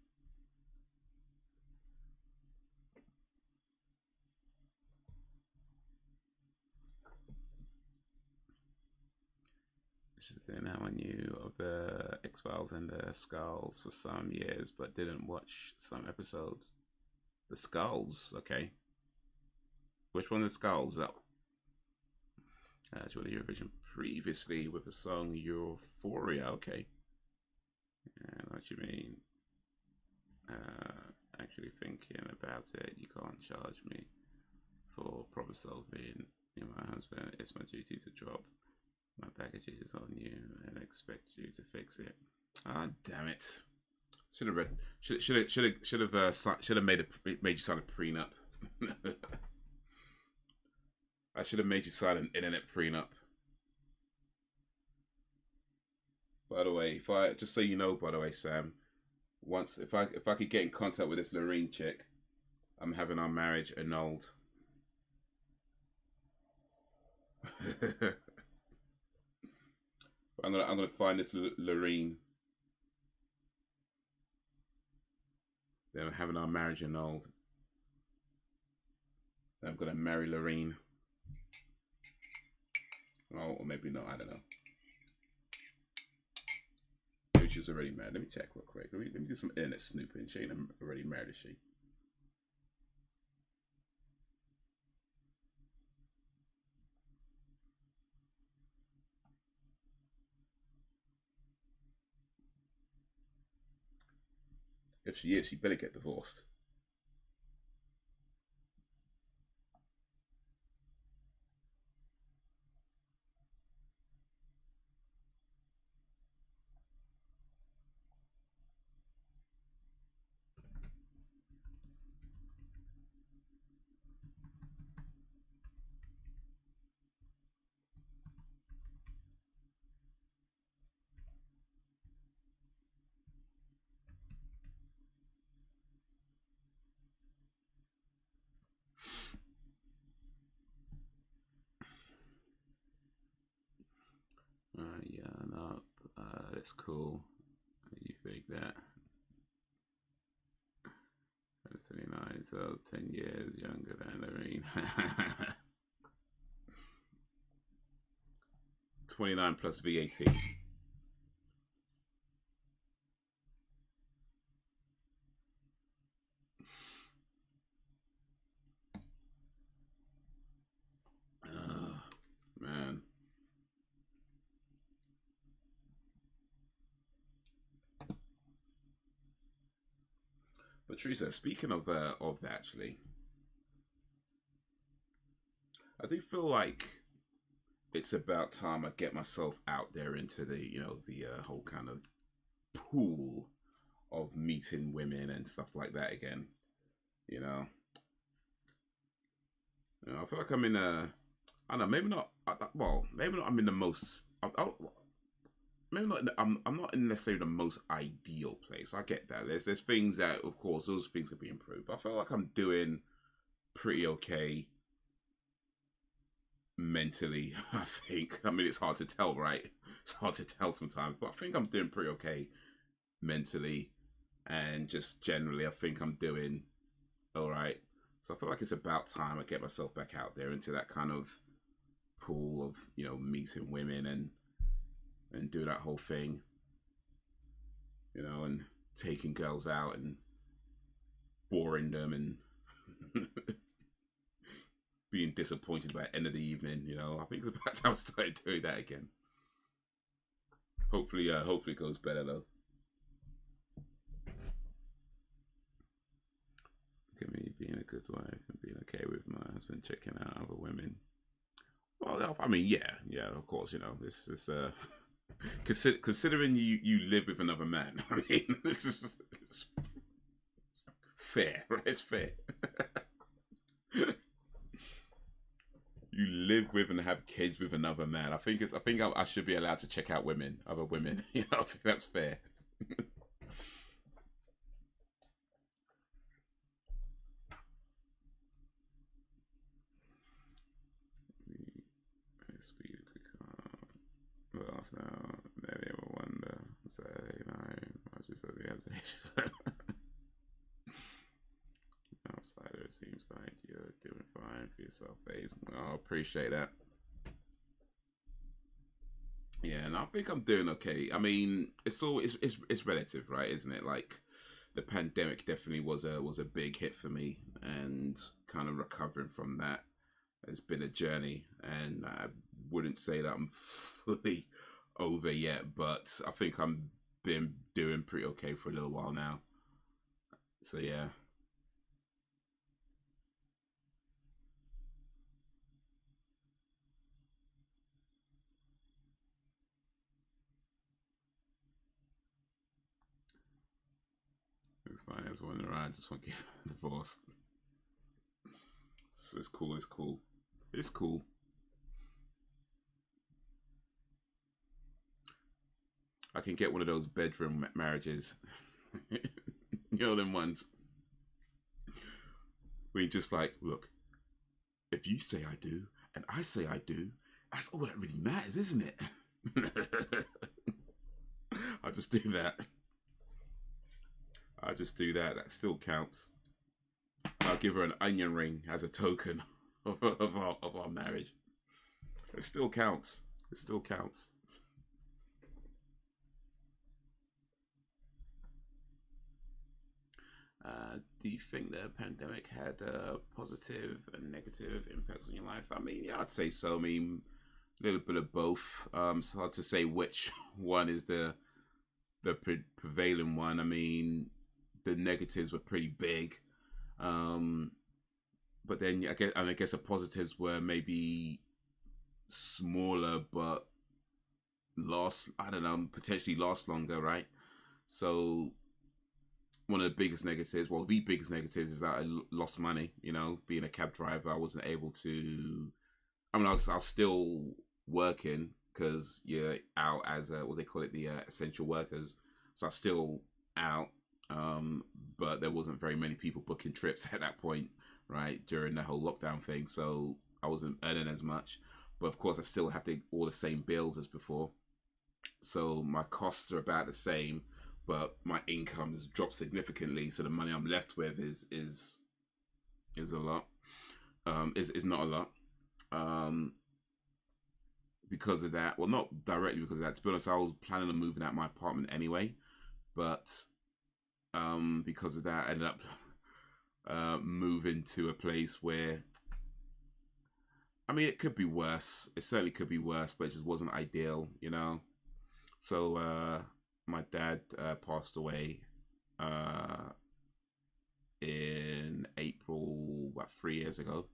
Just then how I knew of the X-Files and the Skulls for some years, but didn't watch some episodes. The Skulls, okay. Which one is Skulls? Oh. Actually, Eurovision previously with the song Euphoria, okay. Yeah, I know what you mean. Actually thinking about it, you can't charge me for problem solving. You're my husband, it's my duty to drop my packages on you and expect you to fix it. Ah, damn it! Should have made you sign a prenup. I should have made you sign an internet prenup. By the way, just so you know, by the way, Sam, if I could get in contact with this Loreen chick, I'm having our marriage annulled. I'm gonna find this Loreen. Then I'm having our marriage annulled. Then I'm gonna marry Loreen. Oh, or maybe not. I don't know. Maybe she's already married. Let me check real quick. Let me do some internet snooping. She ain't already married, is she? If she is, she better get divorced. Yeah, no, that's cool. You think that? 79, so 10 years younger than Loreen. 29 plus VAT. Man. But Teresa, speaking of that, actually, I do feel like it's about time I get myself out there into the, the whole kind of pool of meeting women and stuff like that again. I feel like I'm in a, I don't know, maybe not. Well, maybe not. I'm in the most. maybe not. I'm not in necessarily the most ideal place. I get that. There's things that, of course, those things could be improved. But I feel like I'm doing pretty okay mentally. I think. I mean, it's hard to tell, right? It's hard to tell sometimes, but I think I'm doing pretty okay mentally, and just generally, I think I'm doing all right. So I feel like it's about time I get myself back out there into that kind of pool of, you know, meeting women and do that whole thing, you know, and taking girls out and boring them and being disappointed by the end of the evening. You know, I think it's about time I started doing that again. Hopefully it goes better though. Look at me being a good wife and being okay with my husband checking out other women. Well, I mean, yeah, of course, you know, this is considering you live with another man. I mean, this is fair, right? It's fair. You live with and have kids with another man. I think I should be allowed to check out other women. You know, I think that's fair. Last now, maybe ever wonder. Saturday night, I just said the answer. Outsider, it seems like you're doing fine for yourself, Haze. I appreciate that. Yeah, and I think I'm doing okay. I mean, it's relative, right? Isn't it? Like, the pandemic definitely was a big hit for me, and kind of recovering from that has been a journey. And I wouldn't say that I'm fully over yet, but I think I'm been doing pretty okay for a little while now. So yeah. It's fine. It's one around. I just want to get a divorce. So it's cool. It's cool. It's cool. I can get one of those bedroom marriages. You know them ones. We just like, look, if you say I do and I say I do, that's all that really matters, isn't it? I'll just do that. I'll just do that. That still counts. I'll give her an onion ring as a token of our marriage. It still counts. It still counts. Do you think the pandemic had positive and negative impacts on your life? I mean, yeah, I'd say so. I mean, a little bit of both. It's hard to say which one is the prevailing one. I mean, the negatives were pretty big, but then I guess the positives were maybe smaller, but I don't know, potentially last longer, right? So one of the biggest negatives, well, the biggest negatives is that I lost money. You know, being a cab driver, I wasn't able to. I mean, I was still working because you're out as what they call it, the essential workers. So I was still out, but there wasn't very many people booking trips at that point, right, during the whole lockdown thing. So I wasn't earning as much, but of course I still have all the same bills as before. So my costs are about the same, but my income has dropped significantly. So the money I'm left with is a lot. Is not a lot. Because of that, well, not directly because of that. To be honest, I was planning on moving out my apartment anyway, but because of that, I ended up moving to a place where, I mean, it could be worse. It certainly could be worse, but it just wasn't ideal, you know. So my dad passed away in April, about 3 years ago.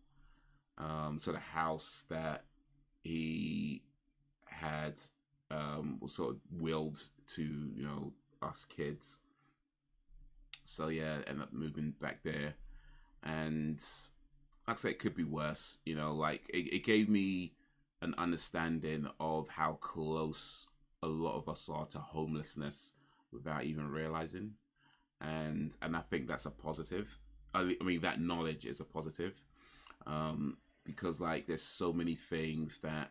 So the house that he had was sort of willed to, you know, us kids. So yeah, ended up moving back there, and like I say, it could be worse. You know, like it gave me an understanding of how close a lot of us are to homelessness without even realizing, and I think that's a positive. I mean, that knowledge is a positive, because like there's so many things that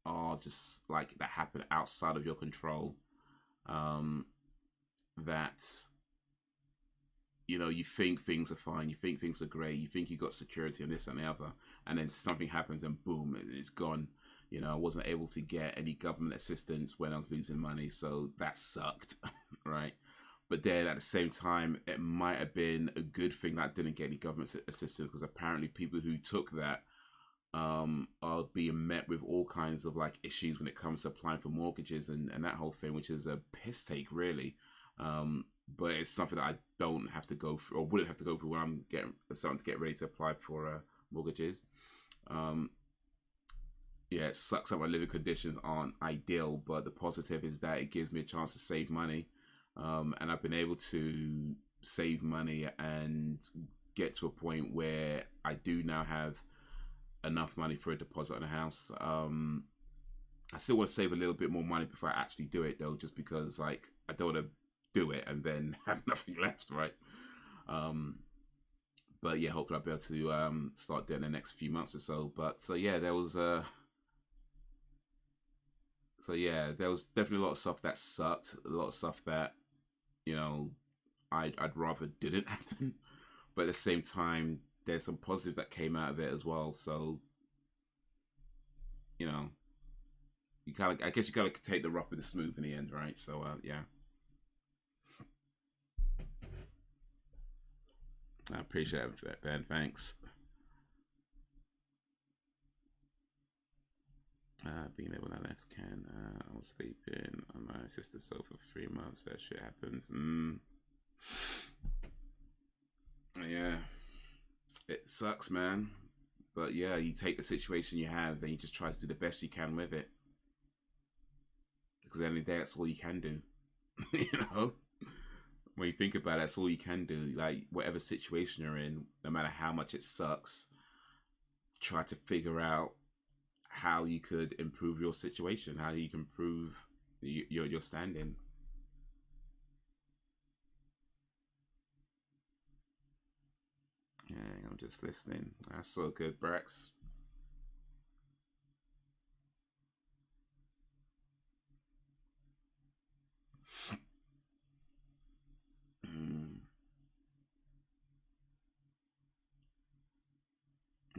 are just like that happen outside of your control, that you think things are fine, you think things are great, you think you got security and this and the other, and then something happens and boom, it's gone. I wasn't able to get any government assistance when I was losing money, so that sucked, right? But then at the same time, it might have been a good thing that I didn't get any government assistance, because apparently people who took that are being met with all kinds of like issues when it comes to applying for mortgages and that whole thing, which is a piss take, really. But it's something that I don't have to go through, or wouldn't have to go through when I'm starting to get ready to apply for mortgages. Yeah, it sucks that my living conditions aren't ideal, but the positive is that it gives me a chance to save money. And I've been able to save money and get to a point where I do now have enough money for a deposit on a house. I still want to save a little bit more money before I actually do it, though, just because like I don't want to do it and then have nothing left, right? But yeah, hopefully I'll be able to start doing the next few months or so. But so yeah, there was definitely a lot of stuff that sucked, a lot of stuff that I'd rather didn't happen, but at the same time there's some positives that came out of it as well. So you kind of, I guess you gotta take the rough with the smooth in the end, right? So yeah, I appreciate it, Ben. Thanks. Being able to left can I was sleeping on my sister's sofa for 3 months. That shit happens. Yeah, it sucks, man. But yeah, you take the situation you have and you just try to do the best you can with it, because at the end of the day, that's all you can do. When you think about it, that's all you can do. Like whatever situation you're in, no matter how much it sucks, try to figure out how you could improve your situation, how you can improve your standing. Yeah, I'm just listening. That's so good, Brax.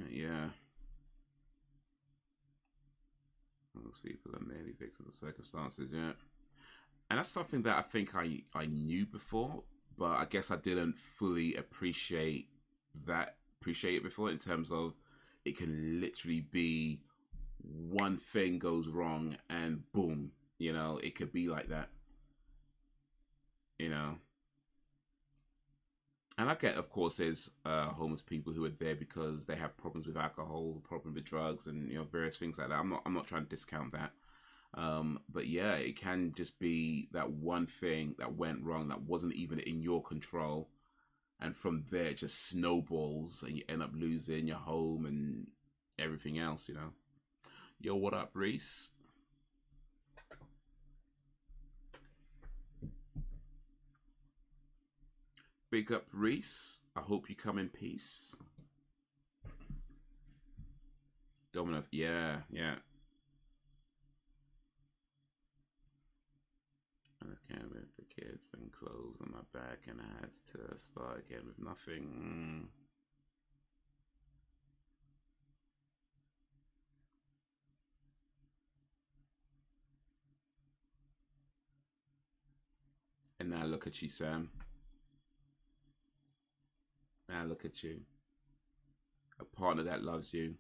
Yeah. Most people are merely victims of circumstances, yeah. And that's something that I think I knew before, but I guess I didn't fully appreciate it before, in terms of it can literally be one thing goes wrong and boom, it could be like that. And I get, of course, there's homeless people who are there because they have problems with alcohol, problems with drugs, and various things like that. I'm not trying to discount that. But yeah, it can just be that one thing that went wrong that wasn't even in your control, and from there it just snowballs, and you end up losing your home and everything else. Yo, what up, Reese? Big up, Reese. I hope you come in peace. Domino, yeah. I can't with the kids and clothes on my back, and I had to start again with nothing. And now look at you, Sam. Now look at you. A partner that loves you.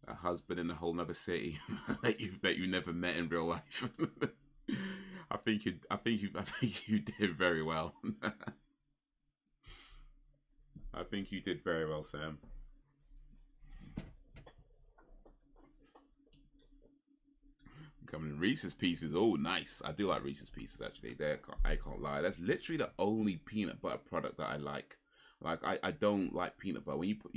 A husband in a whole nother city that you never met in real life. I think you did very well. I think you did very well, Sam. Coming Reese's Pieces. Oh, nice. I do like Reese's Pieces, actually. I can't lie. That's literally the only peanut butter product that I like. Like, I don't like peanut butter. When you put,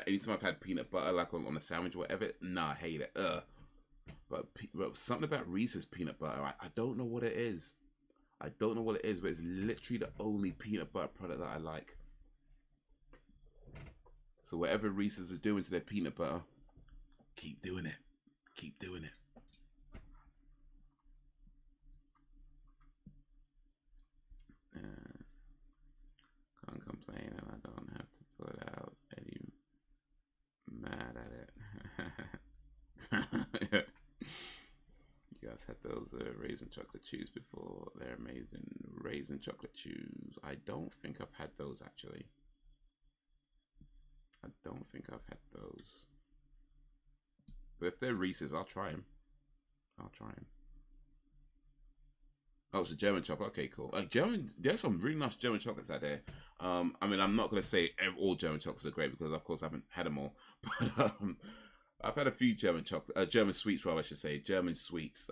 anytime I've had peanut butter, like on a sandwich or whatever, nah, I hate it. Ugh. But something about Reese's peanut butter, I don't know what it is. I don't know what it is, but it's literally the only peanut butter product that I like. So whatever Reese's are doing to their peanut butter, keep doing it. Keep doing it. Can't complain, and I don't have to put out any mad at it. You guys had those raisin chocolate chews before. They're amazing. Raisin chocolate chews. I don't think I've had those actually. I don't think I've had those. But if they're Reese's, I'll try them. I'll try them. Oh, it's a German chocolate. Okay, cool. German. There's some really nice German chocolates out there. I mean, I'm not gonna say all German chocolates are great because, of course, I haven't had them all. But I've had a few German chocolate, German sweets, rather I should say, German sweets.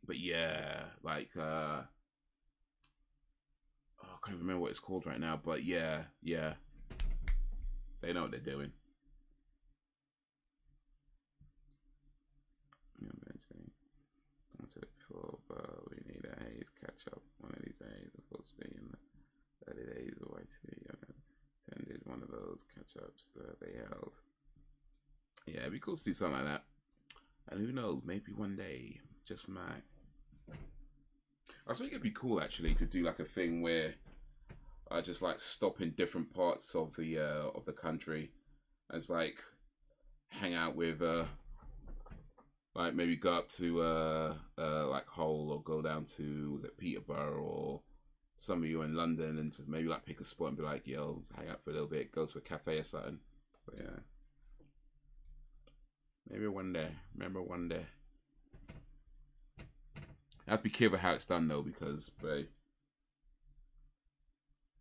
But yeah, like I can't even remember what it's called right now. But yeah, they know what they're doing. I said it before, but we need a Haze catch up one of these days. Unfortunately, in the early days of YT, I attended one of those catch ups that they held. Yeah, it'd be cool to do something like that. And who knows, maybe one day, just might. I think it'd be cool actually to do like a thing where I just like stop in different parts of the country and just like hang out with like maybe go up to like Hull or go down to, was it Peterborough, or some of you in London, and just maybe like pick a spot and be like, yo, hang out for a little bit, go to a cafe or something. But yeah, maybe one day. Remember one day. I have to be careful how it's done though, because bro,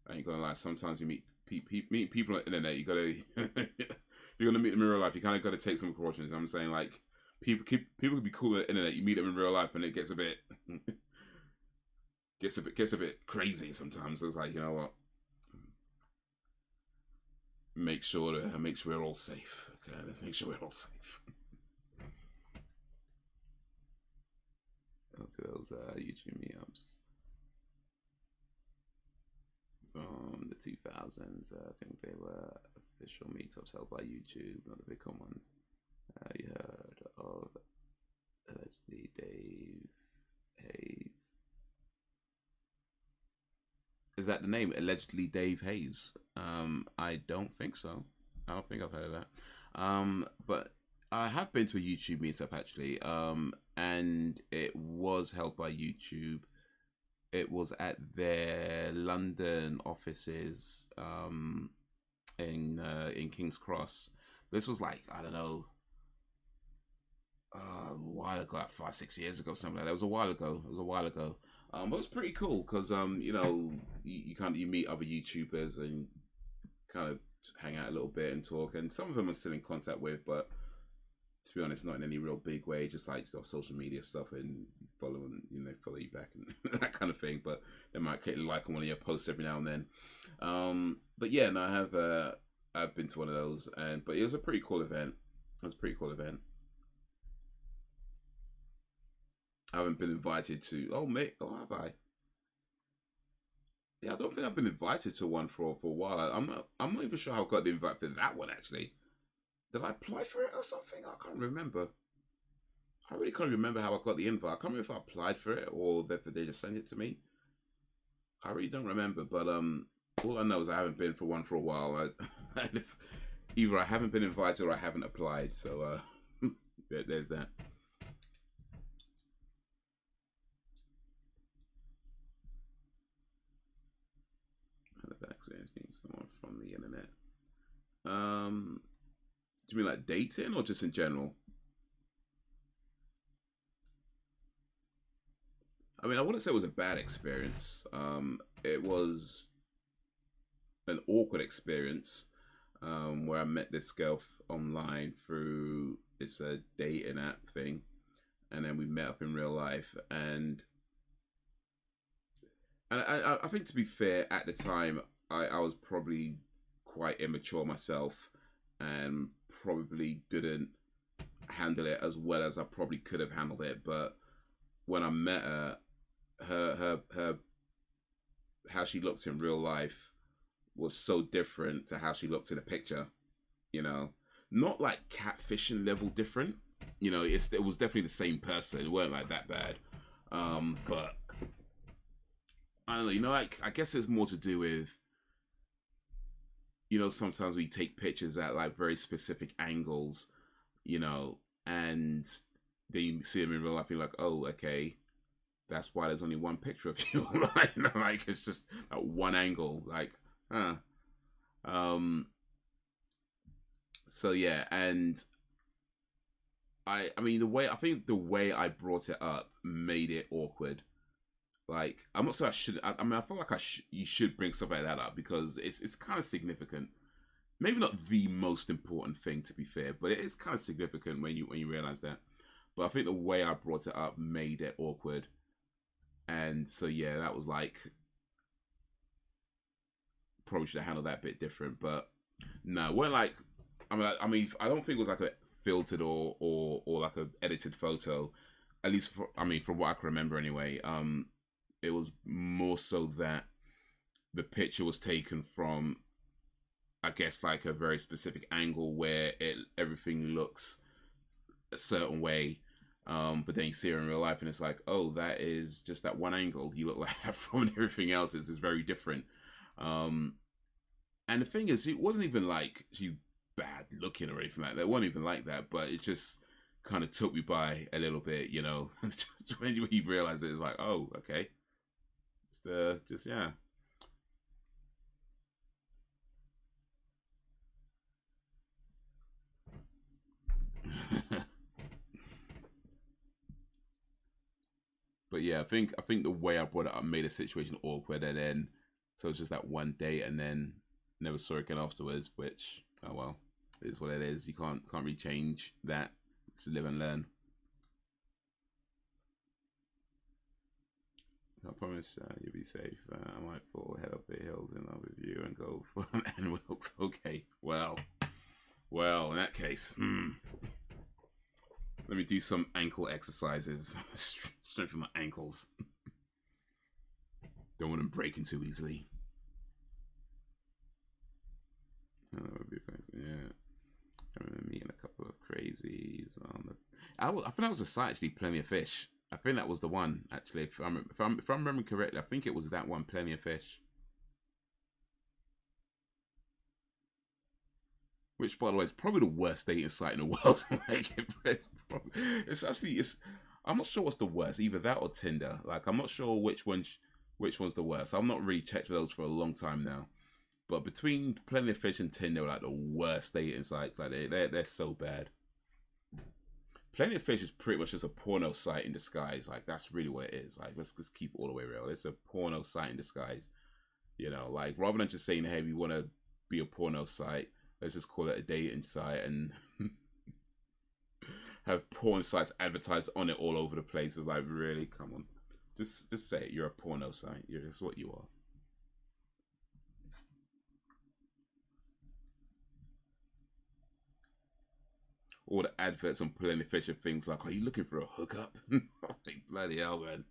I ain't gonna lie, sometimes you meet people on the internet, you gotta if you're gonna meet them in real life, you kinda gotta take some precautions. You know what I'm saying, like people can be cool on the internet, you meet them in real life and it gets a bit gets a bit crazy sometimes. So it's like, you know what? Make sure we're all safe. Okay, let's make sure we're all safe. Go to those YouTube meetups from the 2000s. I think they were official meetups held by YouTube, not the Bitcoin ones. You heard of allegedly Dave Haze? Is that the name? Allegedly Dave Haze? I don't think so. I don't think I've heard of that. But I have been to a YouTube meetup actually, and it was held by YouTube. It was at their London offices in King's Cross. This was like, I don't know, a while ago, like 5-6 years ago, something like that. It was a while ago. But it was pretty cool because you know, you meet other YouTubers and kind of hang out a little bit and talk, and some of them are still in contact with, but to be honest, not in any real big way, just like social media stuff and follow you back and that kind of thing. But they might click like on one of your posts every now and then. But yeah, no, I've been to one of those, but it was a pretty cool event. I haven't been invited to. Oh mate, have I? Yeah, I don't think I've been invited to one for a while. I'm not even sure how I got the invite for that one actually. Did I apply for it or something? I can't remember. I really can't remember how I got the invite. I can't remember if I applied for it or that they just sent it to me. I really don't remember, but all I know is I haven't been for one for a while. Either I haven't been invited or I haven't applied. So there's that. That experience being someone from the internet. Do you mean like dating or just in general? I mean, I wouldn't say it was a bad experience. It was an awkward experience where I met this girl online through this dating app thing, and then we met up in real life. And I think, to be fair, at the time I was probably quite immature myself and probably didn't handle it as well as I probably could have handled it. But when I met her, her how she looked in real life was so different to how she looked in a picture. You know, not like catfishing level different. You know, it was definitely the same person. It weren't like that bad. But I don't know. You know, like I guess it's more to do with, you know, sometimes we take pictures at like very specific angles, you know, and then you see them in real life, you're like, oh, okay, that's why there's only one picture of you. Like, you know, like it's just at one angle, like, huh. So yeah, and I mean I think the way I brought it up made it awkward. Like, I'm not saying I should. I mean, I feel like you should bring stuff like that up because it's kind of significant. Maybe not the most important thing, to be fair, but it is kind of significant when you realize that. But I think the way I brought it up made it awkward, and so yeah, that was like probably should have handled that a bit different. But no, it weren't like I mean, I don't think it was like a filtered or like a edited photo. At least, from what I can remember anyway. It was more so that the picture was taken from, I guess, like a very specific angle where everything looks a certain way. But then you see her in real life and it's like, oh, that is just that one angle. You look like that from everything else is very different. And the thing is, it wasn't even like she's bad looking or anything like that. It wasn't even like that, but it just kind of took me by a little bit, you know. Just when you realize it, it's like, oh, okay. Just yeah. But yeah, I think the way I brought it up made the situation awkward, and then so it's just that one date, and then never saw it again afterwards. Which, oh well, it is what it is. You can't really change that. To live and learn. I promise you'll be safe. I might fall head up the hills in love with you and go for an annual. Okay, well, in that case, let me do some ankle exercises. Strengthen my ankles. Don't want them breaking too easily. That would be fancy. Yeah. I remember meeting a couple of crazies on the. I think that was the site actually. Plenty of Fish. I think that was the one actually. If I'm remembering correctly, I think it was that one. Plenty of Fish. Which, by the way, is probably the worst dating site in the world. Like, it's actually I'm not sure what's the worst. Either that or Tinder. Like, I'm not sure which one's the worst. I've not really checked for those for a long time now. But between Plenty of Fish and Tinder, like the worst dating sites. Like they're so bad. Plenty of Fish is pretty much just a porno site in disguise. Like that's really what it is. Like let's just keep it all the way real. It's a porno site in disguise. You know, like rather than just saying, hey, we want to be a porno site, let's just call it a dating site and have porn sites advertised on it all over the place. It's like, really, come on, just say it. You're a porno site. That's what you are. All the adverts on Plenty of Fish are things like, are you looking for a hookup? Like, bloody hell, man.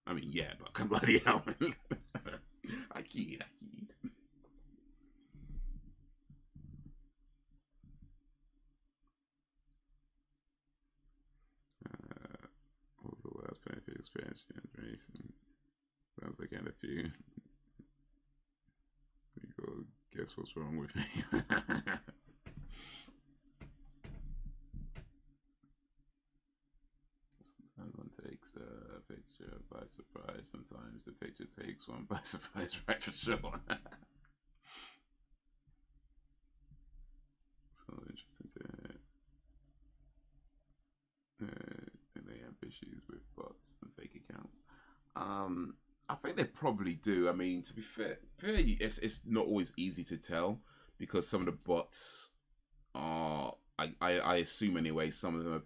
I mean, yeah, but bloody hell, man. I kid. What was the last Plenty of Fish experience in racing? Sounds like I had a few. You go, guess what's wrong with me? Sometimes one takes a picture by surprise. Sometimes the picture takes one by surprise, right, for sure. So interesting to and they have issues with bots and fake accounts. I think they probably do. I mean, to be fair, it's not always easy to tell because some of the bots are, I assume anyway, some of them are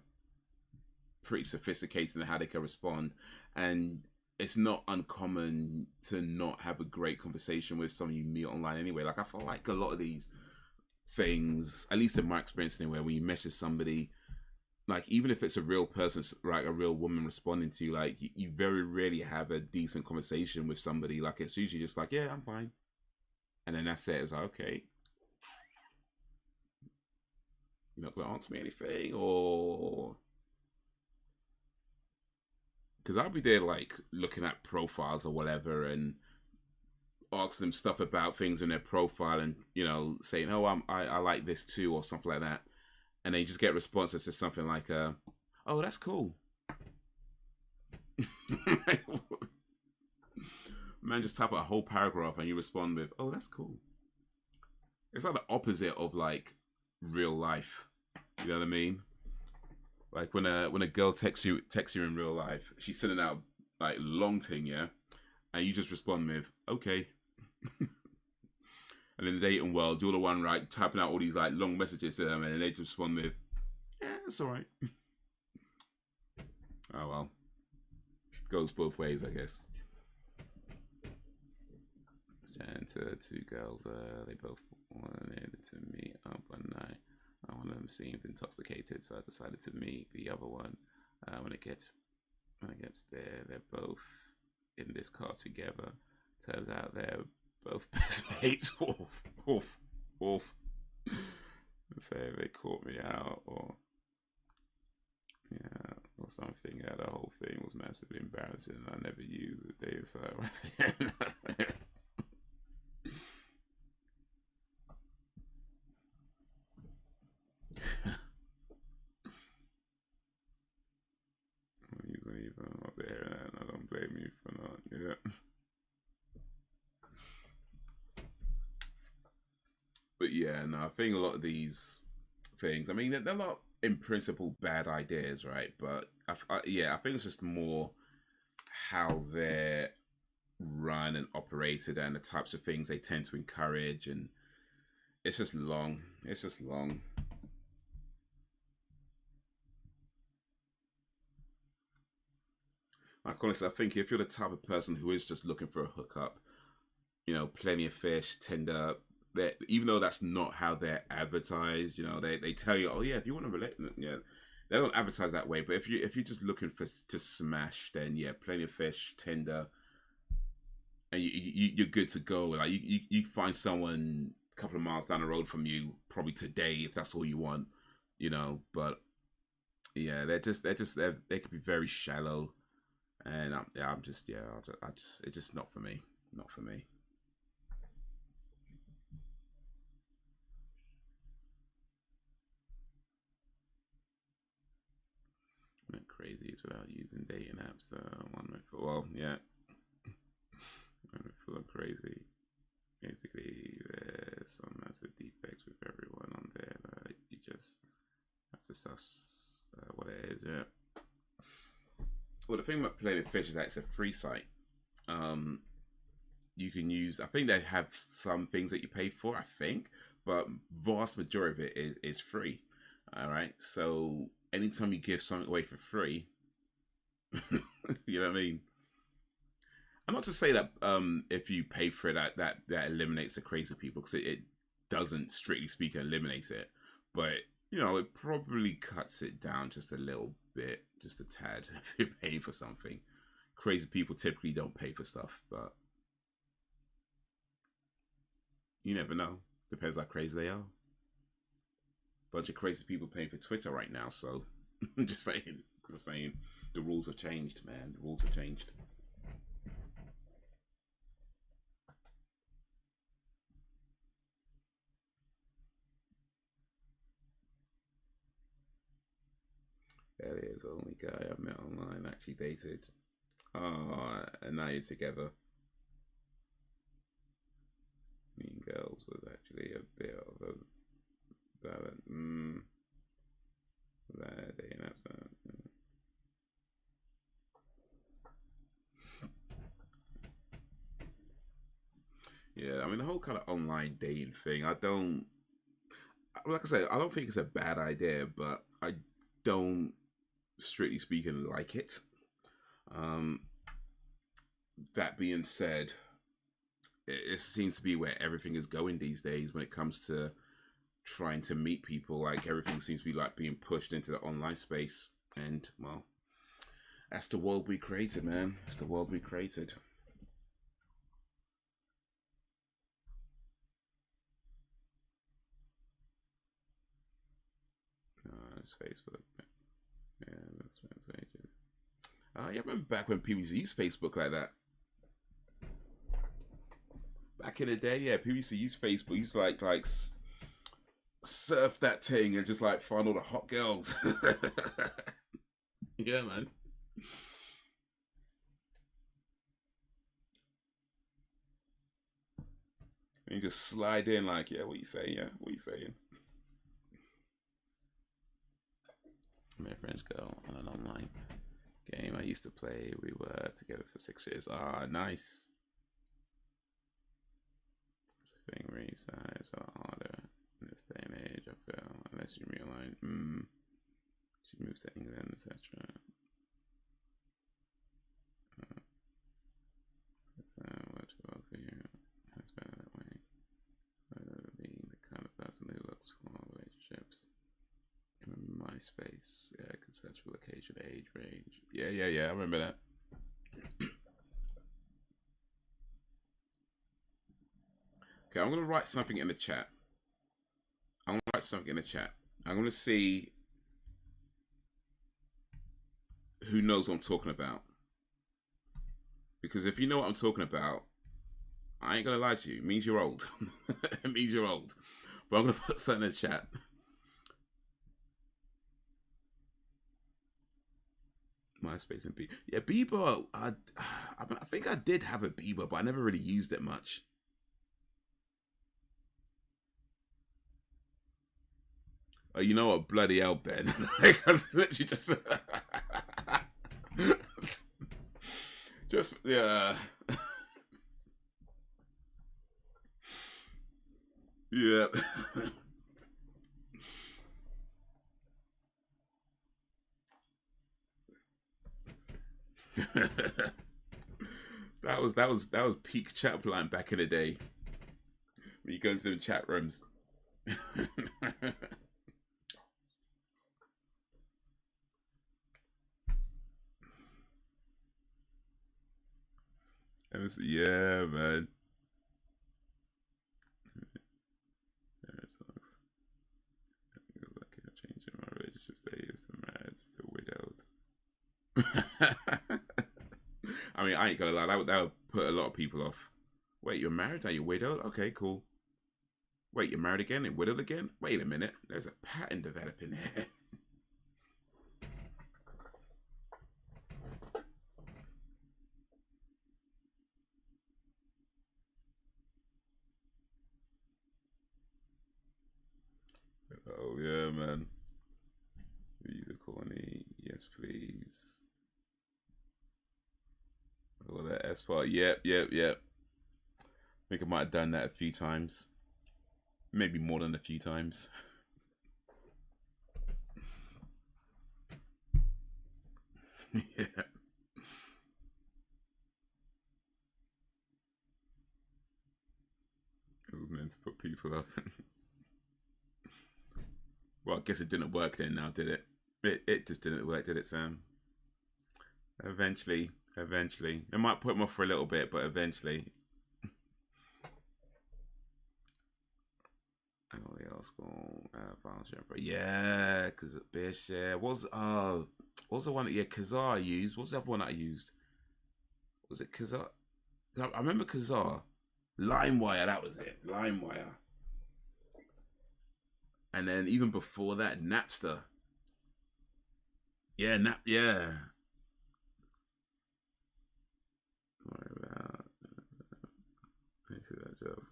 pretty sophisticated in how they can respond, and it's not uncommon to not have a great conversation with someone you meet online anyway. Like I feel like a lot of these things, at least in my experience anyway, when you message somebody like even if it's a real person, like a real woman responding to you, like you very rarely have a decent conversation with somebody. Like it's usually just like, yeah, I'm fine, and then that's it. It's like, okay, you're not gonna answer me anything, or because I'll be there like looking at profiles or whatever and asking them stuff about things in their profile, and saying, oh, I like this too, or something like that, and then you just get responses to something like, oh, that's cool. Man, just type a whole paragraph and you respond with, oh, that's cool. It's like the opposite of like real life. You know what I mean? Like when a girl texts you in real life, she's sending out like long thing, yeah, and you just respond with, okay. And in the dating world, you're the one right typing out all these like long messages to them, and then they just respond with, yeah, it's alright. Oh well. Goes both ways, I guess. And two girls, they both wanted to meet up one night. One of them seemed intoxicated, so I decided to meet the other one. When it gets there, they're both in this car together. Turns out they're both best mates. Oof. Say they caught me out, or yeah, or something. Yeah, the whole thing was massively embarrassing, and I never used it. They so. Even up there, and I don't blame you for not. Yeah. But yeah, no, I think a lot of these things, I mean, they're not in principle bad ideas, right? But I think it's just more how they're run and operated and the types of things they tend to encourage, and it's just long. It's just long. Like honestly, I think if you're the type of person who is just looking for a hookup, plenty of fish, Tinder, that even though that's not how they're advertised, they tell you, oh yeah, if you want to relate, yeah, they don't advertise that way. But if you're just looking to smash, then yeah, plenty of fish, Tinder, and you're good to go. Like you find someone a couple of miles down the road from you, probably today, if that's all you want, But yeah, they could be very shallow, and it's just not for me, not for me. Went crazy without using dating apps. Well, yeah, went full of crazy. Basically, there's some massive defects with everyone on there. You just have to suss what it is. Yeah. Well, the thing about Plenty of Fish is that it's a free site. You can use. I think they have some things that you pay for. I think, but vast majority of it is free. All right, so anytime you give something away for free, you know what I mean. And not to say that if you pay for it, that eliminates the crazy people, because it doesn't, strictly speaking, eliminate it. But it probably cuts it down just a little bit, just a tad. If you're paying for something, crazy people typically don't pay for stuff, but you never know. Depends how crazy they are. Bunch of crazy people paying for Twitter right now, so just saying, the rules have changed, man. The rules have changed. Elliot's the only guy I met online actually dated. Oh, and now you're together. Mean Girls was actually a bit of a balance. That dating apps. Yeah, I mean the whole kind of online dating thing. Like I said, I don't think it's a bad idea, but I don't, strictly speaking, like it. That being said, it seems to be where everything is going these days when it comes to trying to meet people. Like everything seems to be like being pushed into the online space, and well, that's the world we created, man. It's the world we created. It's Facebook. Yeah, that's pages. Yeah, I remember back when people used to use Facebook like that. Back in the day, yeah, people used to use Facebook. Used to like surf that thing and just like find all the hot girls. Yeah, man. And you just slide in like, yeah, what you saying? Yeah, what you saying? I met a French girl on an online game I used to play. We were together for 6 years. Ah, nice. It's a thing resize a lot harder in this day and age, I feel, unless you realign. She moves to England, etc. That's what well for you. That's better that way. Rather being the kind of person who looks for relationships. MySpace, yeah, consensual occasion, age range. Yeah, I remember that. Okay, I'm gonna write something in the chat. I'm gonna see who knows what I'm talking about. Because if you know what I'm talking about, I ain't gonna lie to you. It means you're old. It means you're old. But I'm gonna put something in the chat. MySpace and Bieber. Yeah, Bieber. I think I did have a Bieber, but I never really used it much. Oh, you know what? Bloody hell, Ben. Like, I was literally just yeah. Yeah. that was peak chat line back in the day. When you go into them chat rooms. Yeah, man. Changing my relationship status to marriage to widowed. I mean, I ain't gonna lie, that would put a lot of people off. Wait, you're married? Are you widowed? Okay, cool. Wait, you're married again and widowed again? Wait a minute, there's a pattern developing here. Oh yeah, man. Visa corny. Yes, please. Oh, that S part. Yep. I think I might have done that a few times. Maybe more than a few times. Yeah. It was meant to put people off. Well, I guess it didn't work then now, did it? It just didn't work, did it, Sam? Eventually. It might put them off for a little bit, but eventually. Oh, the old school violence jumper. Yeah, because Bish, yeah. What was the one that, yeah, Kazaa I used? What was the other one that I used? Was it Kazaa? I remember Kazaa. LimeWire, that was it. LimeWire. And then even before that, Napster. Yeah, yeah.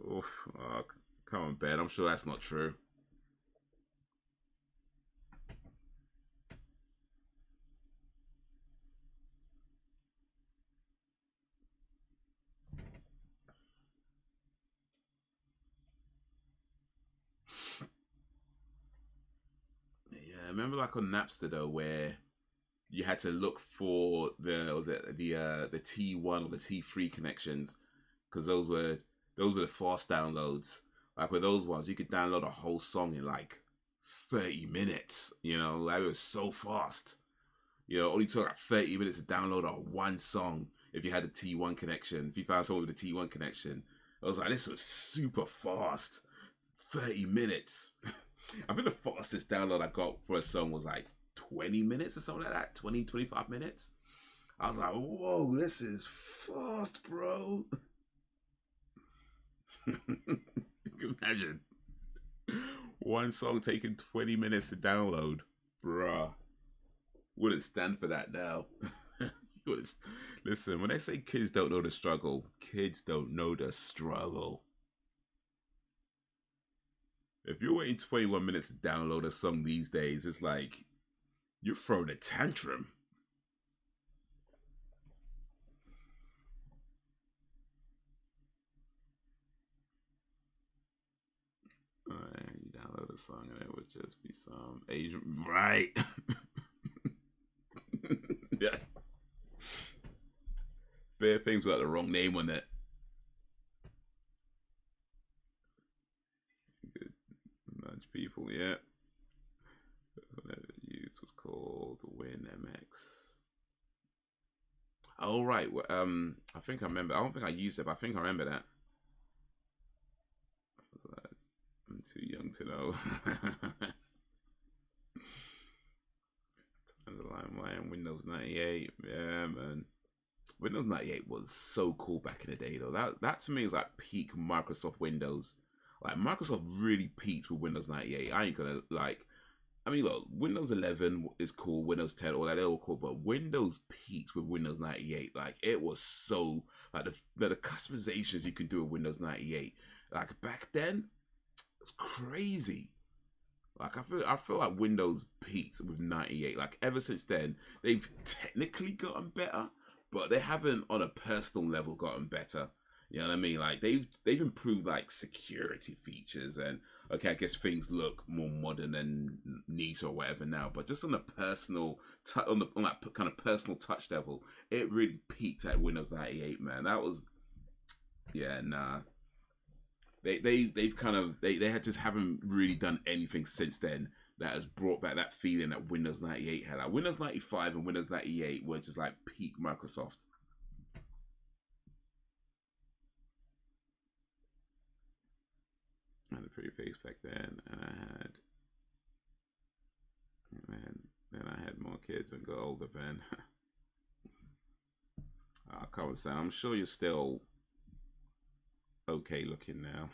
Oof. Oh, come on, Ben. I'm sure that's not true. Yeah, I remember like on Napster though, where you had to look for the T1 or the T3 connections, because those were the fast downloads. Like with those ones, you could download a whole song in like 30 minutes. You know, like it was so fast. You know, only took like 30 minutes to download a one song if you had a T1 connection. If you found someone with a T1 connection, I was like, this was super fast. 30 minutes. I think the fastest download I got for a song was like 20 minutes or something like that. 20, 25 minutes. I was like, whoa, this is fast, bro. You can imagine one song taking 20 minutes to download. Bruh. Wouldn't stand for that now. Listen, when they say kids don't know the struggle, kids don't know the struggle. If you're waiting 21 minutes to download a song these days, it's like you're throwing a tantrum. Alright, you download a song and it would just be some Asian, right? Yeah. Bare things without the wrong name on it. Good nudge people, yeah. That's what I used was called WinMX. Oh right, well, I think I remember. I don't think I used it, but I think I remember that. I'm too young to know. Line Windows 98, yeah, man. Windows 98 was so cool back in the day, though. That to me is like peak Microsoft Windows. Like Microsoft really peaked with Windows 98. I ain't gonna like. I mean, look, Windows 11 is cool, Windows 10, all that, they're all cool, but Windows peaked with Windows 98. Like it was so like the customizations you could do with Windows 98. Like back then, it's crazy. Like I feel like Windows peaked with 98. Like ever since then, they've technically gotten better, but they haven't on a personal level gotten better. You know what I mean? Like they've improved like security features and okay, I guess things look more modern and neat or whatever now. But just on a personal on that kind of personal touch level, it really peaked at Windows 98, man. That was yeah, nah. They've kind of they just haven't really done anything since then that has brought back that feeling that Windows 98 had. Like Windows 95 and Windows 98 were just like peak Microsoft. I had a pretty face back then, and then I had more kids and got older. Then, come on, Sam. I'm sure you're still okay looking now.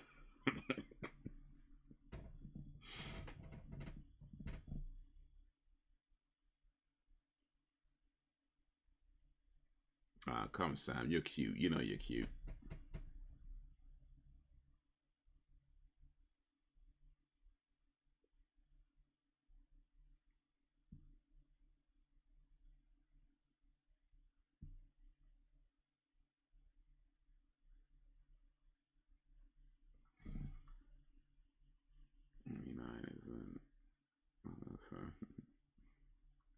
Come, Sam. You're cute. You know you're cute. So,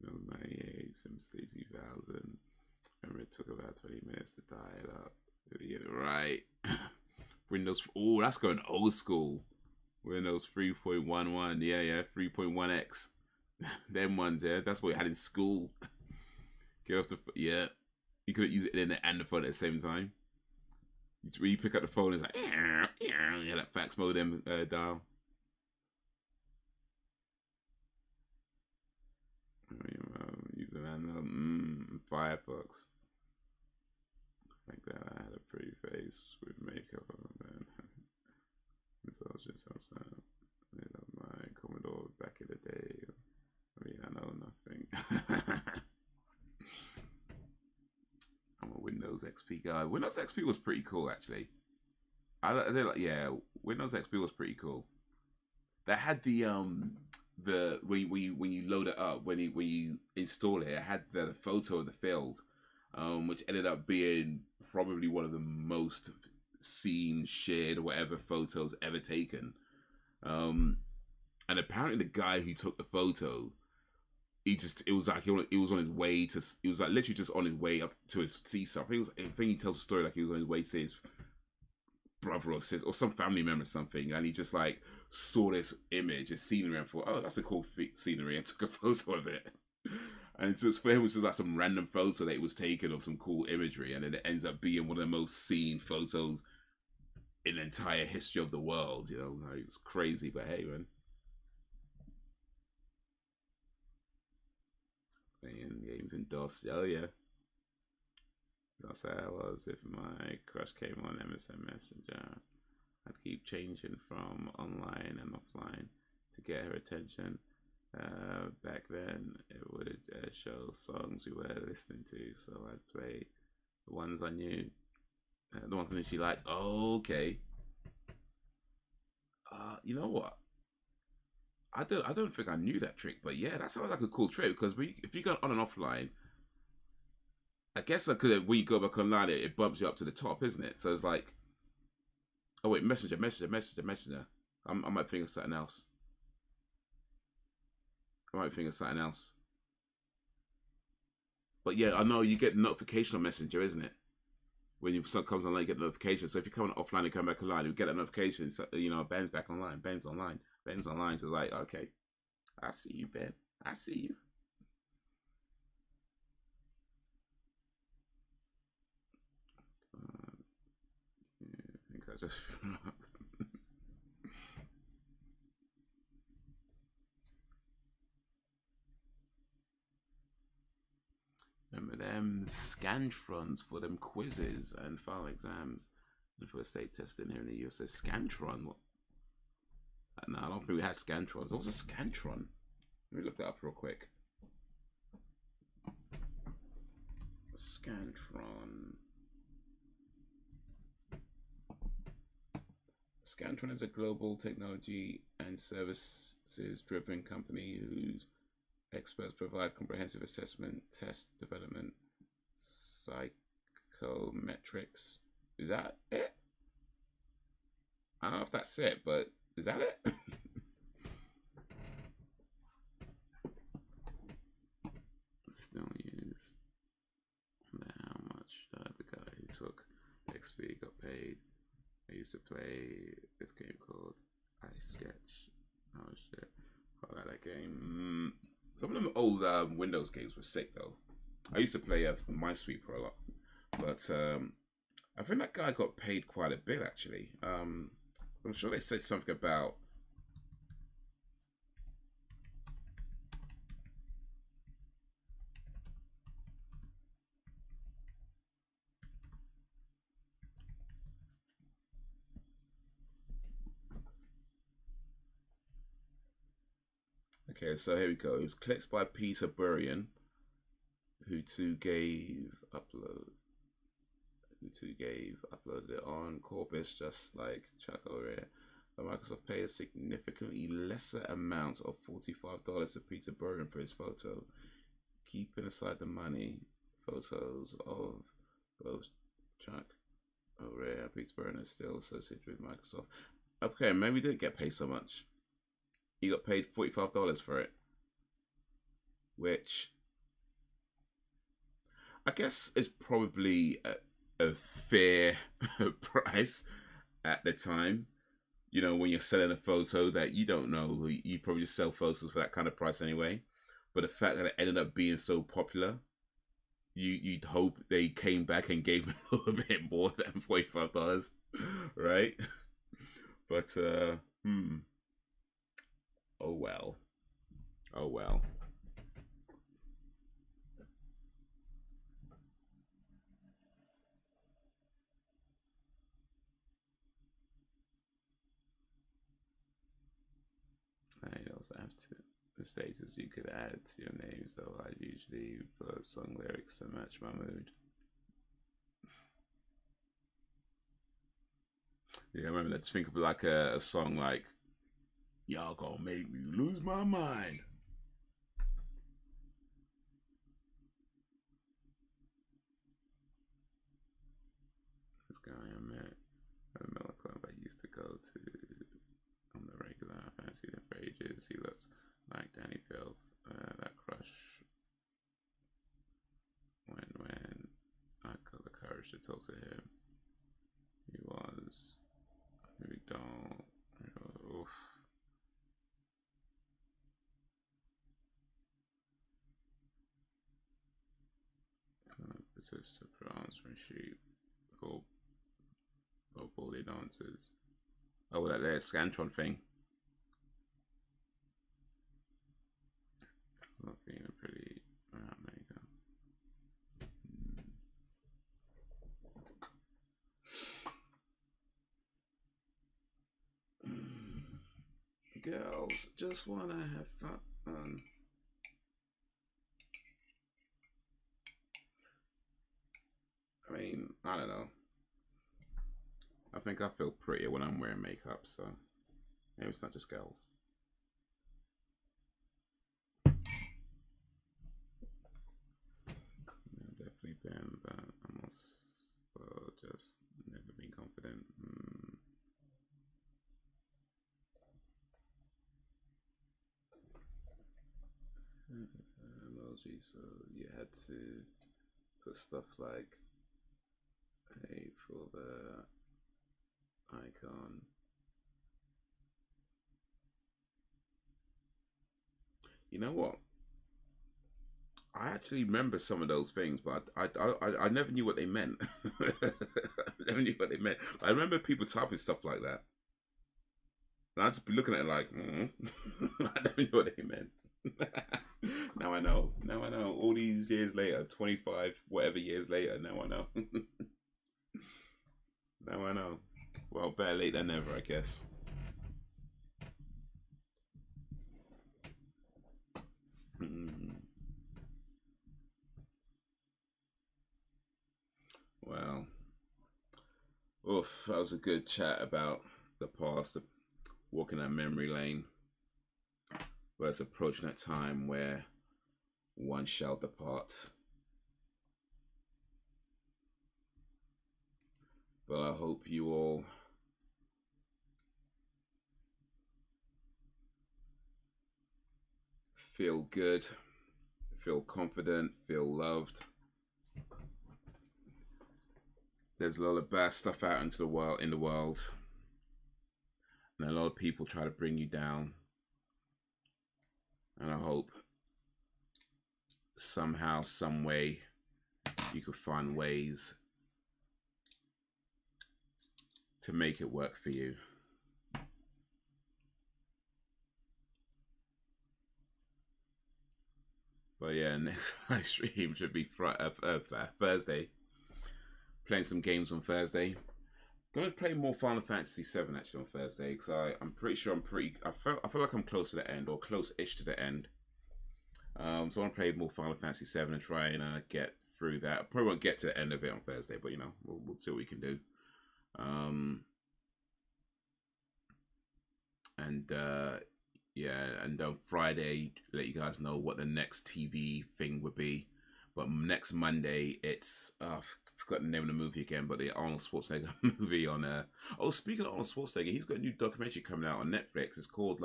98, SimCity 2000. Remember, it took about 20 minutes to dial it up to get it right. Windows, oh, that's going old school. Windows 3.11, yeah, 3.1x. Them ones, yeah, that's what we had in school. Get off the, yeah, you couldn't use it in and the phone at the same time. When you pick up the phone, it's like, yeah, that fax modem dial. Using that Firefox. Like that, I had a pretty face with makeup on, man. So I was just outside. My Commodore back in the day. I mean, I know nothing. I'm a Windows XP guy. Windows XP was pretty cool, actually. Yeah, Windows XP was pretty cool. They had the when you load it up, when you install it, it had the photo of the field, which ended up being probably one of the most seen, shared, or whatever photos ever taken. And apparently the guy who took the photo, it was like he was on his way to, he was like literally just on his way up to see something. I think he tells the story like he was on his way to his brother or sister or some family member or something, and he just like saw this image, this scenery, and thought, oh, that's a cool scenery, and took a photo of it. And it's just for him, it was just like some random photo that he was taken of some cool imagery, and then it ends up being one of the most seen photos in the entire history of the world. You know, like, it was crazy, but hey, man. Playing games in DOS, oh yeah. That's how I was. If my crush came on MSN Messenger, I'd keep changing from online and offline to get her attention. Back then, it would show songs we were listening to, so I'd play the ones I knew, the ones that she liked. Oh, okay. You know what? I don't think I knew that trick, but yeah, that sounds like a cool trick, because if you go on and offline, I guess when you go back online, it bumps you up to the top, isn't it? So it's like, oh wait, messenger. I might think of something else. But yeah, I know you get notification on Messenger, isn't it? When your son comes online, you get notifications. So if you come offline and come back online, you get a notification. So, you know, Ben's back online. Ben's online. So it's like, okay, I see you, Ben. I see you. I think I just... Remember them scantrons for them quizzes and final exams and for state testing here in the US. Scantron? What? No, I don't think we had scantrons. What was a scantron? Let me look that up real quick. Scantron. Scantron is a global technology and services driven company whose experts provide comprehensive assessment, test development, psychometrics. Is that it? I don't know if that's it, but is that it? Still used. How much the guy who took XP got paid? I used to play this game called Ice Sketch. Oh shit. I like that game. Some of them old Windows games were sick though. I used to play Minesweeper a lot, but I think that guy got paid quite a bit actually. I'm sure they said something about. Okay, so here we go. It was clicks by Peter Burian, who too gave uploaded it on Corpus, just like Chuck over here. But Microsoft paid a significantly lesser amount of $45 to Peter Burian for his photo. Keeping aside the money, photos of both Chuck over here and Peter Burian are still associated with Microsoft. Okay, maybe we didn't get paid so much. He got paid $45 for it, which I guess is probably a fair price at the time. You know, when you're selling a photo that you don't know, you probably just sell photos for that kind of price anyway. But the fact that it ended up being so popular, you'd hope they came back and gave him a little bit more than $45, right? But oh well. Oh well. I also have the status you could add to your name, so I usually put song lyrics to match my mood. Yeah, I remember let's think of like a song like "Y'all Gonna Make Me Lose My Mind." This guy I met at a Miller Club I used to go to on the regular. I haven't seen him for ages. He looks like Danny Filth. That crush when I got the courage to talk to him. He was just to pronounce from sheep called body dancers. Oh, that there Scantron thing. Not feeling pretty around makeup. Girls just wanna have fun. I mean, I don't know. I think I feel prettier when I'm wearing makeup, so maybe it's not just girls. I've definitely been, but I'm also just never been confident. Emoji, so you had to put stuff like hey for the icon. You know what? I actually remember some of those things, but I never knew what they meant. I never knew what they meant. I remember people typing stuff like that. And I'd just be looking at it like, I never knew what they meant. Now I know. Now I know. All these years later, 25 whatever years later, now I know. Now I know. Well, better late than never, I guess. Well, oof, that was a good chat about the past, walking that memory lane. But it's approaching that time where one shall depart. But I hope you all feel good, feel confident, feel loved. There's a lot of bad stuff out into the world, and a lot of people try to bring you down. And I hope somehow, some way, you could find ways to make it work for you. But yeah, next live stream should be Thursday. Playing some games on Thursday. Going to play more Final Fantasy VII actually on Thursday, because I'm pretty sure I feel like I'm close to the end, or close-ish to the end. So I want to play more Final Fantasy VII and try and get through that. I probably won't get to the end of it on Thursday, but you know, we'll see what we can do. Yeah, and on Friday, let you guys know what the next TV thing would be. But next Monday, it's I forgot the name of the movie again, but the Arnold Schwarzenegger movie on oh, speaking of Arnold Schwarzenegger, he's got a new documentary coming out on Netflix. It's called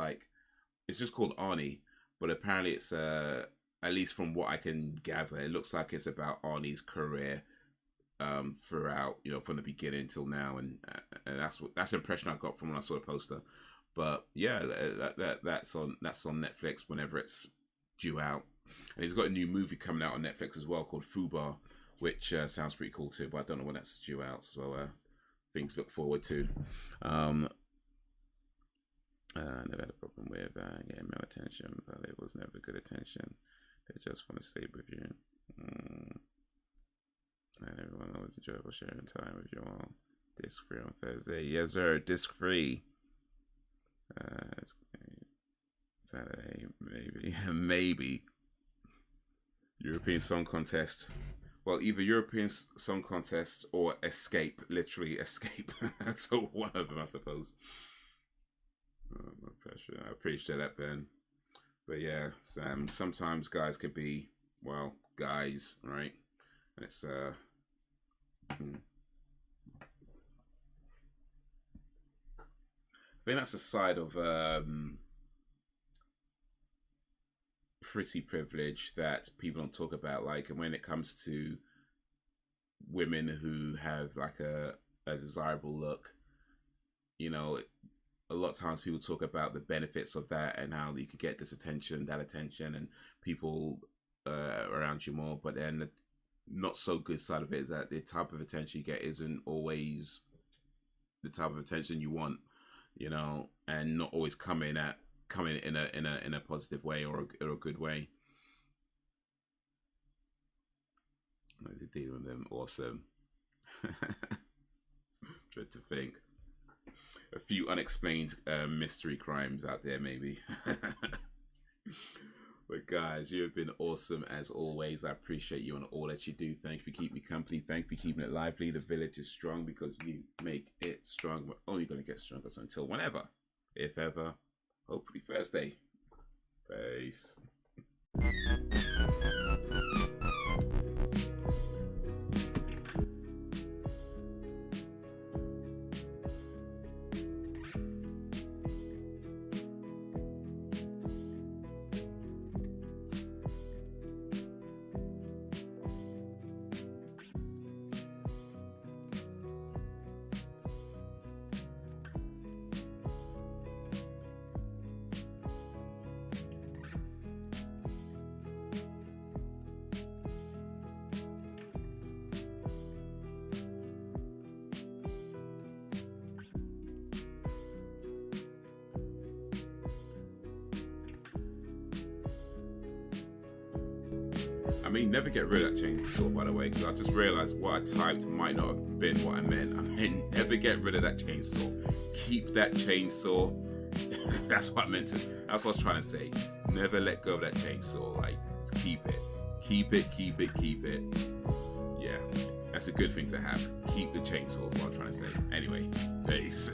it's just called Arnie, but apparently it's at least from what I can gather, it looks like it's about Arnie's career throughout, you know, from the beginning till now, and that's the impression I got from when I saw the poster. But yeah, that's on Netflix whenever it's due out. And he's got a new movie coming out on Netflix as well called Fubar, which sounds pretty cool too, but I don't know when that's due out. So things to look forward to. Never had a problem with getting male attention, but it was never good attention. They just want to stay with you. And everyone always enjoyable sharing time with you all. Disc free on Thursday. Yes, sir. Disc free. Saturday, maybe. Maybe. European Song Contest. Well, either European Song Contest or Escape. Literally Escape. So one of them, I suppose. No pressure. I appreciate that, Ben. But yeah, Sam, sometimes guys could be, well, guys, right? And it's, I think that's a side of pretty privilege that people don't talk about. Like, when it comes to women who have like a desirable look, you know, a lot of times people talk about the benefits of that and how you could get this attention, that attention, and people around you more. But then not so good side of it is that the type of attention you get isn't always the type of attention you want, you know, and not always coming in a positive way or a good way. They're dealing with them, awesome. Dread to think. A few unexplained mystery crimes out there, maybe. But guys, you have been awesome as always. I appreciate you and all that you do. Thank you for keeping me company. Thank you for keeping it lively. The village is strong because you make it strong. We're only going to get stronger. So until whenever, if ever, hopefully Thursday. Peace. I mean, never get rid of that chainsaw, by the way, because I just realized what I typed might not have been what I meant. I mean, never get rid of that chainsaw. Keep that chainsaw. That's what I meant to. That's what I was trying to say. Never let go of that chainsaw. Like, just keep it. Keep it, keep it, keep it. Yeah, that's a good thing to have. Keep the chainsaw is what I'm trying to say. Anyway, peace.